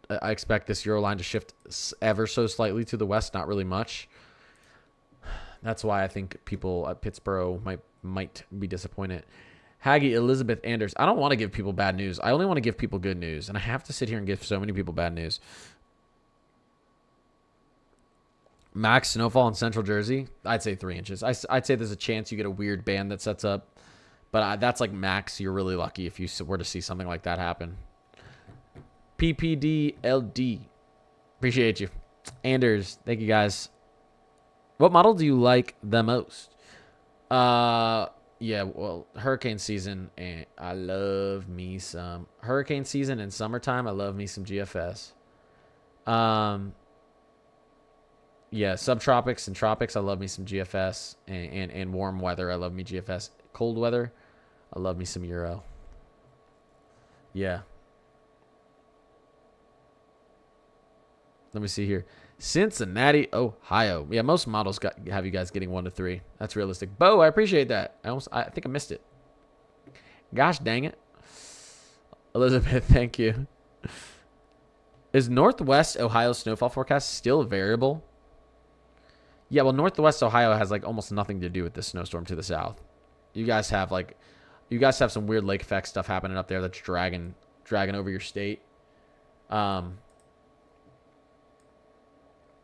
I expect this Euro line to shift ever so slightly to the west, not really much. That's why I think people at Pittsburgh might be disappointed. Haggy Elizabeth Anders. I don't want to give people bad news. I only want to give people good news. And I have to sit here and give so many people bad news. Max snowfall in central Jersey, I'd say 3 inches. I'd say there's a chance you get a weird band that sets up. But that's like max. You're really lucky if you were to see something like that happen. PPDLD. Appreciate you. Anders, thank you guys. What model do you like the most? Yeah, well, hurricane season, and I love me some hurricane season and summertime. I love me some GFS. Yeah, subtropics and tropics, I love me some GFS, and warm weather, I love me GFS. Cold weather, I love me some Euro. Yeah. Let me see here. Cincinnati, Ohio. Yeah, most models have you guys getting 1 to 3. That's realistic. Bo, I appreciate that. I think I missed it. Gosh dang it. Elizabeth, thank you. Is Northwest Ohio snowfall forecast still variable? Yeah, well, Northwest Ohio has like almost nothing to do with this snowstorm to the south. You guys have some weird lake effect stuff happening up there that's dragging over your state.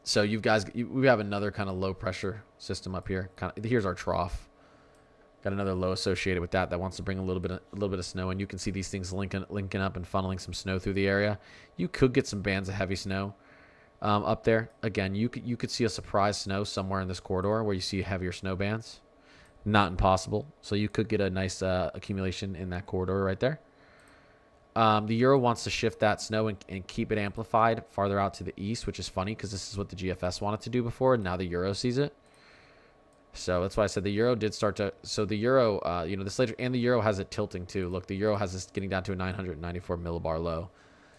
So we have another kind of low pressure system up here. Here's our trough. Got another low associated with that wants to bring a little bit of snow, and you can see these things linking up and funneling some snow through the area. You could get some bands of heavy snow up there. Again, you could see a surprise snow somewhere in this corridor where you see heavier snow bands. Not impossible. So you could get a nice accumulation in that corridor right there. The Euro wants to shift that snow and keep it amplified farther out to the east, which is funny because this is what the GFS wanted to do before, and now the Euro sees it. So that's why I said the Euro did start to. So the Euro, this later, and the Euro has it tilting too. Look, the Euro has this getting down to a 994 millibar low.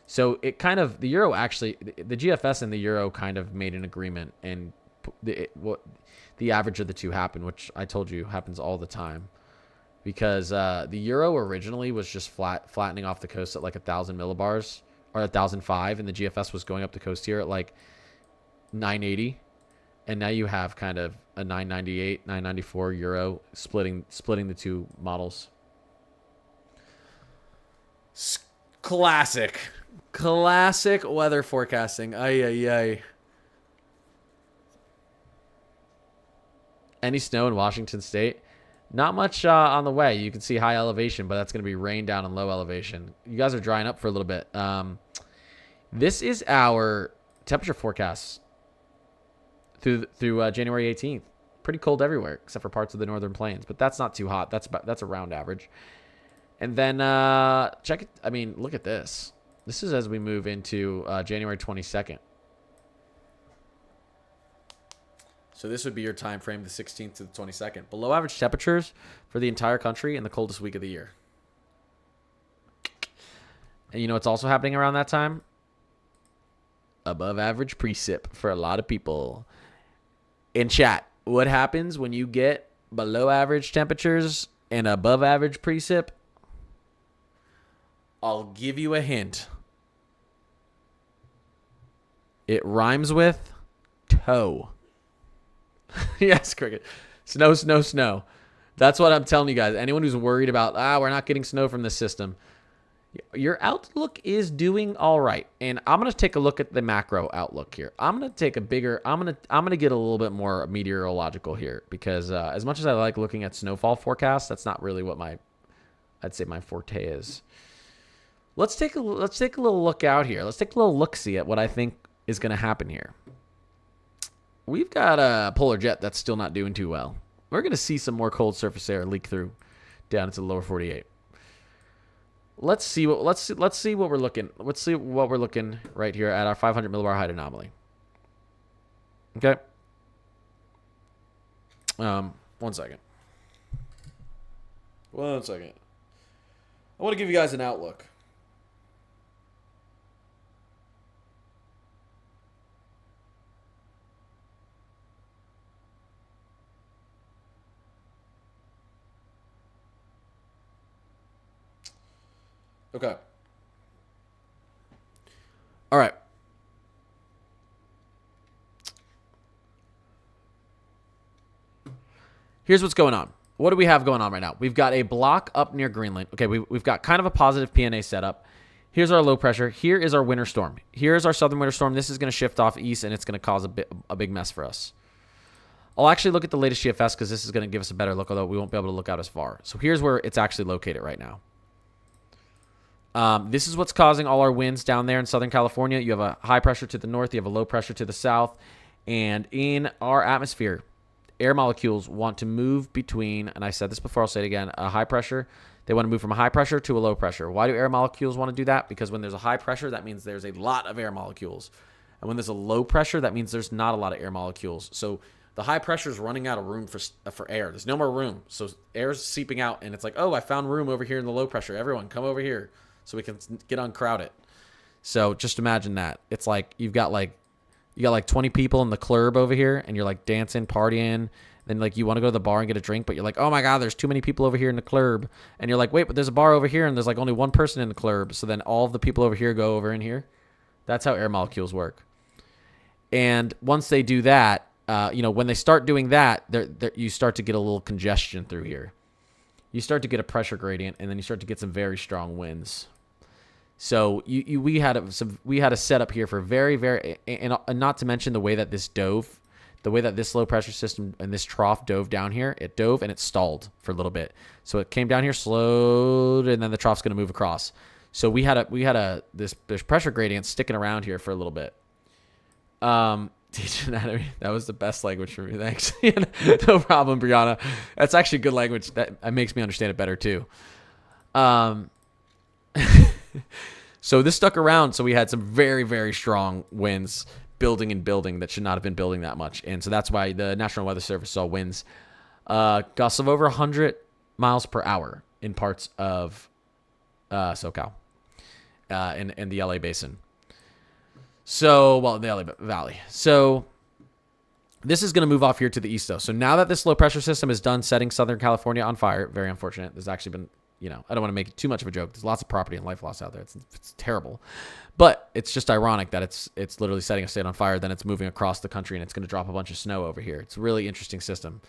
So it kind of, the Euro actually, the GFS and the Euro kind of made an agreement, and the average of the two happened, which I told you happens all the time. Because the Euro originally was just flattening off the coast at like 1,000 millibars or 1,005, and the GFS was going up the coast here at like 980, and now you have kind of a 998, 994 Euro splitting the two models. Classic weather forecasting. Ay. Any snow in Washington State? Not much on the way. You can see high elevation, but that's going to be rain down in low elevation. You guys are drying up for a little bit. This is our temperature forecast through January 18th. Pretty cold everywhere except for parts of the northern plains, but that's not too hot. That's around average. And then check it. I mean, look at this. This is as we move into January 22nd. So this would be your time frame, the 16th to the 22nd. Below average temperatures for the entire country in the coldest week of the year. And you know what's also happening around that time? Above average precip for a lot of people. In chat, what happens when you get below average temperatures and above average precip? I'll give you a hint. It rhymes with toe. Yes, Cricket. Snow, snow, snow. That's what I'm telling you guys. Anyone who's worried about, we're not getting snow from this system. Your outlook is doing all right. And I'm going to take a look at the macro outlook here. I'm going to take a bigger, I'm going to get a little bit more meteorological here because as much as I like looking at snowfall forecasts, that's not really what I'd say my forte is. Let's take a little look out here. Let's take a little look-see at what I think is going to happen here. We've got a polar jet that's still not doing too well. We're going to see some more cold surface air leak through down into the lower 48. Let's see what we're looking. Let's see what we're looking right here at our 500 millibar height anomaly. Okay. 1 second. 1 second. I want to give you guys an outlook. Okay. All right. Here's what's going on. What do we have going on right now? We've got a block up near Greenland. Okay, we've got kind of a positive PNA setup. Here's our low pressure. Here is our winter storm. Here's our southern winter storm. This is going to shift off east, and it's going to cause a big mess for us. I'll actually look at the latest GFS because this is going to give us a better look, although we won't be able to look out as far. So here's where it's actually located right now. This is what's causing all our winds down there in Southern California. You have a high pressure to the north. You have a low pressure to the south. And in our atmosphere, air molecules want to move between, and I said this before, I'll say it again, a high pressure. They want to move from a high pressure to a low pressure. Why do air molecules want to do that? Because when there's a high pressure, that means there's a lot of air molecules. And when there's a low pressure, that means there's not a lot of air molecules. So the high pressure is running out of room for air. There's no more room. So air is seeping out, and it's like, oh, I found room over here in the low pressure. Everyone, come over here so we can get uncrowded. So just imagine that. It's like you got like 20 people in the club over here, and you're like dancing, partying. Then like you want to go to the bar and get a drink, but you're like, oh my God, there's too many people over here in the club. And you're like, wait, but there's a bar over here, and there's like only one person in the club. So then all of the people over here go over in here. That's how air molecules work. And once they do that, when they start doing that, you start to get a little congestion through here. You start to get a pressure gradient, and then you start to get some very strong winds. So we had a setup here for very, very, and not to mention the way that this dove, the way that this low pressure system and this trough dove down here. It dove and it stalled for a little bit. So it came down here, slowed, and then the trough's going to move across. So we had this pressure gradient sticking around here for a little bit. Teach anatomy. That was the best language for me. Thanks. No problem, Brianna. That's actually good language. That makes me understand it better too. So this stuck around. So we had some very, very strong winds building that should not have been building that much. And so that's why the National Weather Service saw winds gusts of over 100 miles per hour in parts of SoCal in the LA basin. So, well, the LA Valley. So this is going to move off here to the east, though. So now that this low pressure system is done setting Southern California on fire, very unfortunate. There's actually been, I don't want to make it too much of a joke. There's lots of property and life loss out there. It's terrible. But it's just ironic that it's literally setting a state on fire, then it's moving across the country, and it's going to drop a bunch of snow over here. It's a really interesting system.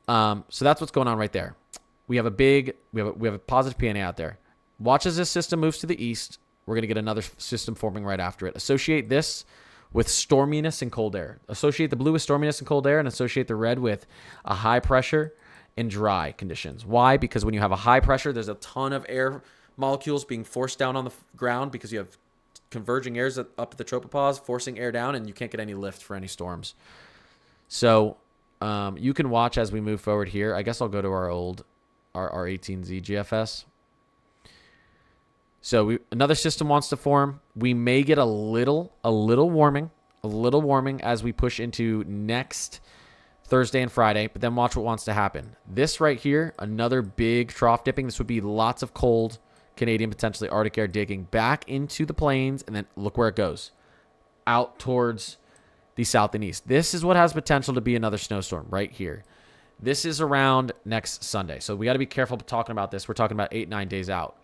So that's what's going on right there. We have a positive PNA out there. Watch as this system moves to the east. We're going to get another system forming right after it. Associate this with storminess and cold air. Associate the blue with storminess and cold air, and associate the red with a high pressure and dry conditions. Why? Because when you have a high pressure, there's a ton of air molecules being forced down on the ground because you have converging airs up at the tropopause, forcing air down, and you can't get any lift for any storms. So you can watch as we move forward here. I guess I'll go to our 18Z GFS. So another system wants to form. We may get a little warming as we push into next Thursday and Friday, but then watch what wants to happen. This right here, another big trough dipping. This would be lots of cold Canadian, potentially Arctic air digging back into the plains, and then look where it goes, out towards the south and east. This is what has potential to be another snowstorm right here. This is around next Sunday. So we got to be careful talking about this. We're talking about 8-9 days out.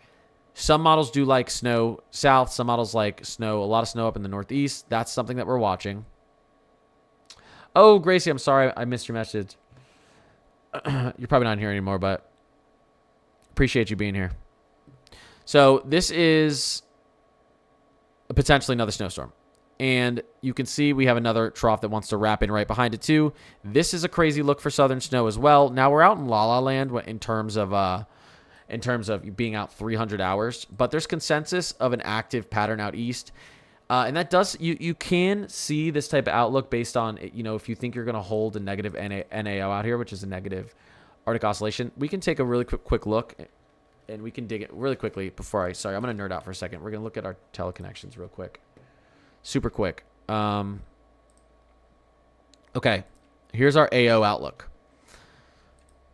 Some models do like snow south. Some models like a lot of snow up in the northeast. That's something that we're watching. Oh, Gracie, I'm sorry. I missed your message. You're probably not here anymore, but appreciate you being here. So this is potentially another snowstorm. And you can see we have another trough that wants to wrap in right behind it too. This is a crazy look for southern snow as well. Now we're out in La La Land in terms of being out 300 hours, but there's consensus of an active pattern out east. And that does, you can see this type of outlook based on, if you think you're going to hold a negative NAO out here, which is a negative Arctic oscillation. We can take a really quick look, and we can dig it really quickly I'm going to nerd out for a second. We're going to look at our teleconnections real quick. Super quick. Okay, here's our AO outlook.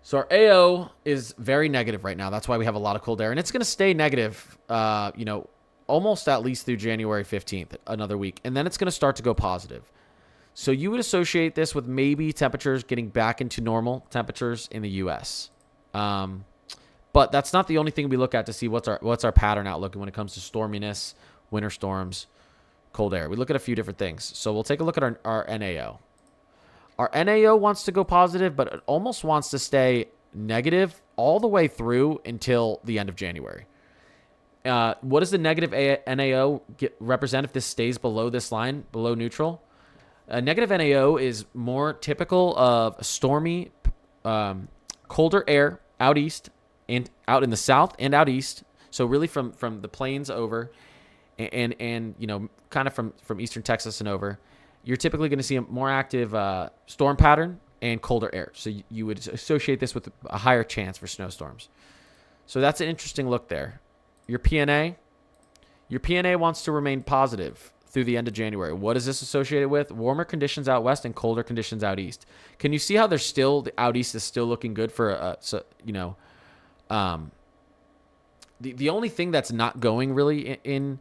So our AO is very negative right now. That's why we have a lot of cold air, and it's going to stay negative, almost at least through January 15th, another week, and then it's going to start to go positive. So you would associate this with maybe temperatures getting back into normal temperatures in the U.S. But that's not the only thing we look at to see what's our pattern outlook when it comes to storminess, winter storms, cold air. We look at a few different things. So we'll take a look at our NAO. Our NAO wants to go positive, but it almost wants to stay negative all the way through until the end of January. What does the negative NAO represent if this stays below this line, below neutral? A negative NAO is more typical of stormy, colder air out east and out in the south and out east. So really from the plains over and kind of from eastern Texas and over, you're typically going to see a more active storm pattern and colder air. So you would associate this with a higher chance for snowstorms. So that's an interesting look there. Your PNA wants to remain positive through the end of January. What is this associated with? Warmer conditions out west and colder conditions out east. Can you see how there's still, the out east is still looking good for, the only thing that's not going really in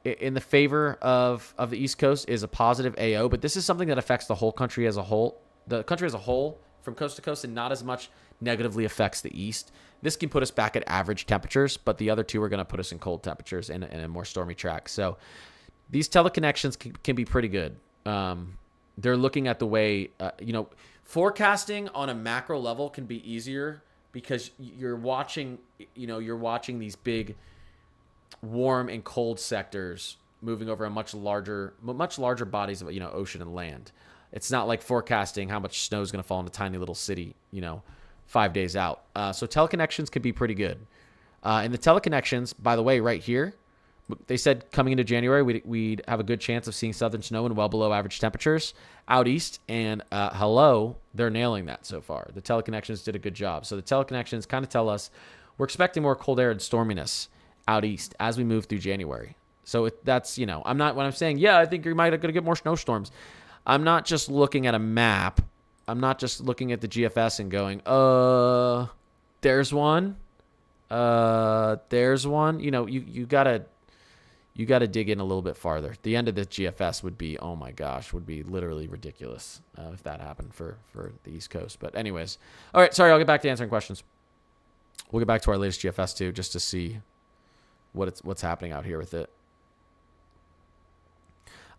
the favor of the East Coast is a positive AO, but this is something that affects the whole country as a whole. The country as a whole, from coast to coast, and not as much negatively affects the East. This can put us back at average temperatures, but the other two are going to put us in cold temperatures and a more stormy track. So these teleconnections can be pretty good. They're looking at the way, forecasting on a macro level can be easier because you're watching these big warm and cold sectors moving over a much larger bodies of ocean and land. It's not like forecasting how much snow is going to fall in a tiny little city 5 days out. So teleconnections could be pretty good. And the teleconnections, by the way, right here, they said coming into January we'd have a good chance of seeing southern snow and well below average temperatures out east. And they're nailing that so far. The teleconnections did a good job. So the teleconnections kind of tell us we're expecting more cold air and storminess out east as we move through January. So that's, I'm not, when I'm saying, I think you might going to get more snowstorms, I'm not just looking at a map. I'm not just looking at the GFS and going, there's one. There's one. You gotta dig in a little bit farther. The end of the GFS would be, oh my gosh, would be literally ridiculous if that happened for the East Coast. But anyways, all right, sorry, I'll get back to answering questions. We'll get back to our latest GFS too, just to see what's happening out here with it.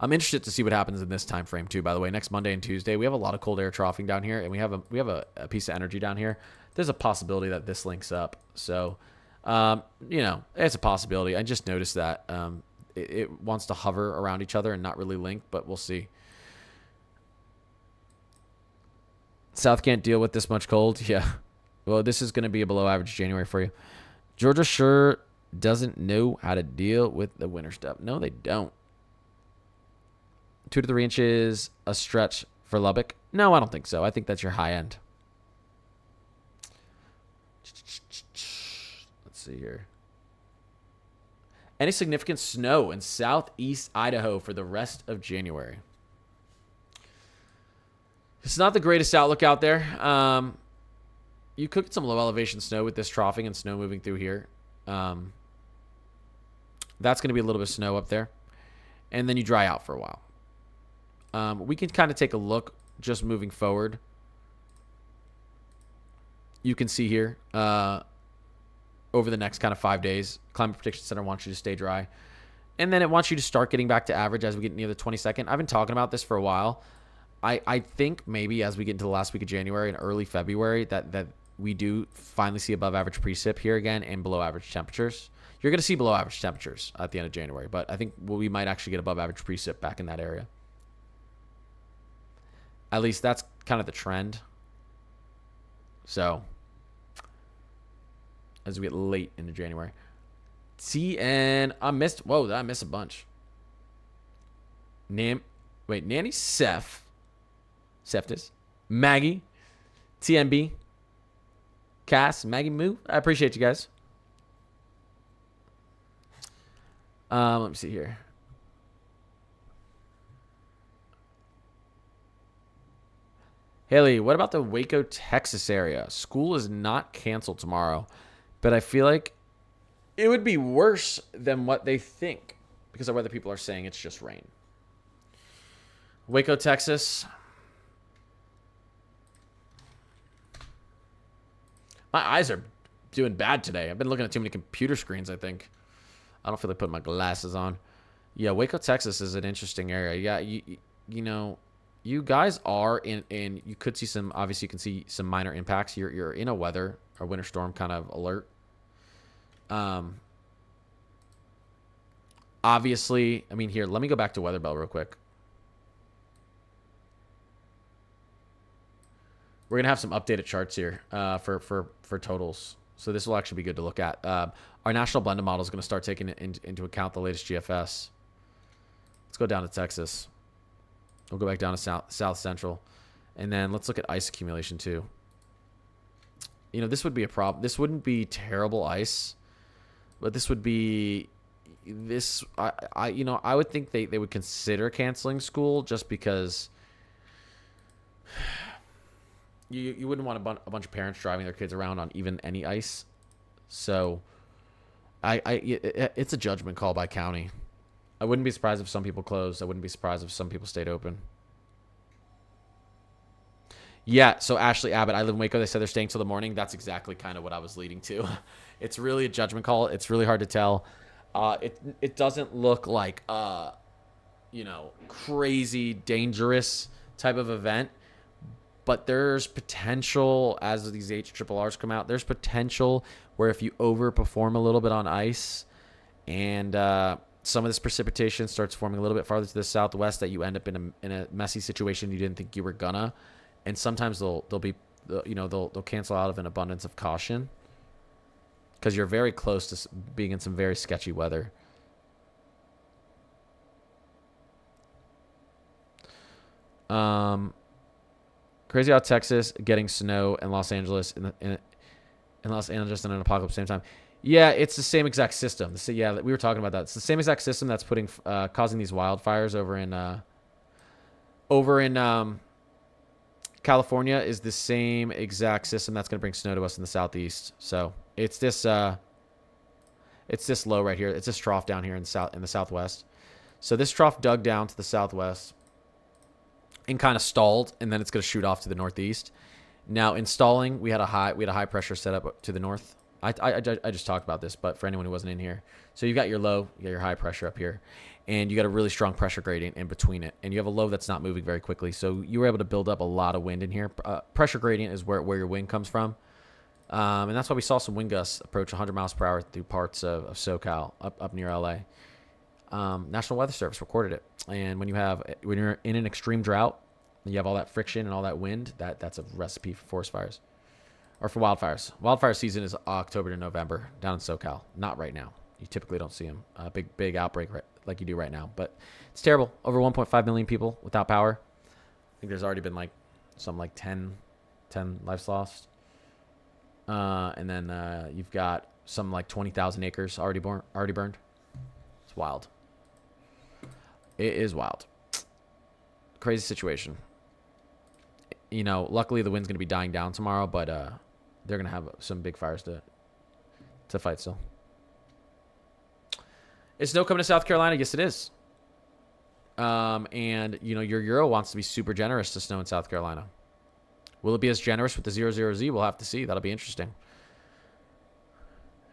I'm interested to see what happens in this time frame too. By the way, next Monday and Tuesday, we have a lot of cold air troughing down here, and we have a piece of energy down here. There's a possibility that this links up. So, it's a possibility. I just noticed that it wants to hover around each other and not really link, but we'll see. South can't deal with this much cold. Yeah. Well, this is going to be a below average January for you. Georgia sure doesn't know how to deal with the winter stuff. No, they don't. 2 to 3 inches, a stretch for Lubbock. No, I don't think so. I think that's your high end. Let's see here. Any significant snow in southeast Idaho for the rest of January? It's not the greatest outlook out there. You could get some low elevation snow with this troughing and snow moving through here. That's going to be a little bit of snow up there. And then you dry out for a while. We can kind of take a look just moving forward. You can see here over the next kind of 5 days, Climate Prediction Center wants you to stay dry. And then it wants you to start getting back to average as we get near the 22nd. I've been talking about this for a while. I think maybe as we get into the last week of January and early February that we do finally see above average precip here again and below average temperatures. You're going to see below average temperatures at the end of January, but I think we might actually get above average precip back in that area. At least that's kind of the trend. So, as we get late into January. TN, I missed a bunch. Nanny Seftis, Maggie, TNB, Cass, Maggie Moo. I appreciate you guys. Let me see here. Haley, what about the Waco, Texas area? School is not canceled tomorrow, but I feel like it would be worse than what they think because of whether people are saying it's just rain. Waco, Texas. My eyes are doing bad today. I've been looking at too many computer screens, I think. I don't feel like putting my glasses on. Yeah, Waco, Texas is an interesting area. Yeah, you know, you guys are in you could see some, obviously you can see some minor impacts. You're in a weather or winter storm kind of alert. Obviously, I mean, here, let me go back to Weather Bell real quick. We're going to have some updated charts here for totals. So this will actually be good to look at. Our national blended model is going to start taking into account the latest GFS. Let's go down to Texas. We'll go back down to South Central. And then let's look at ice accumulation too. You know, this would be a problem. This wouldn't be terrible ice, but this would be this. I would think they would consider canceling school just because you wouldn't want a bunch of parents driving their kids around on even any ice. So it's a judgment call by county. I wouldn't be surprised if some people closed. I wouldn't be surprised if some people stayed open. Yeah, so Ashley Abbott, I live in Waco. They said they're staying till the morning. That's exactly kind of what I was leading to. It's really a judgment call. It's really hard to tell. It doesn't look like crazy dangerous type of event, but there's potential as these HRRRs come out. There's potential where if you overperform a little bit on ice and some of this precipitation starts forming a little bit farther to the southwest, that you end up in a messy situation you didn't think you were gonna. And sometimes they'll cancel out of an abundance of caution because you're very close to being in some very sketchy weather. Crazy how Texas getting snow and Los Angeles in Los Angeles and an apocalypse at the same time. Yeah, it's the same exact system. Yeah, we were talking about that. It's the same exact system that's causing these wildfires over in California. Is the same exact system that's going to bring snow to us in the southeast. So it's this low right here. It's this trough down here in the southwest. So this trough dug down to the southwest and kind of stalled, and then it's going to shoot off to the northeast. Now installing, we had a high pressure set up to the north. I just talked about this, but for anyone who wasn't in here, so you got your low, you got your high pressure up here, and you got a really strong pressure gradient in between it, and you have a low that's not moving very quickly. So you were able to build up a lot of wind in here. Pressure gradient is where your wind comes from, and that's why we saw some wind gusts approach 100 miles per hour through parts of SoCal up near LA. National Weather Service recorded it. And when you're in an extreme drought, you have all that friction and all that wind. That's a recipe for forest fires or for wildfires. Wildfire season is October to November down in SoCal. Not right now. You typically don't see them. Big outbreak like you do right now. But it's terrible. Over 1.5 million people without power. I think there's already been like 10 lives lost. And then you've got some like 20,000 acres already burned. It's wild. It is wild. Crazy situation. You know, luckily the wind's going to be dying down tomorrow, but they're going to have some big fires to fight still. Is snow coming to South Carolina? Yes, it is. And, you know, your Euro wants to be super generous to snow in South Carolina. Will it be as generous with the 00Z? We'll have to see. That'll be interesting.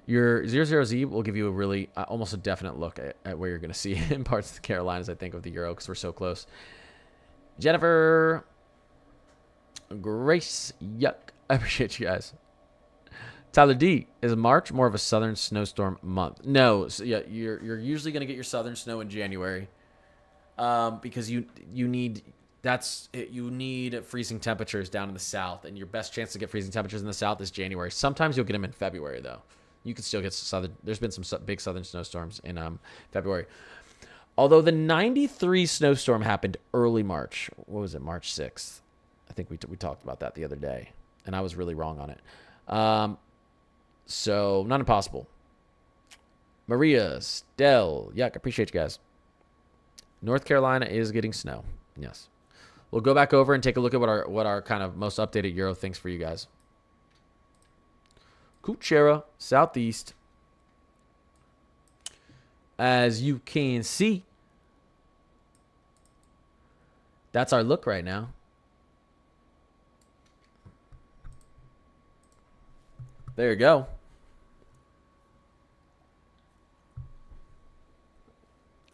Your 00Z will give you a really, almost a definite look at where you're going to see in parts of the Carolinas, I think, of the Euro, because we're so close. Jennifer, Grace, yuck. I appreciate you guys. Tyler D, is March more of a southern snowstorm month? No, so yeah, you're usually going to get your southern snow in January, because you need freezing temperatures down in the south, and your best chance to get freezing temperatures in the south is January. Sometimes you'll get them in February though. You can still get southern. There's been some big southern snowstorms in February. Although the 93 snowstorm happened early March. What was it? March 6th. I think we talked about that the other day, and I was really wrong on it. So not impossible. Maria, Stell, yuck, appreciate you guys. North Carolina is getting snow. Yes. We'll go back over and take a look at what our kind of most updated Euro thinks for you guys. Kuchera, southeast. As you can see, that's our look right now. There you go.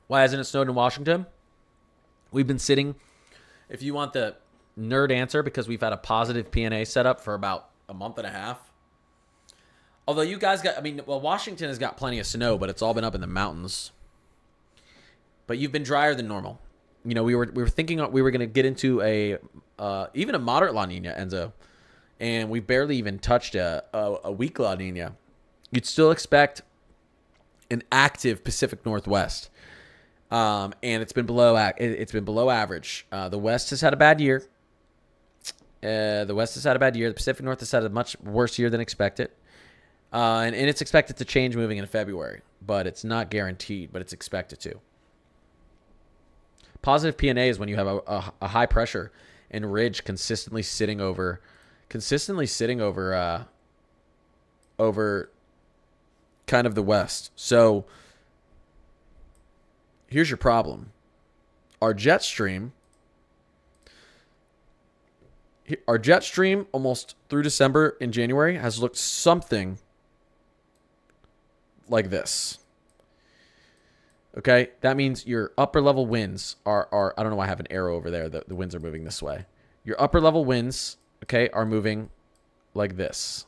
Why hasn't it snowed in Washington? We've been sitting, if you want the nerd answer, because we've had a positive PNA setup for about a month and a half. Although you guys Washington has got plenty of snow, but it's all been up in the mountains. But you've been drier than normal. You know, we were thinking we were going to get into even a moderate La Nina, Enzo, and we barely even touched a weak La Nina. You'd still expect an active Pacific Northwest, and it's been below average. The West has had a bad year. The Pacific North has had a much worse year than expected. And it's expected to change moving into February, but it's not guaranteed, but it's expected to. Positive PNA is when you have a high pressure and ridge consistently sitting over kind of the west. So here's your problem. Our jet stream almost through December and January has looked something like this. Okay, that means your upper level winds are I don't know why I have an arrow over there. The winds are moving this way. Your upper level winds, okay, are moving like this.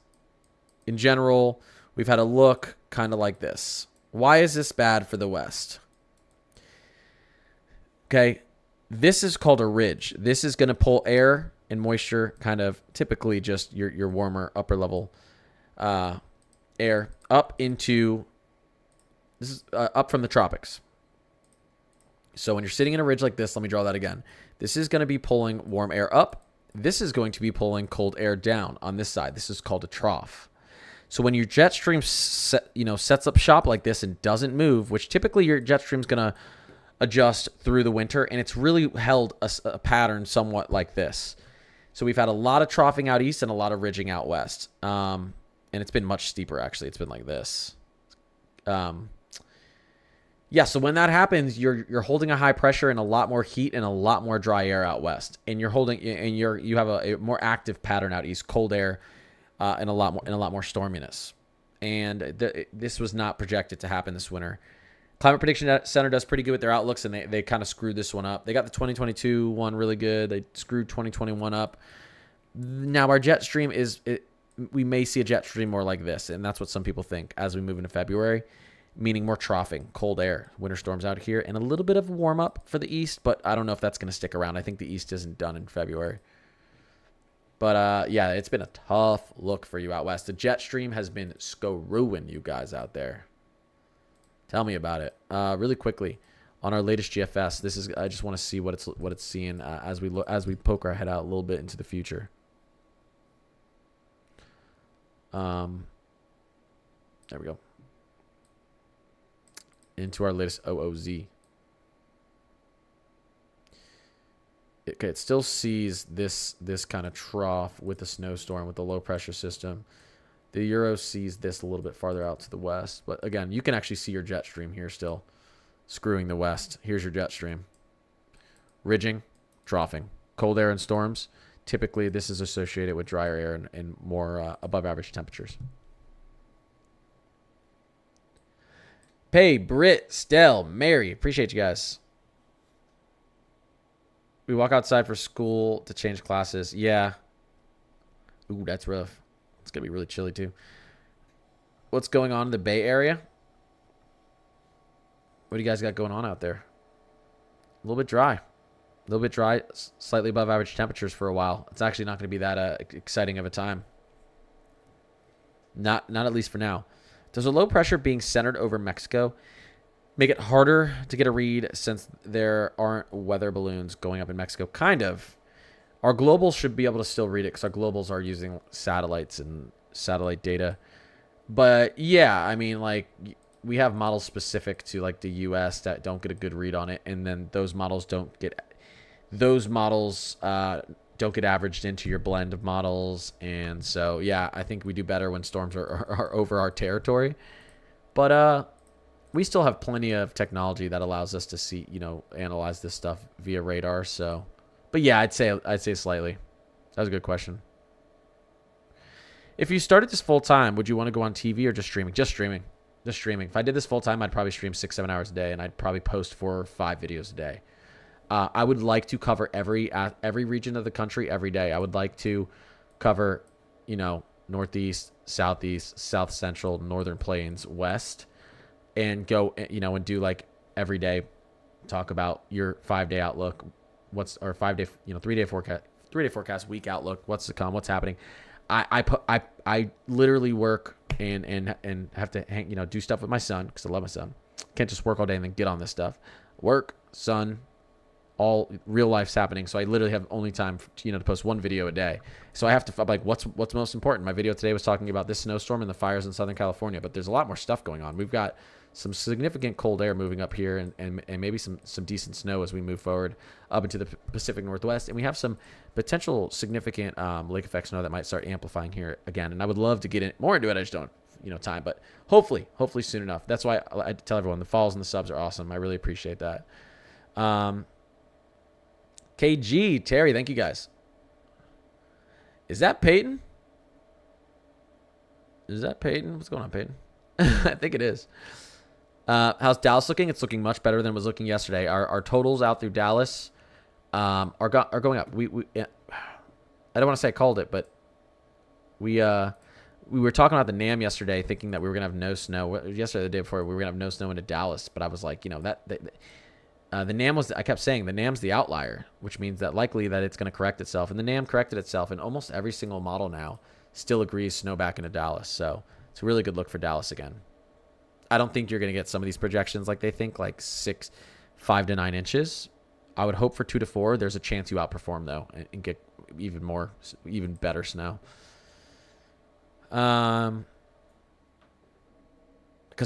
In general, we've had a look kind of like this. Why is this bad for the West? Okay, this is called a ridge. This is going to pull air and moisture, kind of typically just your warmer upper level air up into this is up from the tropics. So when you're sitting in a ridge like this, let me draw that again. This is going to be pulling warm air up. This is going to be pulling cold air down on this side. This is called a trough. So when your jet stream sets up shop like this and doesn't move, which typically your jet stream is going to adjust through the winter, and it's really held a pattern somewhat like this. So we've had a lot of troughing out east and a lot of ridging out west. And it's been much steeper, actually. It's been like this. So when that happens, you're holding a high pressure and a lot more heat and a lot more dry air out west, and you have a more active pattern out east, cold air, and a lot more storminess. And this was not projected to happen this winter. Climate Prediction Center does pretty good with their outlooks, and they kind of screwed this one up. They got the 2022 one really good. They screwed 2021 up. Now our jet stream we may see a jet stream more like this, and that's what some people think as we move into February. meaning more troughing, cold air, winter storms out here, and a little bit of warm up for the east, but I don't know if that's going to stick around. I think the east isn't done in February. But yeah, it's been a tough look for you out west. The jet stream has been screwing you guys out there. Tell me about it. Really quickly, on our latest GFS, this is I just want to see what it's seeing as we poke our head out a little bit into the future. There we go. Into our latest OOZ. Okay, it still sees this kind of trough with the snowstorm with the low pressure system. The Euro sees this a little bit farther out to the west, but again, you can actually see your jet stream here still screwing the west. Here's your jet stream. Ridging, troughing, cold air and storms. Typically, this is associated with drier air and more above average temperatures. Hey, Britt, Stell, Mary, appreciate you guys. We walk outside for school to change classes. Yeah. Ooh, that's rough. It's going to be really chilly, too. What's going on in the Bay Area? What do you guys got going on out there? A little bit dry. A little bit dry, slightly above average temperatures for a while. It's actually not going to be that exciting of a time. Not at least for now. Does a low pressure being centered over Mexico make it harder to get a read since there aren't weather balloons going up in Mexico? Kind of. Our globals should be able to still read it because our globals are using satellites and satellite data. But yeah, I mean, like, we have models specific to like the US that don't get a good read on it, and then those models don't get averaged into your blend of models. And so yeah, I think we do better when storms are over our territory. But we still have plenty of technology that allows us to see, analyze this stuff via radar. So, but yeah, I'd say slightly. That was a good question. If you started this full time, would you want to go on TV or just streaming? Just streaming. Just streaming. If I did this full time, I'd probably stream 6-7 hours a day, and I'd probably post 4 or 5 videos a day. I would like to cover every region of the country every day. I would like to cover, Northeast, Southeast, South Central, Northern Plains, West, and go, and do like every day, talk about your 5-day outlook, or 5-day, 3-day forecast, week outlook, what's to come, what's happening. I literally work and have to do stuff with my son because I love my son. Can't just work all day and then get on this stuff. Work, son, all real life's happening. So I literally have only time to post 1 video a day. So I have to what's most important. My video today was talking about this snowstorm and the fires in Southern California, but there's a lot more stuff going on. We've got some significant cold air moving up here and maybe some decent snow as we move forward up into the Pacific Northwest. And we have some potential significant lake effect snow that might start amplifying here again. And I would love to get more into it. I just don't time, but hopefully soon enough. That's why I tell everyone the follows and the subs are awesome. I really appreciate that. KG, Terry, thank you guys. Is that Peyton? What's going on, Peyton? I think it is. How's Dallas looking? It's looking much better than it was looking yesterday. Our totals out through Dallas are going up. I don't want to say I called it, but we were talking about the NAM yesterday, thinking that we were gonna have no snow. Yesterday, the day before, we were gonna have no snow into Dallas, but I was like, the NAM I kept saying the NAM's the outlier, which means that likely that it's going to correct itself. And the NAM corrected itself, and almost every single model now still agrees snow back into Dallas. So it's a really good look for Dallas again. I don't think you're going to get some of these projections like they think, like 5 to 9 inches. I would hope for 2 to 4. There's a chance you outperform, though, and get even better snow. Because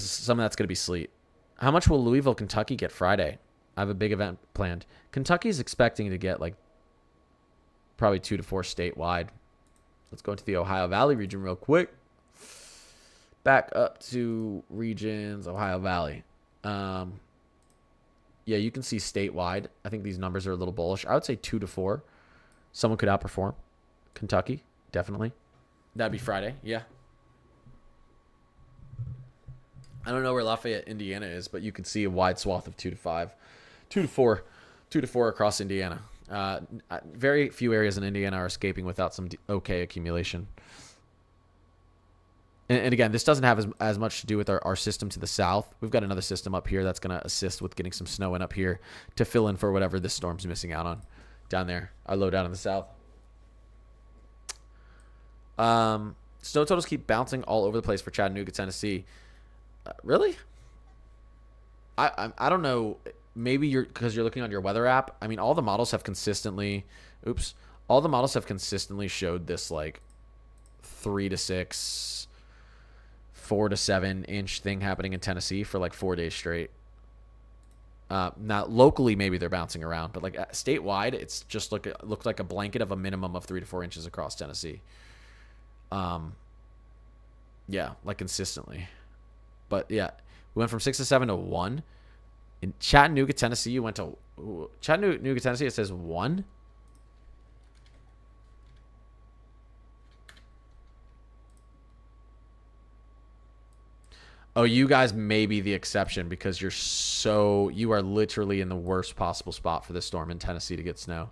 some of that's going to be sleet. How much will Louisville, Kentucky get Friday? I have a big event planned. Kentucky's expecting to get like probably 2 to 4 statewide. Let's go into the Ohio Valley region real quick. Back up to regions, Ohio Valley. Yeah, you can see statewide. I think these numbers are a little bullish. I would say 2 to 4. Someone could outperform. Kentucky, definitely. That'd be Friday, yeah. I don't know where Lafayette, Indiana is, but you can see a wide swath of 2 to 5. 2 to 4 across Indiana. Very few areas in Indiana are escaping without some okay accumulation. And again, this doesn't have as much to do with our system to the south. We've got another system up here that's going to assist with getting some snow in up here to fill in for whatever this storm's missing out on down there. Our low down in the south. Snow totals keep bouncing all over the place for Chattanooga, Tennessee. Really? I don't know. Maybe because you're looking on your weather app. I mean, all the models have consistently. All the models have consistently showed this like 3 to 6, 4 to 7 inch thing happening in Tennessee for like 4 days straight. Now locally maybe they're bouncing around, but like statewide it's just looked like a blanket of a minimum of 3 to 4 inches across Tennessee. Yeah, like consistently. But yeah, we went from 6 to 7 to 1. In Chattanooga, Tennessee, you went to Chattanooga, Tennessee. It says 1. Oh, you guys may be the exception because you are literally in the worst possible spot for this storm in Tennessee to get snow.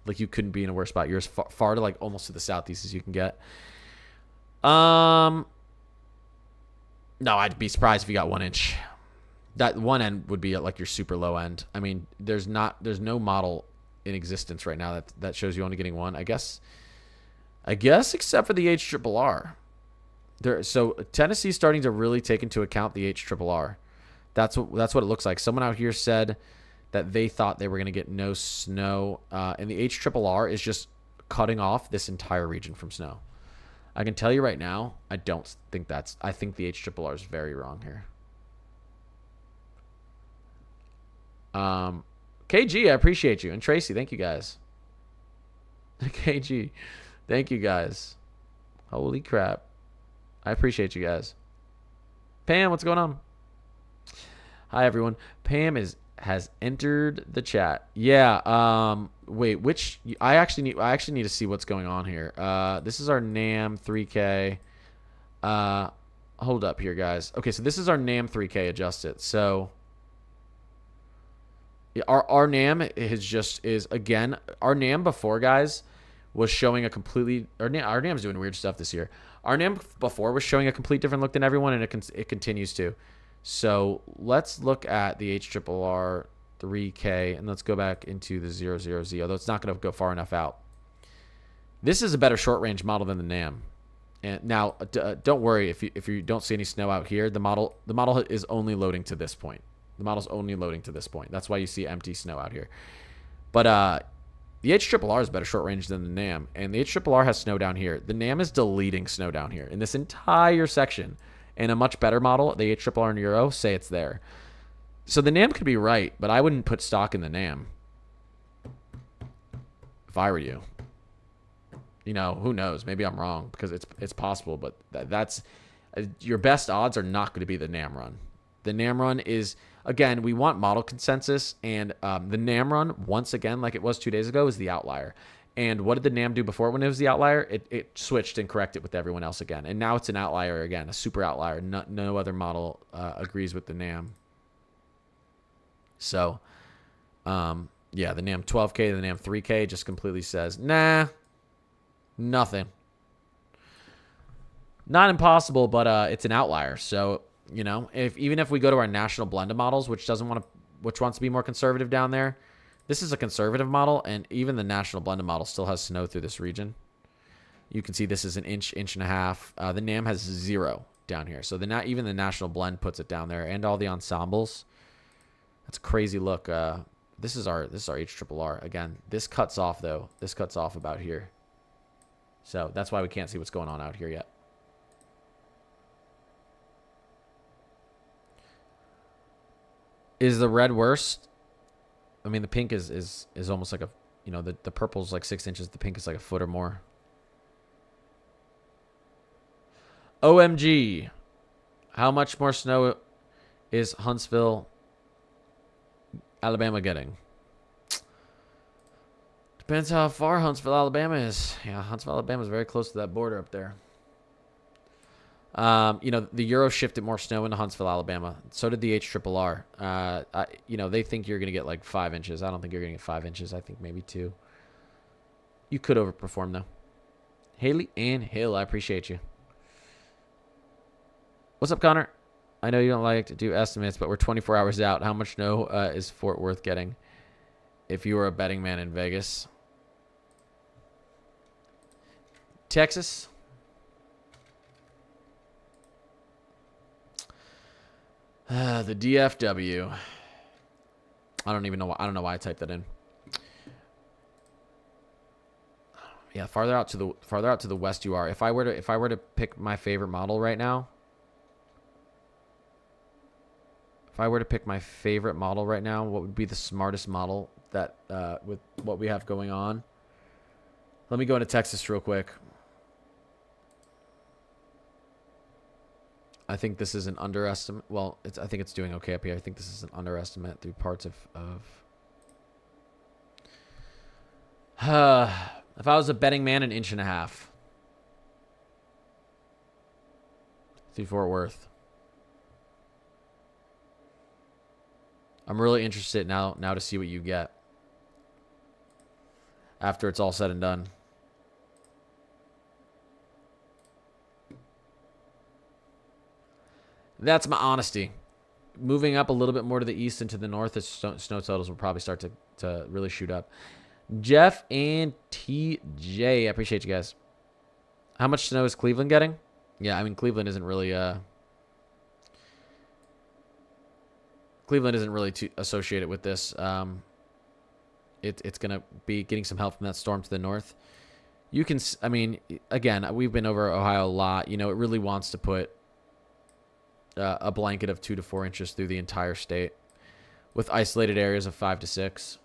Like you couldn't be in a worse spot. You're as far to like almost to the southeast as you can get. No, I'd be surprised if you got 1 inch. That one end would be at like your super low end. I mean, there's no model in existence right now that shows you only getting 1. I guess except for the HRRR. So Tennessee's starting to really take into account the HRRR. That's what it looks like. Someone out here said that they thought they were going to get no snow, and the HRRR is just cutting off this entire region from snow. I can tell you right now, I think the HRRR is very wrong here. KG, I appreciate you. And Tracy, thank you guys. KG, thank you guys. Holy crap. I appreciate you guys. Pam, what's going on? Hi, everyone. Pam has entered the chat. Yeah. Wait, I actually need to see what's going on here. This is our NAM 3K. Hold up here, guys. Okay, so this is our NAM 3K adjusted. So our NAM is again, our NAM before, guys, was showing a completely, our NAM's doing weird stuff this year. Our NAM before was showing a complete different look than everyone, and it continues to. So let's look at the HRRR 3K, and let's go back into the 00Z, although it's not going to go far enough out. This is a better short-range model than the NAM. And now, don't worry if you don't see any snow out here. The model is only loading to this point. The model's only loading to this point. That's why you see empty snow out here. But the HRRR is better short range than the NAM, and the HRRR has snow down here. The NAM is deleting snow down here in this entire section. And a much better model, the HRRR and Euro, say it's there. So the NAM could be right, but I wouldn't put stock in the NAM if I were you. You know, who knows? Maybe I'm wrong because it's possible, but that's your best odds are not going to be the NAM run. The NAM run is, again, we want model consensus, and the NAM run, once again, like it was 2 days ago, is the outlier. And what did the NAM do before when it was the outlier? It switched and corrected with everyone else again. And now it's an outlier again, a super outlier. No other model agrees with the NAM. So, yeah, the NAM 12K, the NAM 3K just completely says, nah, nothing. Not impossible, but it's an outlier. So, you know, even if we go to our national blended models, which wants to be more conservative down there, this is a conservative model, and even the national blended model still has snow through this region. You can see this is an inch and a half. The NAM has 0 down here, so even the national blend puts it down there, and all the ensembles. That's a crazy look. This is our HRRR. Again, this cuts off though. This cuts off about here, so that's why we can't see what's going on out here yet. Is the red worse? I mean, the pink is almost like a, you know, the purple's like 6 inches. The pink is like a foot or more. OMG. How much more snow is Huntsville, Alabama getting? Depends how far Huntsville, Alabama is. Yeah, Huntsville, Alabama is very close to that border up there. You know, the Euro shifted more snow into Huntsville, Alabama. So did the HRRR. You know, they think you're going to get like 5 inches. I don't think you're going to get 5 inches. I think maybe 2. You could overperform, though. Haley and Hill, I appreciate you. What's up, Connor? I know you don't like to do estimates, but we're 24 hours out. How much snow is Fort Worth getting if you were a betting man in Vegas? Texas? The DFW. I don't even know why. I don't know why I typed that in. Yeah, farther out to the west you are. If I were to pick my favorite model right now, what would be the smartest model that with what we have going on? Let me go into Texas real quick. I think this is an underestimate. Well, I think it's doing okay up here. I think this is an underestimate through parts of if I was a betting man, 1.5 inches through Fort Worth. I'm really interested now to see what you get after it's all said and done. That's my honesty. Moving up a little bit more to the east and to the north, the snow totals will probably start to really shoot up. Jeff and TJ, I appreciate you guys. How much snow is Cleveland getting? Yeah, I mean, Cleveland isn't really too associated with this. It's going to be getting some help from that storm to the north. You can, I mean, again, we've been over Ohio a lot. You know, it really wants to put a blanket of 2 to 4 inches through the entire state with isolated areas of 5 to 6.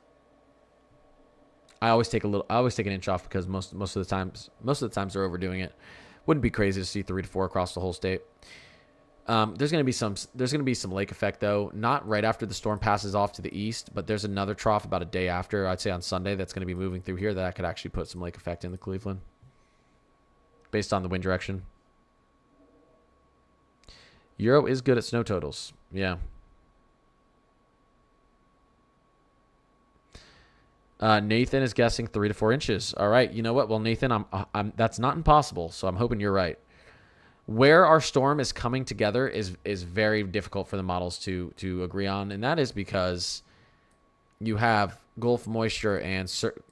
I always take an inch off because most of the times they're overdoing it. Wouldn't be crazy to see 3 to 4 across the whole state. There's going to be some lake effect though, not right after the storm passes off to the east, but there's another trough about a day after, I'd say on Sunday, that's going to be moving through here that could actually put some lake effect into Cleveland based on the wind direction. Euro is good at snow totals. Yeah. Nathan is guessing 3 to 4 inches. All right. You know what? Well, Nathan, that's not impossible. So I'm hoping you're right. Where our storm is coming together is very difficult for the models to agree on. And that is because you have Gulf moisture and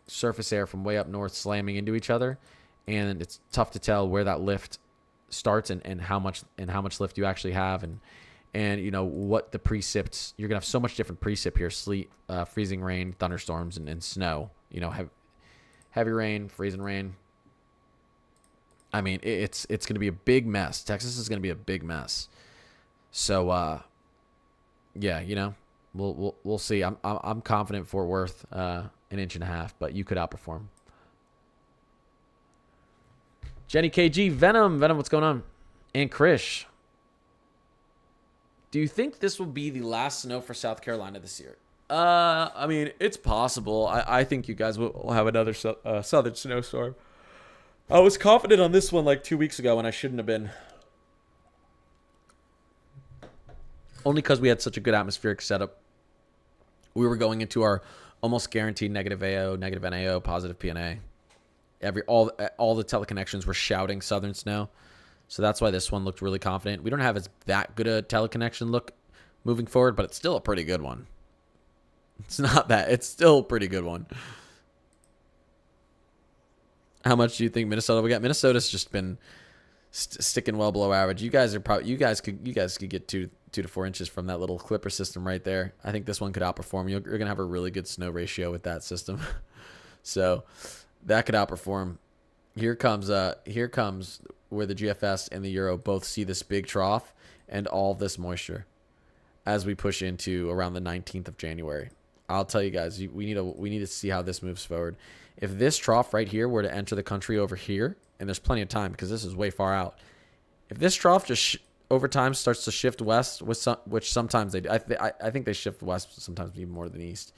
surface air from way up north slamming into each other. And it's tough to tell where that lift starts and how much lift you actually have. And you know what the precipits, you're gonna have so much different precip here: sleet, freezing rain, thunderstorms, and snow. You know, heavy rain, freezing rain. I mean, it's gonna be a big mess. Texas is gonna be a big mess. So, yeah, you know, we'll see. I'm confident Fort Worth 1.5 inches, but you could outperform. Jenny KG, Venom, what's going on? And Krish. Do you think this will be the last snow for South Carolina this year? I mean, it's possible. I think you guys will have another southern snowstorm. I was confident on this one like 2 weeks ago, and I shouldn't have been. Only because we had such a good atmospheric setup. We were going into our almost guaranteed negative AO, negative NAO, positive PNA. All the teleconnections were shouting southern snow. So that's why this one looked really confident. We don't have as that good a teleconnection look moving forward, but it's still a pretty good one. It's not that. It's still a pretty good one. How much do you think Minnesota will get? Minnesota's just been sticking well below average. You guys could get 2 to 4 inches from that little clipper system right there. I think this one could outperform. You're going to have a really good snow ratio with that system. So that could outperform. Here comes where the GFS and the Euro both see this big trough and all this moisture as we push into around the 19th of January. I'll tell you guys, we need to see how this moves forward. If this trough right here were to enter the country over here, and there's plenty of time because this is way far out. If this trough just over time starts to shift west, which sometimes they do, I think they shift west sometimes even more than east.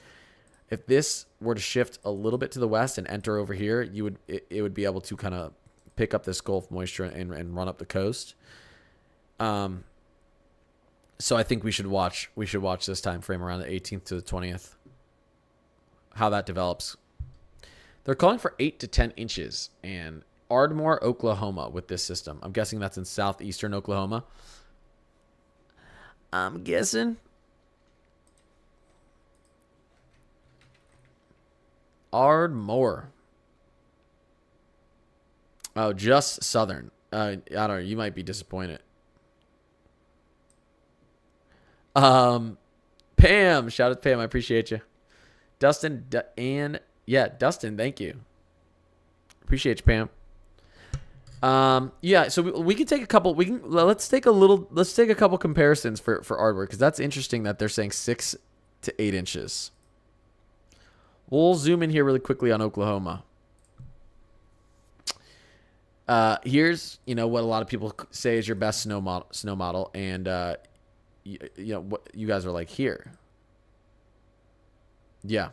If this were to shift a little bit to the west and enter over here, it would be able to kind of pick up this Gulf moisture and run up the coast. So I think we should watch this time frame around the 18th to the 20th. How that develops. They're calling for 8 to 10 inches in Ardmore, Oklahoma with this system. I'm guessing that's in southeastern Oklahoma. I'm guessing. Ardmore. Oh, just southern. I don't know. You might be disappointed. Pam. Shout out to Pam. I appreciate you. Dustin and yeah, Dustin. Thank you. Appreciate you, Pam. Yeah. So we can take a couple. Let's take a couple comparisons for Ardmore because that's interesting that they're saying 6 to 8 inches. We'll zoom in here really quickly on Oklahoma. Here's what a lot of people say is your best snow model, and what you guys are like here. Yeah.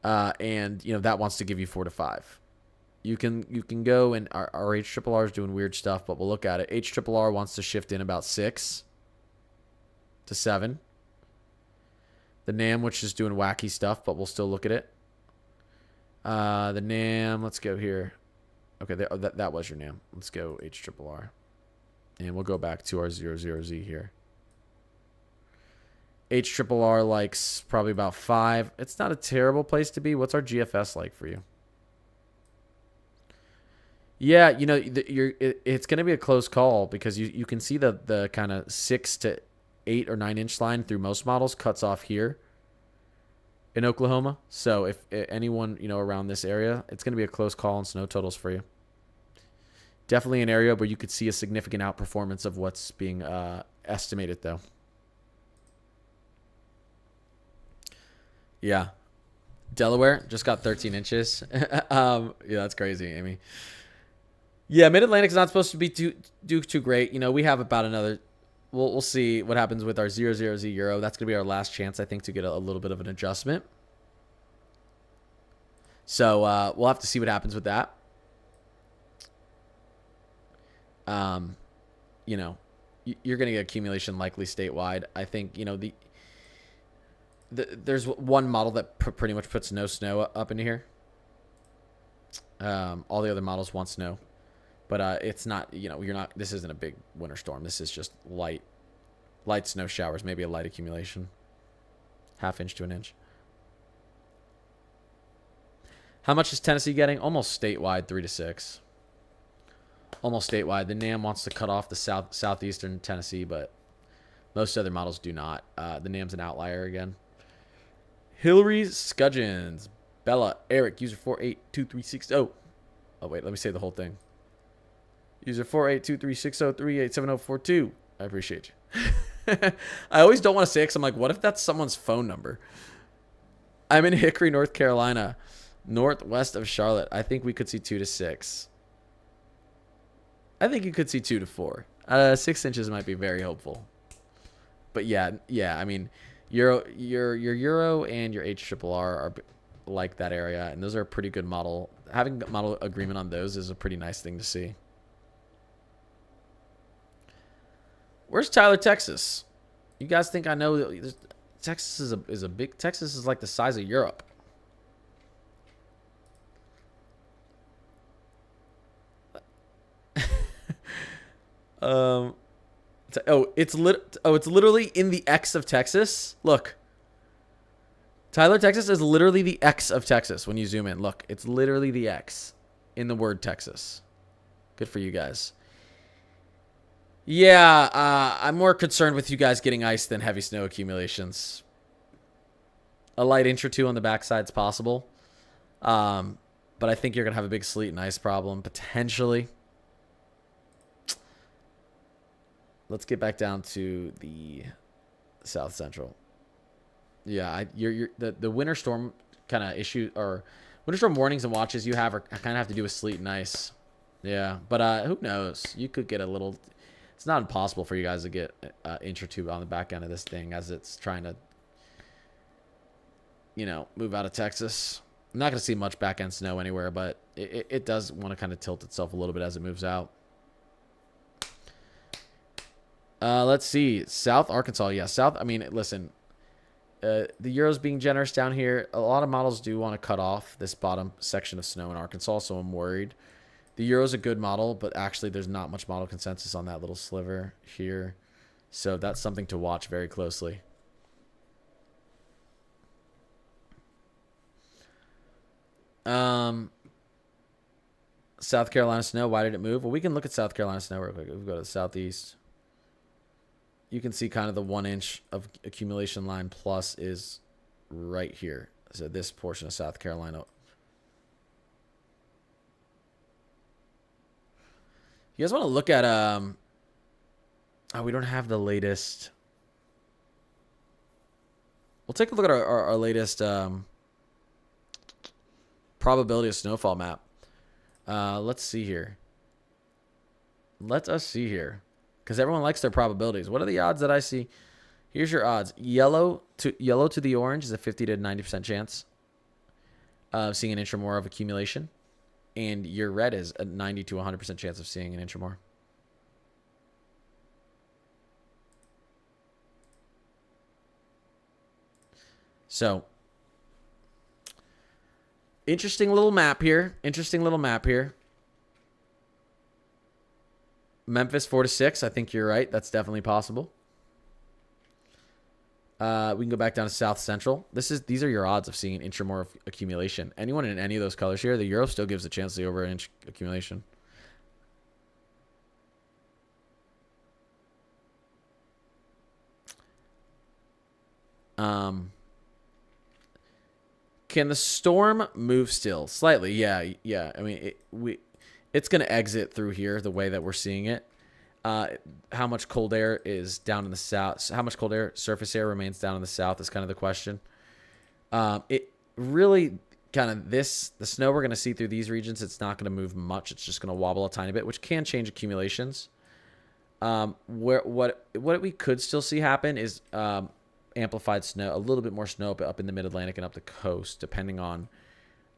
And that wants to give you 4 to 5. You can go, and our HRRR is doing weird stuff, but we'll look at it. HRRR wants to shift in about 6 to 7. The NAM, which is doing wacky stuff, but we'll still look at it. The NAM, let's go here. Okay, that was your NAM. Let's go HRRR. And we'll go back to our 00Z here. HRRR likes probably about 5. It's not a terrible place to be. What's our GFS like for you? Yeah, it's going to be a close call because you can see the kind of 6 to 8 or 9 inch line through most models cuts off here in Oklahoma. So if anyone around this area, it's going to be a close call on snow totals for you. Definitely an area where you could see a significant outperformance of what's being estimated, though. Yeah. Delaware just got 13 inches. Yeah, that's crazy, Amy. Yeah, Mid-Atlantic is not supposed to be too great. We have about another... We'll see what happens with our 00Z Euro. That's going to be our last chance, I think, to get a little bit of an adjustment. So we'll have to see what happens with that. You're going to get accumulation likely statewide. I think, there's one model that pretty much puts no snow up into here. All the other models want snow. But it's not, this isn't a big winter storm. This is just light snow showers, maybe a light accumulation. 1/2 inch to 1 inch. How much is Tennessee getting? Almost statewide, 3 to 6. Almost statewide. The NAM wants to cut off the southeastern Tennessee, but most other models do not. The NAM's an outlier again. Hillary Scudgens. Bella. Eric. User 482360. Oh, wait. Let me say the whole thing. User 482360387042. I appreciate you. I always don't want to say it because I'm like, what if that's someone's phone number? I'm in Hickory, North Carolina, northwest of Charlotte. I think we could see 2 to 6. I think you could see 2 to 4. 6 inches might be very hopeful. But yeah. I mean, your Euro and your HRRR are like that area, and those are a pretty good model. Having model agreement on those is a pretty nice thing to see. Where's Tyler, Texas? You guys think I know that Texas is a big... Texas is like the size of Europe. It's literally in the X of Texas. Look. Tyler, Texas is literally the X of Texas when you zoom in. Look, it's literally the X in the word Texas. Good for you guys. Yeah, I'm more concerned with you guys getting ice than heavy snow accumulations. A light inch or two on the backside is possible. But I think you're going to have a big sleet and ice problem, potentially. Let's get back down to the South Central. Yeah, the winter storm kind of issue, or winter storm warnings and watches you have kind of have to do with sleet and ice. Yeah, but who knows? You could get a little... It's not impossible for you guys to get an inch or two on the back end of this thing as it's trying to, move out of Texas. I'm not going to see much back end snow anywhere, but it does want to kind of tilt itself a little bit as it moves out. Let's see. South Arkansas. Yeah, South. I mean, listen, the Euro's being generous down here. A lot of models do want to cut off this bottom section of snow in Arkansas, so I'm worried. The Euro's a good model, but actually there's not much model consensus on that little sliver here. So that's something to watch very closely. South Carolina snow. Why did it move? Well, we can look at South Carolina snow real quick. If we go to the southeast, you can see kind of the 1 inch of accumulation line plus is right here. So this portion of South Carolina. You guys want to look at oh, we don't have the latest. We'll take a look at our latest probability of snowfall map. Let's see here. Let us see here. Because everyone likes their probabilities. What are the odds that I see? Here's your odds. Yellow to the orange is a 50 to 90% chance of seeing an inch or more of accumulation. And your red is a 90 to 100% chance of seeing an inch or more. So, interesting little map here. Memphis 4 to 6. I think you're right. That's definitely possible. We can go back down to South Central. These are your odds of seeing an inch or more of accumulation. Anyone in any of those colors here, the Euro still gives a chance to see over an inch accumulation. Can the storm move still? Slightly, yeah. I mean, it's going to exit through here the way that we're seeing it. How much cold air is down in the south? How much cold air, surface air remains down in the south is kind of the question. It really kind of the snow we're going to see through these regions, it's not going to move much. It's just going to wobble a tiny bit, which can change accumulations. What we could still see happen is amplified snow, a little bit more snow up in the mid-Atlantic and up the coast, depending on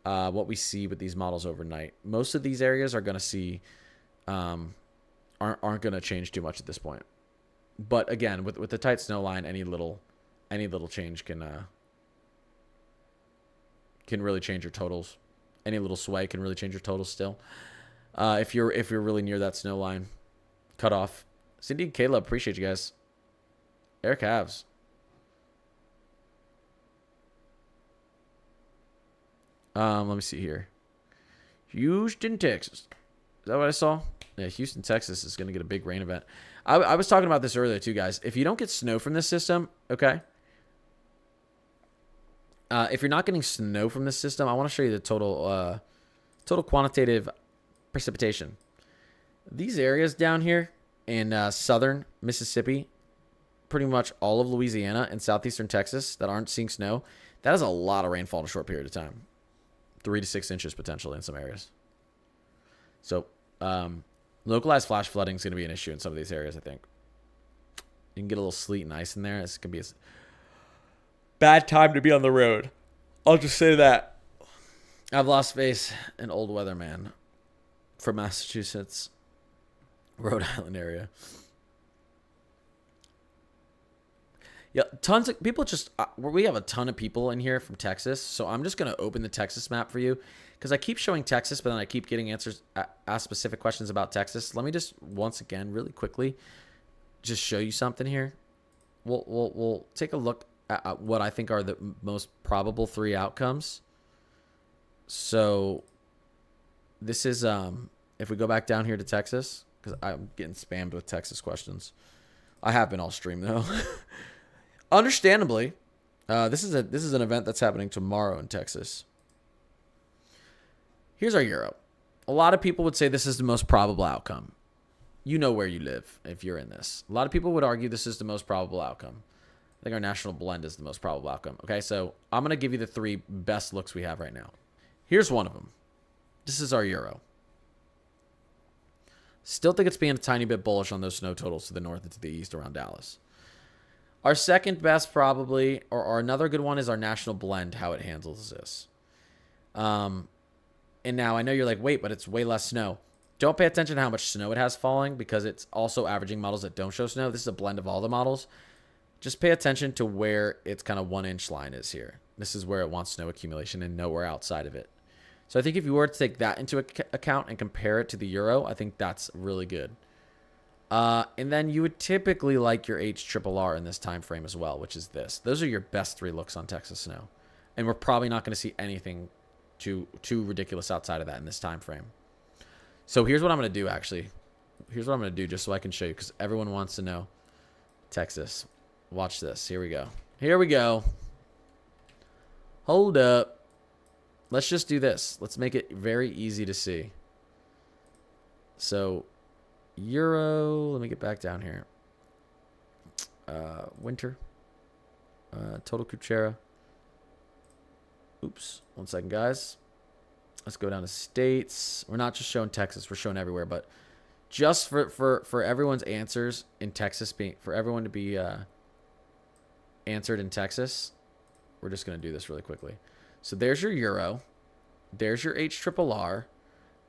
what we see with these models overnight. Most of these areas are going to see aren't going to change too much at this point. But again, with the tight snow line, any little change can really change your totals. Any little sway can really change your totals still. If you're really near that snow line cutoff. Cindy and Caleb, appreciate you guys. Eric Havs. Let me see here. Houston, Texas. Is that what I saw? Yeah, Houston, Texas is going to get a big rain event. I was talking about this earlier too, guys. If you don't get snow from this system, okay? If you're not getting snow from this system, I want to show you the total quantitative precipitation. These areas down here in southern Mississippi, pretty much all of Louisiana and southeastern Texas that aren't seeing snow, that is a lot of rainfall in a short period of time. 3 to 6 inches potentially in some areas. So localized flash flooding is going to be an issue in some of these areas, I think. You can get a little sleet and ice in there. It's going to be a bad time to be on the road. I'll just say that. I've lost faith in old weatherman from Massachusetts, Rhode Island area. Yeah, tons of people we have a ton of people in here from Texas. So I'm just going to open the Texas map for you because I keep showing Texas, but then I keep getting answers, ask specific questions about Texas. Let me just once again, really quickly, just show you something here. We'll take a look at what I think are the most probable 3 outcomes. So this is, if we go back down here to Texas, because I'm getting spammed with Texas questions. I have been all stream though. Understandably, this is an event that's happening tomorrow in Texas. Here's our Euro. A lot of people would say this is the most probable outcome. You know where you live if you're in this. A lot of people would argue this is the most probable outcome. I think our national blend is the most probable outcome. Okay, so I'm going to give you the 3 best looks we have right now. Here's one of them. This is our Euro. Still think it's being a tiny bit bullish on those snow totals to the north and to the east around Dallas. Our second best probably, or another good one, is our national blend, how it handles this. And now I know you're like, wait, but it's way less snow. Don't pay attention to how much snow it has falling because it's also averaging models that don't show snow. This is a blend of all the models. Just pay attention to where its kind of 1 inch line is here. This is where it wants snow accumulation and nowhere outside of it. So I think if you were to take that into account and compare it to the Euro, I think that's really good. And then you would typically like your HRRR in this time frame as well, which is this. Those are your best 3 looks on Texas snow. And we're probably not going to see anything too ridiculous outside of that in this time frame. So here's what I'm going to do, actually. Here's what I'm going to do just so I can show you, because everyone wants to know Texas. Watch this. Here we go. Here we go. Hold up. Let's just do this. Let's make it very easy to see. So, Euro. Let me get back down here. Winter. Total Kuchera. Oops. 1 second, guys. Let's go down to states. We're not just showing Texas. We're showing everywhere. But just for everyone's answers in Texas, for everyone to be answered in Texas, we're just going to do this really quickly. So there's your Euro. There's your HRRR.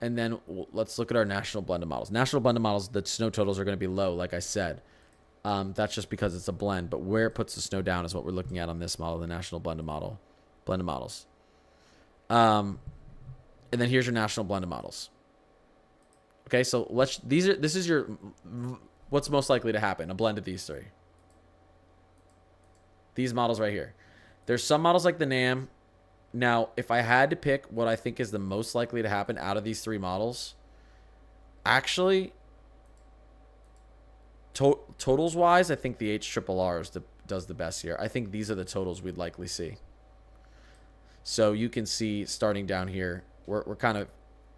And then let's look at our national blended models. National blended models, the snow totals are going to be low, like I said. That's just because it's a blend. But where it puts the snow down is what we're looking at on this model, the national blended model. Blended models. And then here's your national blended models. Okay, so this is your what's most likely to happen, a blend of these 3. These models right here. There's some models like the NAM. Now, if I had to pick what I think is the most likely to happen out of these 3 models, actually, totals wise, I think the HRRR does the best here. I think these are the totals we'd likely see. So you can see starting down here, we're kind of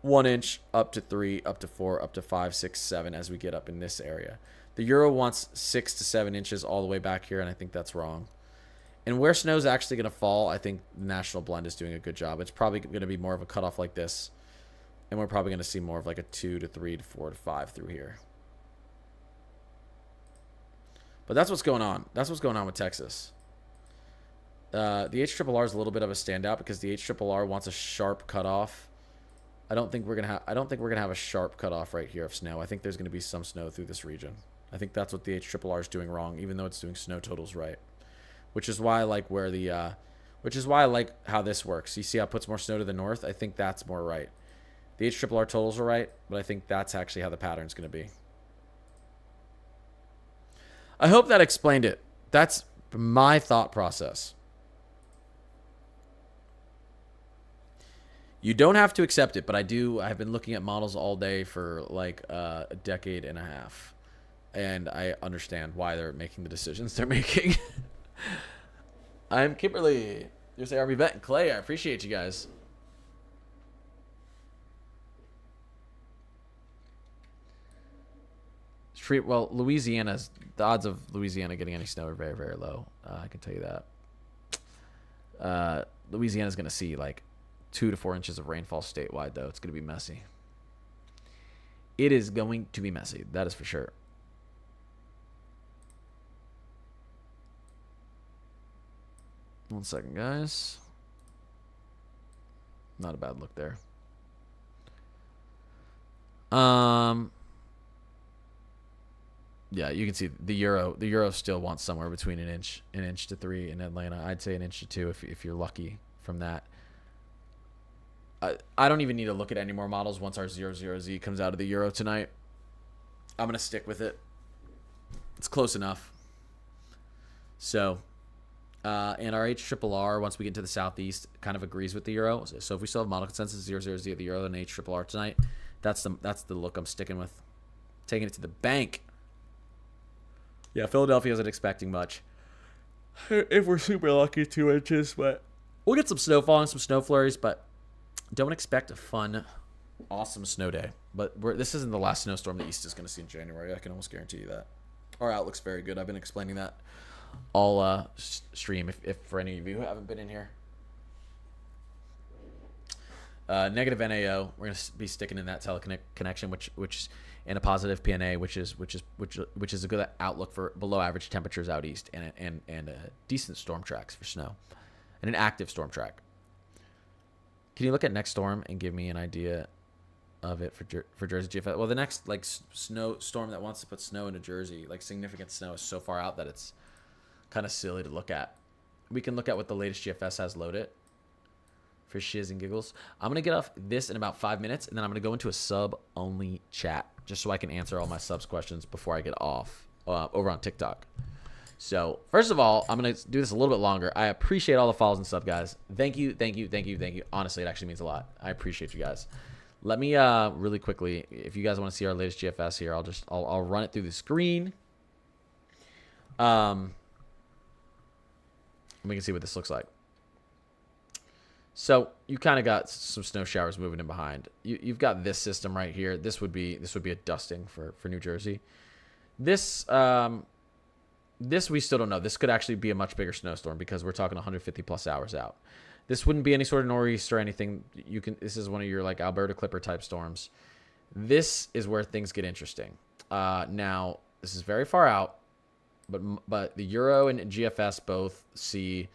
1 inch up to 3, up to 4, up to 5, 6, 7 as we get up in this area. The Euro wants 6 to 7 inches all the way back here, and I think that's wrong. And where snow is actually going to fall, I think the national blend is doing a good job. It's probably going to be more of a cutoff like this, and we're probably going to see more of like a 2 to 3 to 4 to 5 through here. But that's what's going on. That's what's going on with Texas. The HRRR is a little bit of a standout because the HRRR wants a sharp cutoff. I don't think we're gonna have a sharp cutoff right here of snow. I think there's gonna be some snow through this region. I think that's what the HRRR is doing wrong, even though it's doing snow totals right. Which is why I like how this works. You see how it puts more snow to the north? I think that's more right. The HRRR totals are right, but I think that's actually how the pattern's gonna be. I hope that explained it. That's my thought process. You don't have to accept it, but I've been looking at models all day for like a decade and a half. And I understand why they're making the decisions they're making. I'm Kimberly. You're say Army Vet and Clay. I appreciate you guys. Well, Louisiana's, the odds of Louisiana getting any snow are very, very low. I can tell you that. Louisiana's going to see like 2 to 4 inches of rainfall statewide, though. It's going to be messy. It is going to be messy. That is for sure. One second, guys. Not a bad look there. Yeah, you can see the Euro still wants somewhere between an inch to 3 in Atlanta. I'd say an inch to 2 if you're lucky from that. I don't even need to look at any more models once our 00Z comes out of the Euro tonight. I'm going to stick with it. It's close enough. So, and our HRRR, once we get to the southeast, kind of agrees with the Euro. So if we still have model consensus 00Z of the Euro and HRRR tonight, that's the look I'm sticking with. Taking it to the bank. Yeah, Philadelphia isn't expecting much. If we're super lucky, 2 inches, but we'll get some snowfall and some snow flurries, but don't expect a fun, awesome snow day. But this isn't the last snowstorm the East is going to see in January. I can almost guarantee you that. Our outlook's very good. I've been explaining that all stream, if for any of you who haven't been in here. Negative NAO. We're going to be sticking in that teleconnection, which and a positive PNA, which is a good outlook for below average temperatures out east and decent storm tracks for snow, and an active storm track. Can you look at next storm and give me an idea of it for Jersey GFS? Well, the next like snow storm that wants to put snow into Jersey, like significant snow, is so far out that it's kind of silly to look at. We can look at what the latest GFS has loaded for shiz and giggles. I'm going to get off this in about 5 minutes, and then I'm going to go into a sub-only chat just so I can answer all my subs questions before I get off over on TikTok. So, first of all, I'm going to do this a little bit longer. I appreciate all the follows and sub, guys. Thank you, thank you, thank you, thank you. Honestly, it actually means a lot. I appreciate you guys. Let me really quickly, if you guys want to see our latest GFS here, I'll run it through the screen. We can see what this looks like. So you kind of got some snow showers moving in behind. You've got this system right here. This would be a dusting for New Jersey. This we still don't know. This could actually be a much bigger snowstorm because we're talking 150 plus hours out. This wouldn't be any sort of nor'easter or anything. This is one of your like Alberta Clipper type storms. This is where things get interesting. Now this is very far out, but the Euro and GFS both see,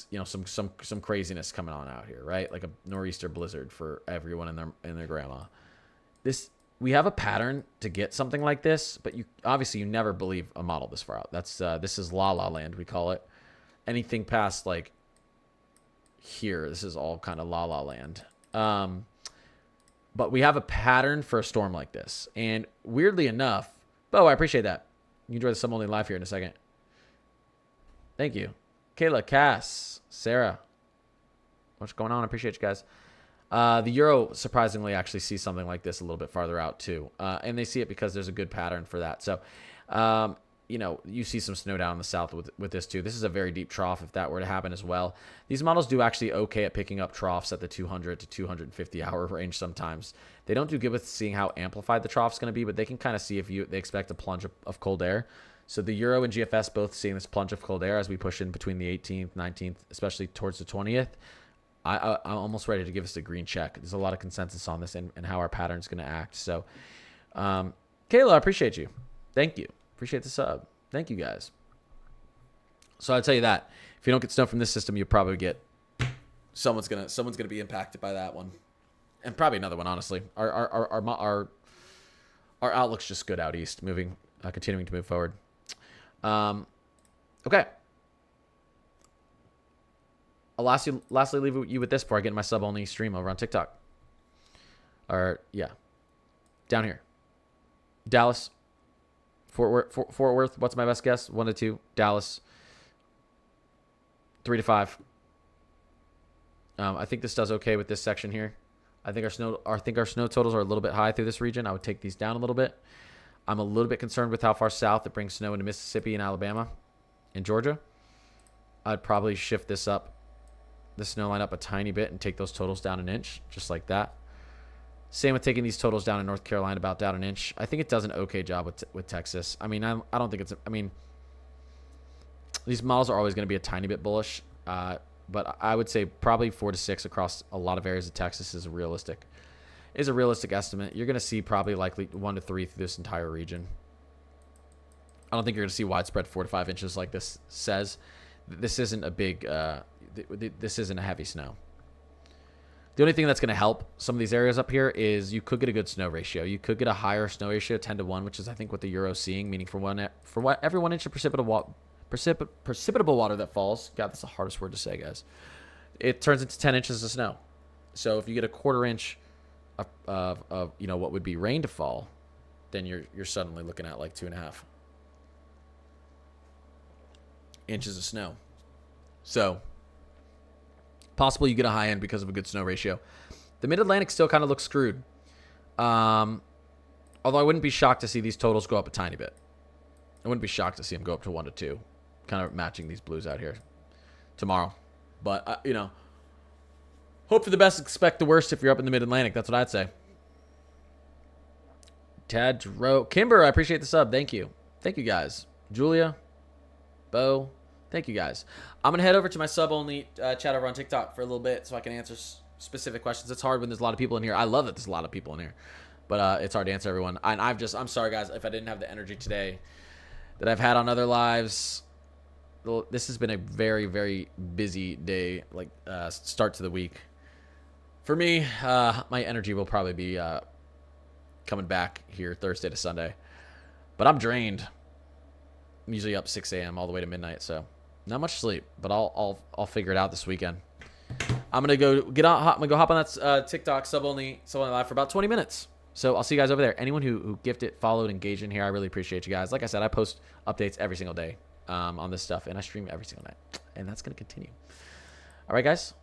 you know, some craziness coming on out here, right? Like a nor'easter blizzard for everyone and their grandma. We have a pattern to get something like this, but obviously you never believe a model this far out. This is La La Land, we call it. Anything past like here, this is all kind of La La Land. But we have a pattern for a storm like this, and weirdly enough, Bo, I appreciate that. You enjoy the sub only live here in a second. Thank you, Kayla, Cass, Sarah. What's going on? I appreciate you guys. The Euro surprisingly actually sees something like this a little bit farther out too. And they see it because there's a good pattern for that. So, you know, you see some snow down in the south with this too. This is a very deep trough if that were to happen as well. These models do actually okay at picking up troughs at the 200 to 250 hour range sometimes. They don't do good with seeing how amplified the trough's going to be, but they can kind of see if they expect a plunge of cold air. So the Euro and GFS both seeing this plunge of cold air as we push in between the 18th, 19th, especially towards the 20th. I'm almost ready to give us a green check. There's a lot of consensus on this and how our pattern is going to act. So, Kayla, I appreciate you. Thank you. Appreciate the sub. Thank you, guys. So I'll tell you that if you don't get snow from this system, you'll probably get someone's gonna be impacted by that one, and probably another one. Honestly, our outlook's just good out east, continuing to move forward. Okay. I'll lastly leave you with this before I get in my sub-only stream over on TikTok. Yeah. Down here. Dallas. Fort Worth, what's my best guess? 1 to 2. Dallas. 3 to 5. I think this does okay with this section here. I think our snow totals are a little bit high through this region. I would take these down a little bit. I'm a little bit concerned with how far south it brings snow into Mississippi and Alabama and Georgia. I'd probably shift this up, the snow line up a tiny bit and take those totals down an inch, just like that. Same with taking these totals down in North Carolina, about down an inch. I think it does an okay job with Texas. I mean, I don't think it's, I mean, these models are always going to be a tiny bit bullish, but I would say probably 4 to 6 across a lot of areas of Texas is a realistic estimate. You're going to see probably likely 1 to 3 through this entire region. I don't think you're going to see widespread 4 to 5 inches like this says. This isn't a big, this isn't a heavy snow. The only thing that's going to help some of these areas up here is you could get a good snow ratio. You could get a higher snow ratio, 10 to 1, which is I think what the Euro's seeing, meaning for every 1 inch of precipitable water that falls. God, that's the hardest word to say, guys. It turns into 10 inches of snow. So if you get a 1/4 inch of you know what would be rain to fall, then you're suddenly looking at like 2.5 inches of snow. So possible you get a high end because of a good snow ratio. The Mid-Atlantic still kind of looks screwed. Although I wouldn't be shocked to see these totals go up a tiny bit. I wouldn't be shocked to see them go up to 1 to 2, kind of matching these blues out here tomorrow. But, you know, hope for the best, expect the worst if you're up in the Mid-Atlantic. That's what I'd say. Tad Rowe. Kimber, I appreciate the sub. Thank you. Thank you, guys. Julia. Bo. Thank you, guys. I'm going to head over to my sub-only chat over on TikTok for a little bit so I can answer specific questions. It's hard when there's a lot of people in here. I love that there's a lot of people in here, but it's hard to answer everyone. And I'm sorry, guys, if I didn't have the energy today that I've had on other lives. This has been a very, very busy day, like start to the week. For me, my energy will probably be coming back here Thursday to Sunday. But I'm drained. I'm usually up 6 a.m. all the way to midnight, so not much sleep, but I'll figure it out this weekend. I'm gonna go get on. I'm gonna go hop on that TikTok sub only live for about 20 minutes. So I'll see you guys over there. Anyone who gifted, followed, engaged in here, I really appreciate you guys. Like I said, I post updates every single day on this stuff, and I stream every single night, and that's gonna continue. All right, guys.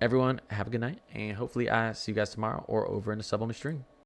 Everyone, have a good night, and hopefully I see you guys tomorrow or over in the sub only stream.